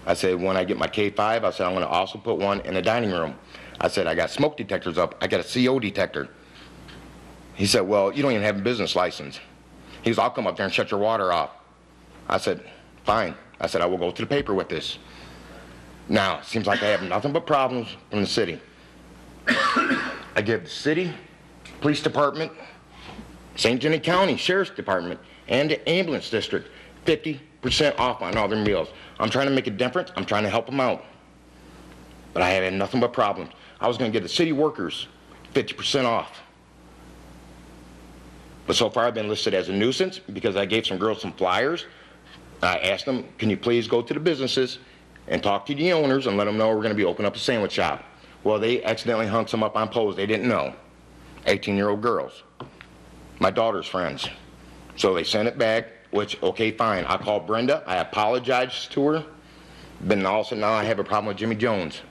Speaker 19: I said, when I get my K5, I said, I'm going to also put one in the dining room. I said, I got smoke detectors up. I got a CO detector. He said, well, you don't even have a business license. He goes, I'll come up there and shut your water off. I said, fine. I said, I will go to the paper with this. Now, it seems like I have nothing but problems from the city. I give the city, police department, St. Genevieve County Sheriff's Department, and the ambulance district 50% off on all their meals. I'm trying to make a difference. I'm trying to help them out. But I have had nothing but problems. I was going to give the city workers 50% off. But so far I've been listed as a nuisance because I gave some girls some flyers. I asked them, can you please go to the businesses and talk to the owners and let them know we're going to be opening up a sandwich shop. Well, they accidentally hung some up on poles. They didn't know. 18-year-old girls. My daughter's friends. So they sent it back, which, okay, fine. I called Brenda. I apologized to her. Then all of a sudden now I have a problem with Jimmy Jones.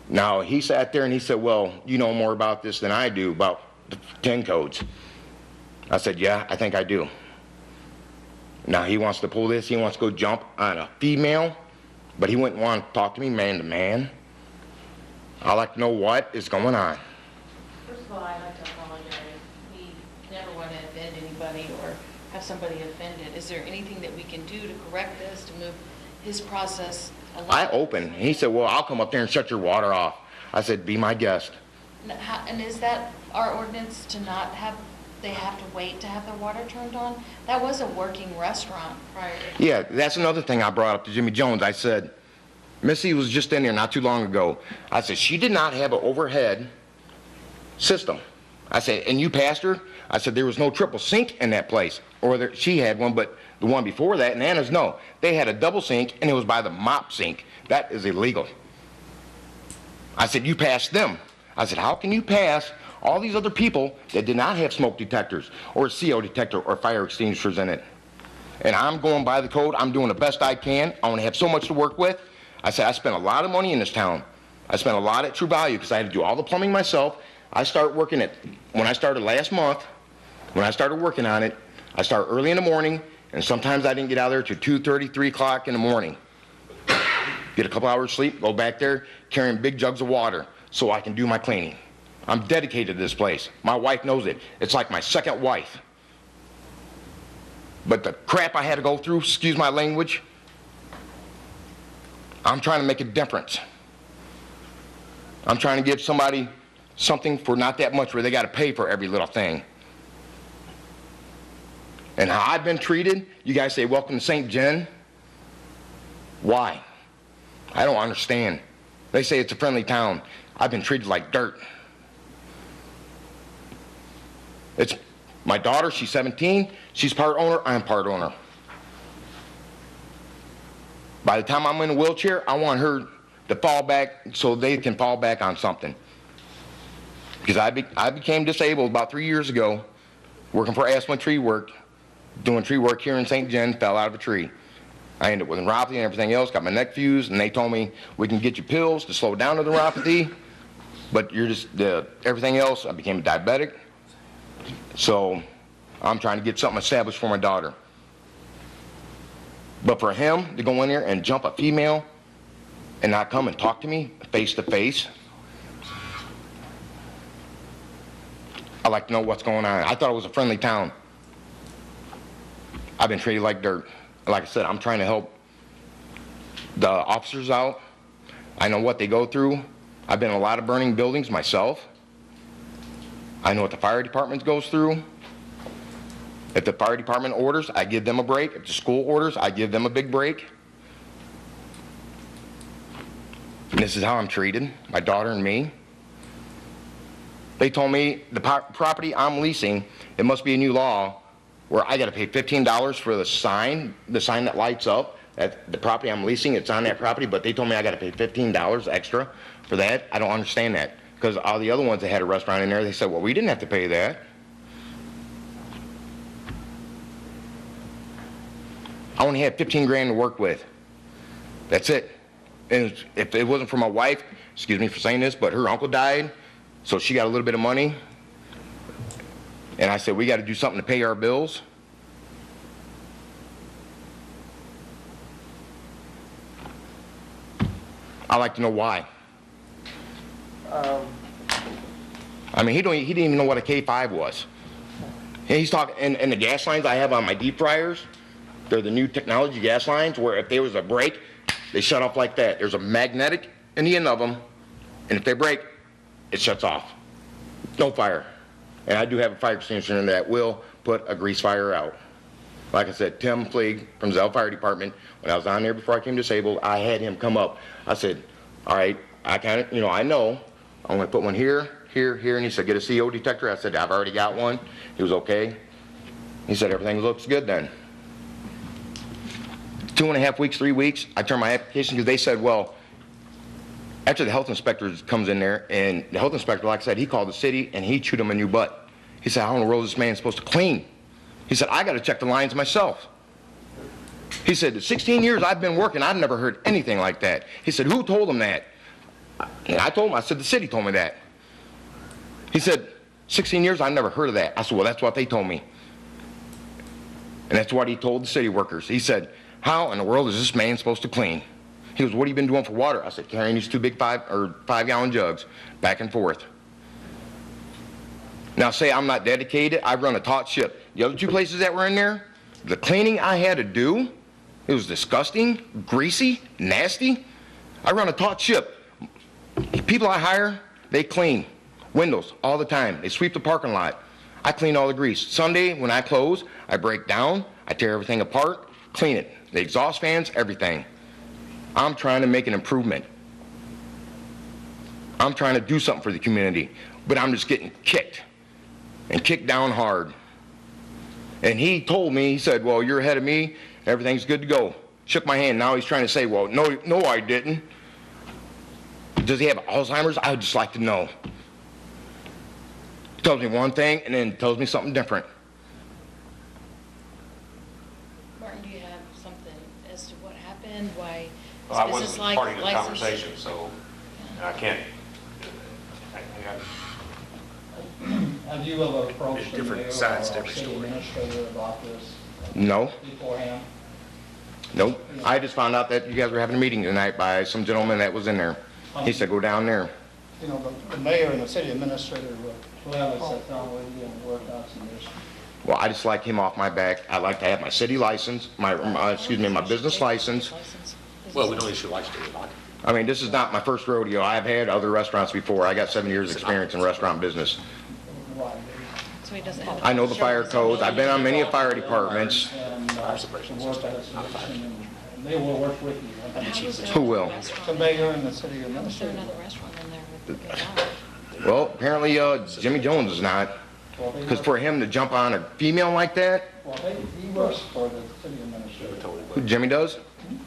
Speaker 19: Now, he sat there and he said, well, you know more about this than I do, about the 10 codes. I said, yeah, I think I do. Now he wants to pull this, he wants to go jump on a female, but he wouldn't want to talk to me man to man. I'd like to know what is going on.
Speaker 5: First of all, I'd like to apologize. We never want to offend anybody or have somebody offended. Is there anything that we can do to correct this, to move his process along?
Speaker 19: I opened, he said, well, I'll come up there and shut your water off. I said, be my guest.
Speaker 5: And is that our ordinance to not have, they have to wait to have their water turned on? That was a working restaurant prior to.
Speaker 19: Yeah, that's another thing I brought up to Jimmy Jones. I said, Missy was just in there not too long ago. I said, she did not have an overhead system. I said, and you passed her? I said, there was no triple sink in that place. Or there, she had one, but the one before that, and Anna's, no. They had a double sink, and it was by the mop sink. That is illegal. I said, you passed them. I said, how can you pass all these other people that did not have smoke detectors or a CO detector or fire extinguishers in it? And I'm going by the code. I'm doing the best I can. I want to have so much to work with. I said, I spent a lot of money in this town. I spent a lot at True Value because I had to do all the plumbing myself. I started working it, when I started last month, when I started working on it, I start early in the morning, and sometimes I didn't get out there till 2:30, 3 o'clock in the morning. Get a couple hours sleep, go back there, carrying big jugs of water so I can do my cleaning. I'm dedicated to this place. My wife knows it. It's like my second wife. But the crap I had to go through, excuse my language, I'm trying to make a difference. I'm trying to give somebody something for not that much where they got to pay for every little thing. And how I've been treated, you guys say, welcome to St. John. Why? I don't understand. They say it's a friendly town. I've been treated like dirt. It's my daughter, she's 17. She's part owner, I'm part owner. By the time I'm in a wheelchair, I want her to fall back so they can fall back on something. Because I became disabled about 3 years ago, working for Aspen Tree Work, doing tree work here in St. John, fell out of a tree. I ended up with neuropathy and everything else, got my neck fused, and they told me, we can get you pills to slow down the neuropathy, but you're just, everything else, I became diabetic. So I'm trying to get something established for my daughter. But for him to go in there and jump a female and not come and talk to me face to face, I'd like to know what's going on. I thought it was a friendly town. I've been treated like dirt. Like I said, I'm trying to help the officers out. I know what they go through. I've been in a lot of burning buildings myself. I know what the fire department goes through. If the fire department orders, I give them a break. If the school orders, I give them a big break. And this is how I'm treated, my daughter and me. They told me the property I'm leasing, it must be a new law where I got to pay $15 for the sign that lights up. That the property I'm leasing, it's on that property, but they told me I got to pay $15 extra for that. I don't understand that because all the other ones that had a restaurant in there, they said, well, we didn't have to pay that. I only had 15 grand to work with. That's it. And if it wasn't for my wife, excuse me for saying this, but her uncle died, so she got a little bit of money. And I said, we got to do something to pay our bills. I'd like to know why. I mean, he didn't even know what a K5 was. And he's talking, and the gas lines I have on my deep fryers, they're the new technology gas lines where if there was a break, they shut off like that. There's a magnetic in the end of them, and if they break, it shuts off. No fire. And I do have a fire extinguisher in that will put a grease fire out. Like I said, Tim Fleeg from Zell Fire Department, when I was on there before I came disabled, I had him come up. I said, all right, I kind of, I know. I'm going to put one here, here, here. And he said, get a CO detector. I said, I've already got one. He was okay. He said, everything looks good then. 2.5 weeks, 3 weeks, I turned my application because they said, well, after the health inspector comes in there, and the health inspector, like I said, he called the city and he chewed him a new butt. He said, how in the world is this man supposed to clean? He said, I got to check the lines myself. He said, the 16 years I've been working, I've never heard anything like that. He said, who told him that? And I told him, I said, the city told me that. He said, 16 years, I've never heard of that. I said, well, that's what they told me. And that's what he told the city workers. He said, how in the world is this man supposed to clean? He goes, what have you been doing for water? I said, carrying these two big 5-gallon jugs back and forth. Now say I'm not dedicated, I run a taut ship. The other two places that were in there, the cleaning I had to do, it was disgusting, greasy, nasty. I run a taut ship. The people I hire, they clean windows all the time. They sweep the parking lot. I clean all the grease. Sunday, when I close, I break down, I tear everything apart, clean it. The exhaust fans, everything. I'm trying to make an improvement. I'm trying to do something for the community, but I'm just getting kicked, and kicked down hard. And he told me, he said, well, you're ahead of me, everything's good to go. Shook my hand. Now he's trying to say, well, no, I didn't. Does he have Alzheimer's? I would just like to know. He tells me one thing and then tells me something different.
Speaker 5: Martin, do you have something as to what happened? Why?
Speaker 1: Well, I
Speaker 5: is
Speaker 1: wasn't
Speaker 5: this like
Speaker 1: part of the
Speaker 5: license-
Speaker 1: conversation, so I can't.
Speaker 3: Have you ever approached the
Speaker 1: Different
Speaker 3: mayor or
Speaker 1: sides to
Speaker 3: our
Speaker 1: every
Speaker 3: city
Speaker 1: story.
Speaker 3: administrator about this
Speaker 19: No,
Speaker 3: beforehand?
Speaker 19: nope. I just found out that you guys were having a meeting tonight by some gentleman that was in there. He said, go down there.
Speaker 3: You know, the mayor and the city administrator will gladly sit down with you and work out some issues.
Speaker 19: Well, I just like him off my back. I like to have my city license, my business license.
Speaker 1: Well, we don't issue license to anybody.
Speaker 19: I mean, this is not my first rodeo. I've had other restaurants before. I got 7 years experience in restaurant business.
Speaker 5: So he doesn't have.
Speaker 19: I know the fire codes. I've been on many fire departments.
Speaker 3: And to work out a solution, and they will work with you.
Speaker 19: Who will?
Speaker 3: The mayor and the city
Speaker 5: Is there
Speaker 3: administrator.
Speaker 5: another restaurant in there with the guy?
Speaker 19: Well, apparently Jimmy Jones is not. Because for him to jump on a female like that,
Speaker 3: Well, he works for the city administrator.
Speaker 19: who Jimmy does?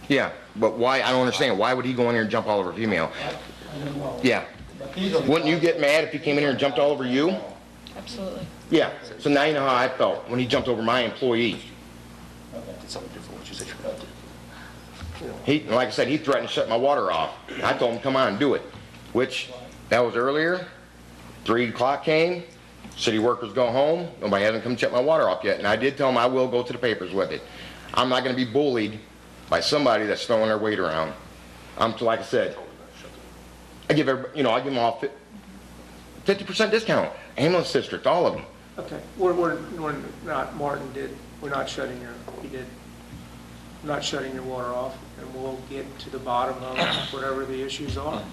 Speaker 19: Yeah, but why? I don't understand. Why would he go in here and jump all over a female?
Speaker 3: I don't know.
Speaker 19: Yeah.
Speaker 3: But these are the
Speaker 19: Wouldn't you
Speaker 3: guys-
Speaker 19: get mad if he came in here and jumped all over you?
Speaker 5: Absolutely.
Speaker 19: Yeah. So now you know how I felt when he jumped over my employee.
Speaker 1: Did something different, what you said.
Speaker 19: He, like I said, he threatened to shut my water off. I told him, come on and do it. Which, that was earlier. 3 o'clock came, city workers go home, nobody hasn't come check my water off yet. And I did tell him I will go to the papers with it. I'm not gonna be bullied by somebody that's throwing their weight around. Like I said, I give I give them all 50% discount. Ambulance district, all of them.
Speaker 7: Okay, we're not, Martin did, we're not shutting not shutting your water off, and we'll get to the bottom of whatever the issues are.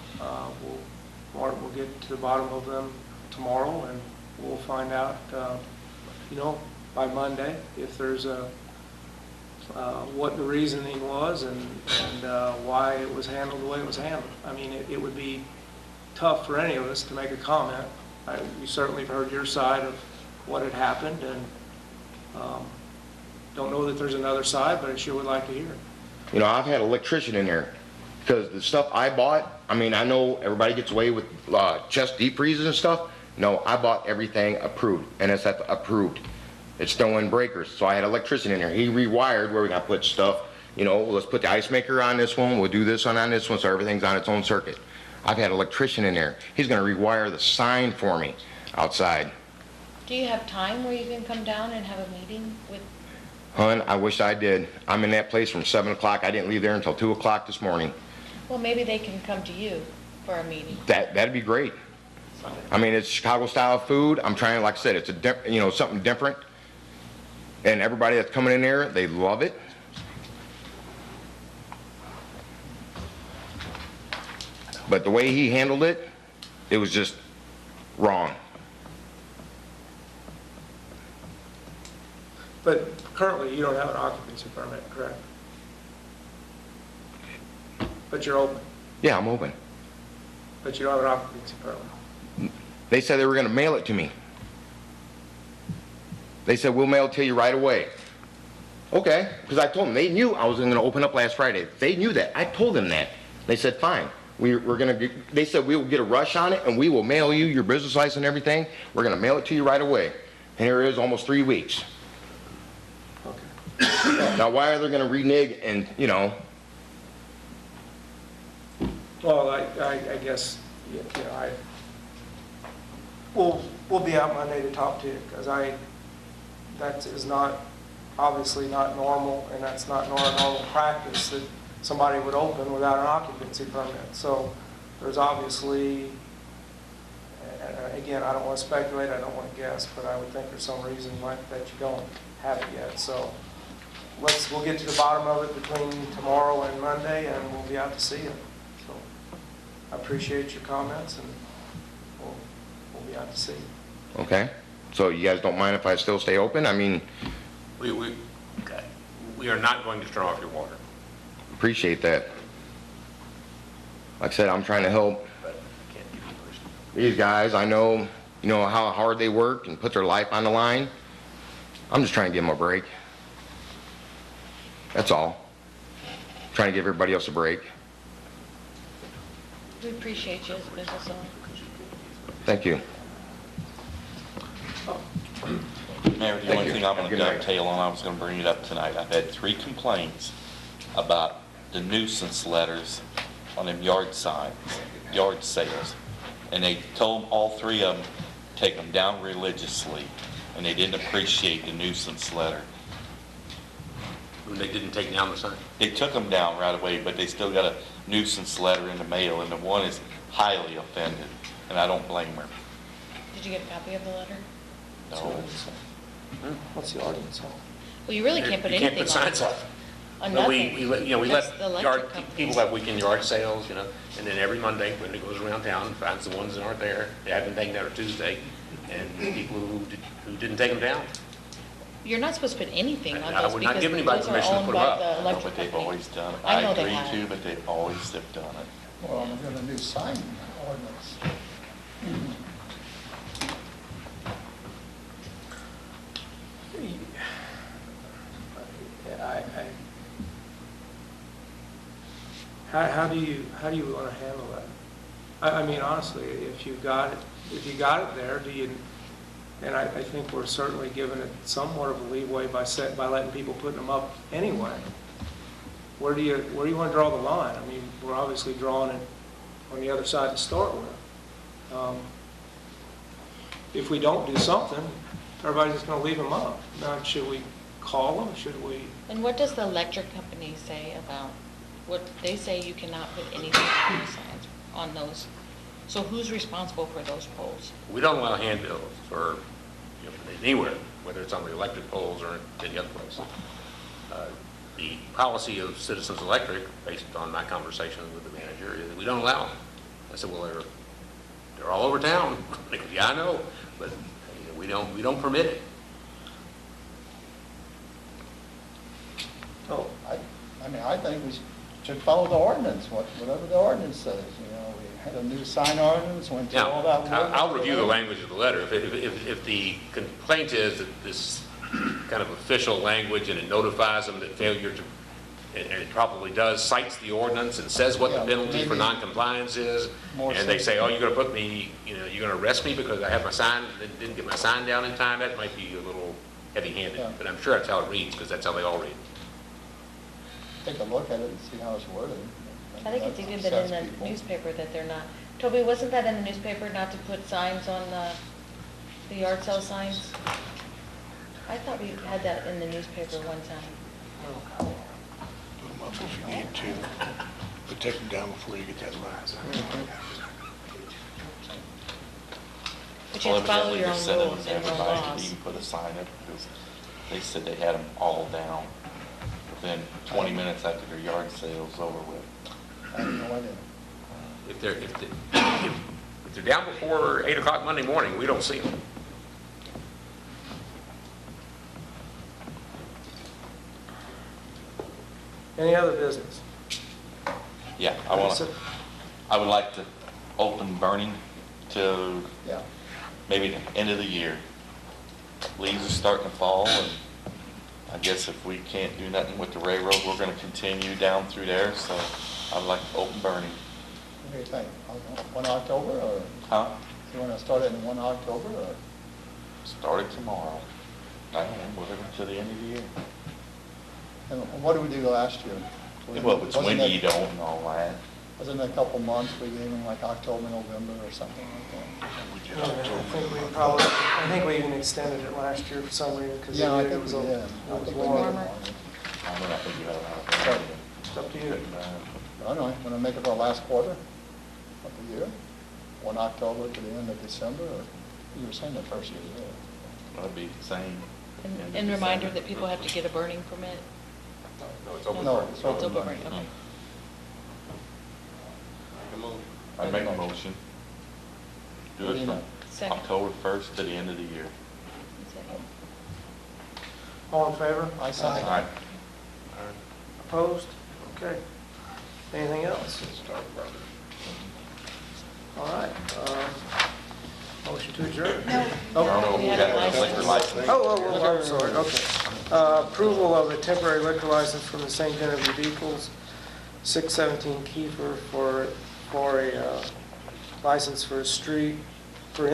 Speaker 7: Martin will get to the bottom of them tomorrow, and we'll find out, by Monday, if there's what the reasoning was and why it was handled the way it was handled. I mean, it would be tough for any of us to make a comment. You certainly have heard your side of what had happened, and don't know that there's another side, but I sure would like to hear it.
Speaker 19: I've had an electrician in there because the stuff I bought, I know everybody gets away with chest deep freezes and stuff. No, I bought everything approved, and it's approved. It's throwing breakers. So I had an electrician in there. He rewired where we're going to put stuff. Let's put the ice maker on this one. We'll do this one on this one, so everything's on its own circuit. I've had an electrician in there. He's going to rewire the sign for me outside.
Speaker 5: Do you have time where you can come down and have a meeting with?
Speaker 19: Hun, I wish I did. I'm in that place from 7 o'clock. I didn't leave there until 2 o'clock this morning.
Speaker 5: Well, maybe they can come to you for a meeting.
Speaker 19: That'd be great. It's Chicago-style food. I'm trying, like I said, it's something different. And everybody that's coming in there, they love it. But the way he handled it, it was just wrong.
Speaker 7: But currently, you don't have an occupancy permit, correct? But you're open,
Speaker 19: Yeah, I'm open.
Speaker 7: but you don't have an occupancy permit.
Speaker 19: They said they were going to mail it to me. They said, we'll mail it to you right away. Okay, because I told them, they knew I was going to open up last Friday. They knew that. I told them that. They said, fine. They said, we will get a rush on it, and we will mail you your business license and everything. We're going to mail it to you right away. And here it is, almost 3 weeks.
Speaker 7: Okay.
Speaker 19: Now, why are they going to renege and,
Speaker 7: Well, I guess, we'll be out Monday to talk to you, because that is not obviously not normal, and that's not normal practice that somebody would open without an occupancy permit. So there's obviously, again, I don't want to speculate, I don't want to guess, but I would think there's some reason that you don't have it yet. So we'll get to the bottom of it between tomorrow and Monday, and we'll be out to see it. So I appreciate your comments, and we'll be out to see you.
Speaker 19: Okay? So you guys don't mind if I still stay open? I mean,
Speaker 1: We are not going to turn off your water.
Speaker 19: appreciate that. Like I said, I'm trying to help these guys. I know, you know, how hard they work and put their life on the line. I'm just trying to give them a break. That's all. Trying to give everybody else a break.
Speaker 5: We appreciate you as a business owner.
Speaker 19: Thank you.
Speaker 10: Mayor, the only thing I'm going to dovetail on, I was going to bring it up tonight. I've had 3 complaints about the nuisance letters on them yard signs, yard sales. And they told all 3 of them, take them down religiously. And they didn't appreciate the nuisance letter.
Speaker 1: When they didn't take down the sign.
Speaker 10: They took them down right away, but they still got a nuisance letter in the mail, and the one is highly offended, and I don't blame her.
Speaker 5: Did you get a copy of the letter?
Speaker 10: No.
Speaker 7: What's the ordinance?
Speaker 5: Well, you really can't put anything on.
Speaker 1: You can't put signs up.
Speaker 5: On
Speaker 1: No,
Speaker 5: nothing.
Speaker 1: we let
Speaker 5: That's the electric
Speaker 1: yard,
Speaker 5: companies.
Speaker 1: people have weekend yard sales, you know, and then every Monday, when it goes around town, and finds the ones that aren't there, they haven't taken down, or Tuesday, and people who didn't take them down.
Speaker 5: You're not supposed to put anything on
Speaker 1: I
Speaker 5: those
Speaker 1: would not
Speaker 5: because
Speaker 1: give anybody
Speaker 5: those are
Speaker 1: permission to
Speaker 5: owned
Speaker 1: put 'em
Speaker 5: by
Speaker 1: up.
Speaker 5: the
Speaker 10: No,
Speaker 5: electric
Speaker 10: but they've
Speaker 5: company.
Speaker 10: always done it.
Speaker 5: I know they
Speaker 10: agree
Speaker 5: have.
Speaker 10: to, but they've always have done it.
Speaker 3: Well, we're going to do sign ordinance.
Speaker 7: How do you want to handle that? I mean, honestly, if you got it there, do you, and I think we're certainly giving it somewhat of a leeway by letting people putting them up anyway. Where do you want to draw the line? I mean, we're obviously drawing it on the other side to start with. If we don't do something, everybody's just going to leave them up. Now, should we call them? Should we?
Speaker 5: And what does the electric company say about, what they say you cannot put anything on the signs, on those? So who's responsible for those poles?
Speaker 1: We don't allow handbills or, you know, anywhere, whether it's on the electric poles or any other place. The policy of Citizens Electric, based on my conversation with the manager, is we don't allow them. I said, well, they're all over town. They go, yeah, I know, but you know, we don't permit it.
Speaker 3: So I mean, I think we should follow the ordinance, whatever the ordinance says, you know. We had a new sign ordinance, went through all that.
Speaker 1: Now, I'll review the language of the letter. If the complaint is that this kind of official language and it notifies them that failure to, and it probably does, cites the ordinance and says what the penalty for noncompliance is, and they say, oh, you're going to put me, you know, you're going to arrest me because I have my sign, didn't get my sign down in time, that might be a little heavy-handed.
Speaker 3: Yeah.
Speaker 1: But I'm sure that's how it reads, because that's how they all read.
Speaker 3: Take a look at it and see how it's worded.
Speaker 5: I think it's even been in the newspaper that they're not. Toby, wasn't that in the newspaper not to put signs on the yard sale signs? I thought we had that in the newspaper one time.
Speaker 4: Put them up if you need to, but take them down before you get that line.
Speaker 5: But you have to follow your own
Speaker 10: Evidently,
Speaker 5: rules
Speaker 10: they're
Speaker 5: and
Speaker 10: sending
Speaker 5: your
Speaker 10: them to everybody
Speaker 5: laws.
Speaker 10: to even put a sign up, because they said they had them all down within 20 minutes after their yard sale's over with.
Speaker 3: I have no idea.
Speaker 1: If they're down before 8 o'clock Monday morning, we don't see them.
Speaker 7: Any other business?
Speaker 10: Yeah, I would like to open burning to
Speaker 3: Yeah.
Speaker 10: maybe the end of the year. Leaves are starting to fall, and I guess if we can't do nothing with the railroad, we're gonna continue down through there, so I'd like to open burning.
Speaker 3: What do you think? 1 October, or
Speaker 10: Huh?
Speaker 3: you want to start it in 1 October, or?
Speaker 10: Start it tomorrow. I don't know, whatever, to the end of the year.
Speaker 3: And what did we do last year?
Speaker 10: Well, if it's
Speaker 3: Wasn't
Speaker 10: windy,
Speaker 3: it-
Speaker 10: you don't and all that.
Speaker 3: Wasn't it a couple months, we gave them like October, November or something like that?
Speaker 7: I think we even extended it last year for some reason, because
Speaker 3: Yeah, I
Speaker 7: it
Speaker 3: think
Speaker 7: was
Speaker 3: we did.
Speaker 7: it
Speaker 3: I
Speaker 7: was
Speaker 3: think we
Speaker 7: warmer.
Speaker 3: made it
Speaker 10: I don't know, I think you had a lot
Speaker 3: So,
Speaker 10: of. It's up to you.
Speaker 3: I don't know, want to make it our last quarter of the year? 1 October to the end of December, or you were saying the first of the year?
Speaker 10: That'd be the same.
Speaker 5: And reminder that people have to get a burning permit?
Speaker 10: No, it's open.
Speaker 3: No,
Speaker 10: burn.
Speaker 3: it's open burn.
Speaker 5: burning, okay.
Speaker 10: I make a motion. Do
Speaker 3: What do
Speaker 10: it
Speaker 3: you
Speaker 10: from
Speaker 3: know?
Speaker 5: Second.
Speaker 10: October 1st to the end of the year.
Speaker 7: All in favor?
Speaker 3: I second.
Speaker 10: All right.
Speaker 7: Opposed? Okay. Anything else? All right. Motion to adjourn?
Speaker 10: No, we had a liquor license.
Speaker 7: Oh, I'm sorry, okay. Approval of a temporary liquor license from the St. Genevieve Eagles, 617 Kiefer for a license for in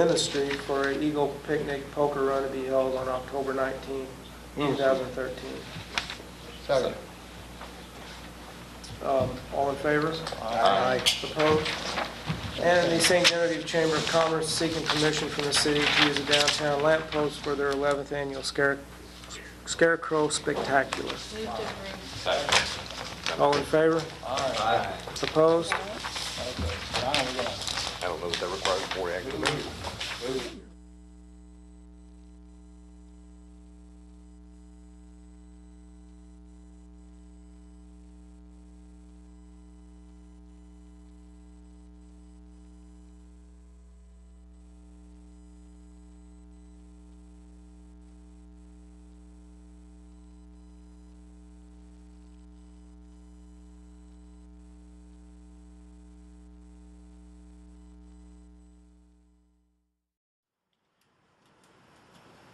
Speaker 7: the street for an Eagle Picnic Poker Run to be held on October 19, 2013.
Speaker 3: Second.
Speaker 7: All in favor?
Speaker 3: Aye.
Speaker 7: Opposed? And the St. Genevieve Chamber of Commerce seeking permission from the city to use a downtown lamp post for their 11th annual Scarecrow Spectacular. All in favor?
Speaker 3: Aye.
Speaker 7: Opposed?
Speaker 3: Okay. Now we got
Speaker 10: I don't know if that requires board action.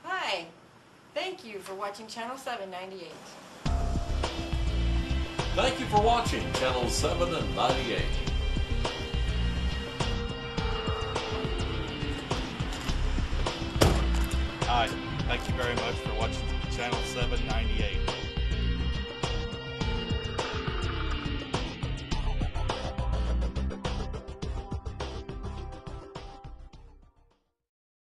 Speaker 20: Hi, thank you for watching Channel 798.
Speaker 6: Thank you for watching Channel 7 and 98.
Speaker 21: Hi, thank you very much for watching Channel 798.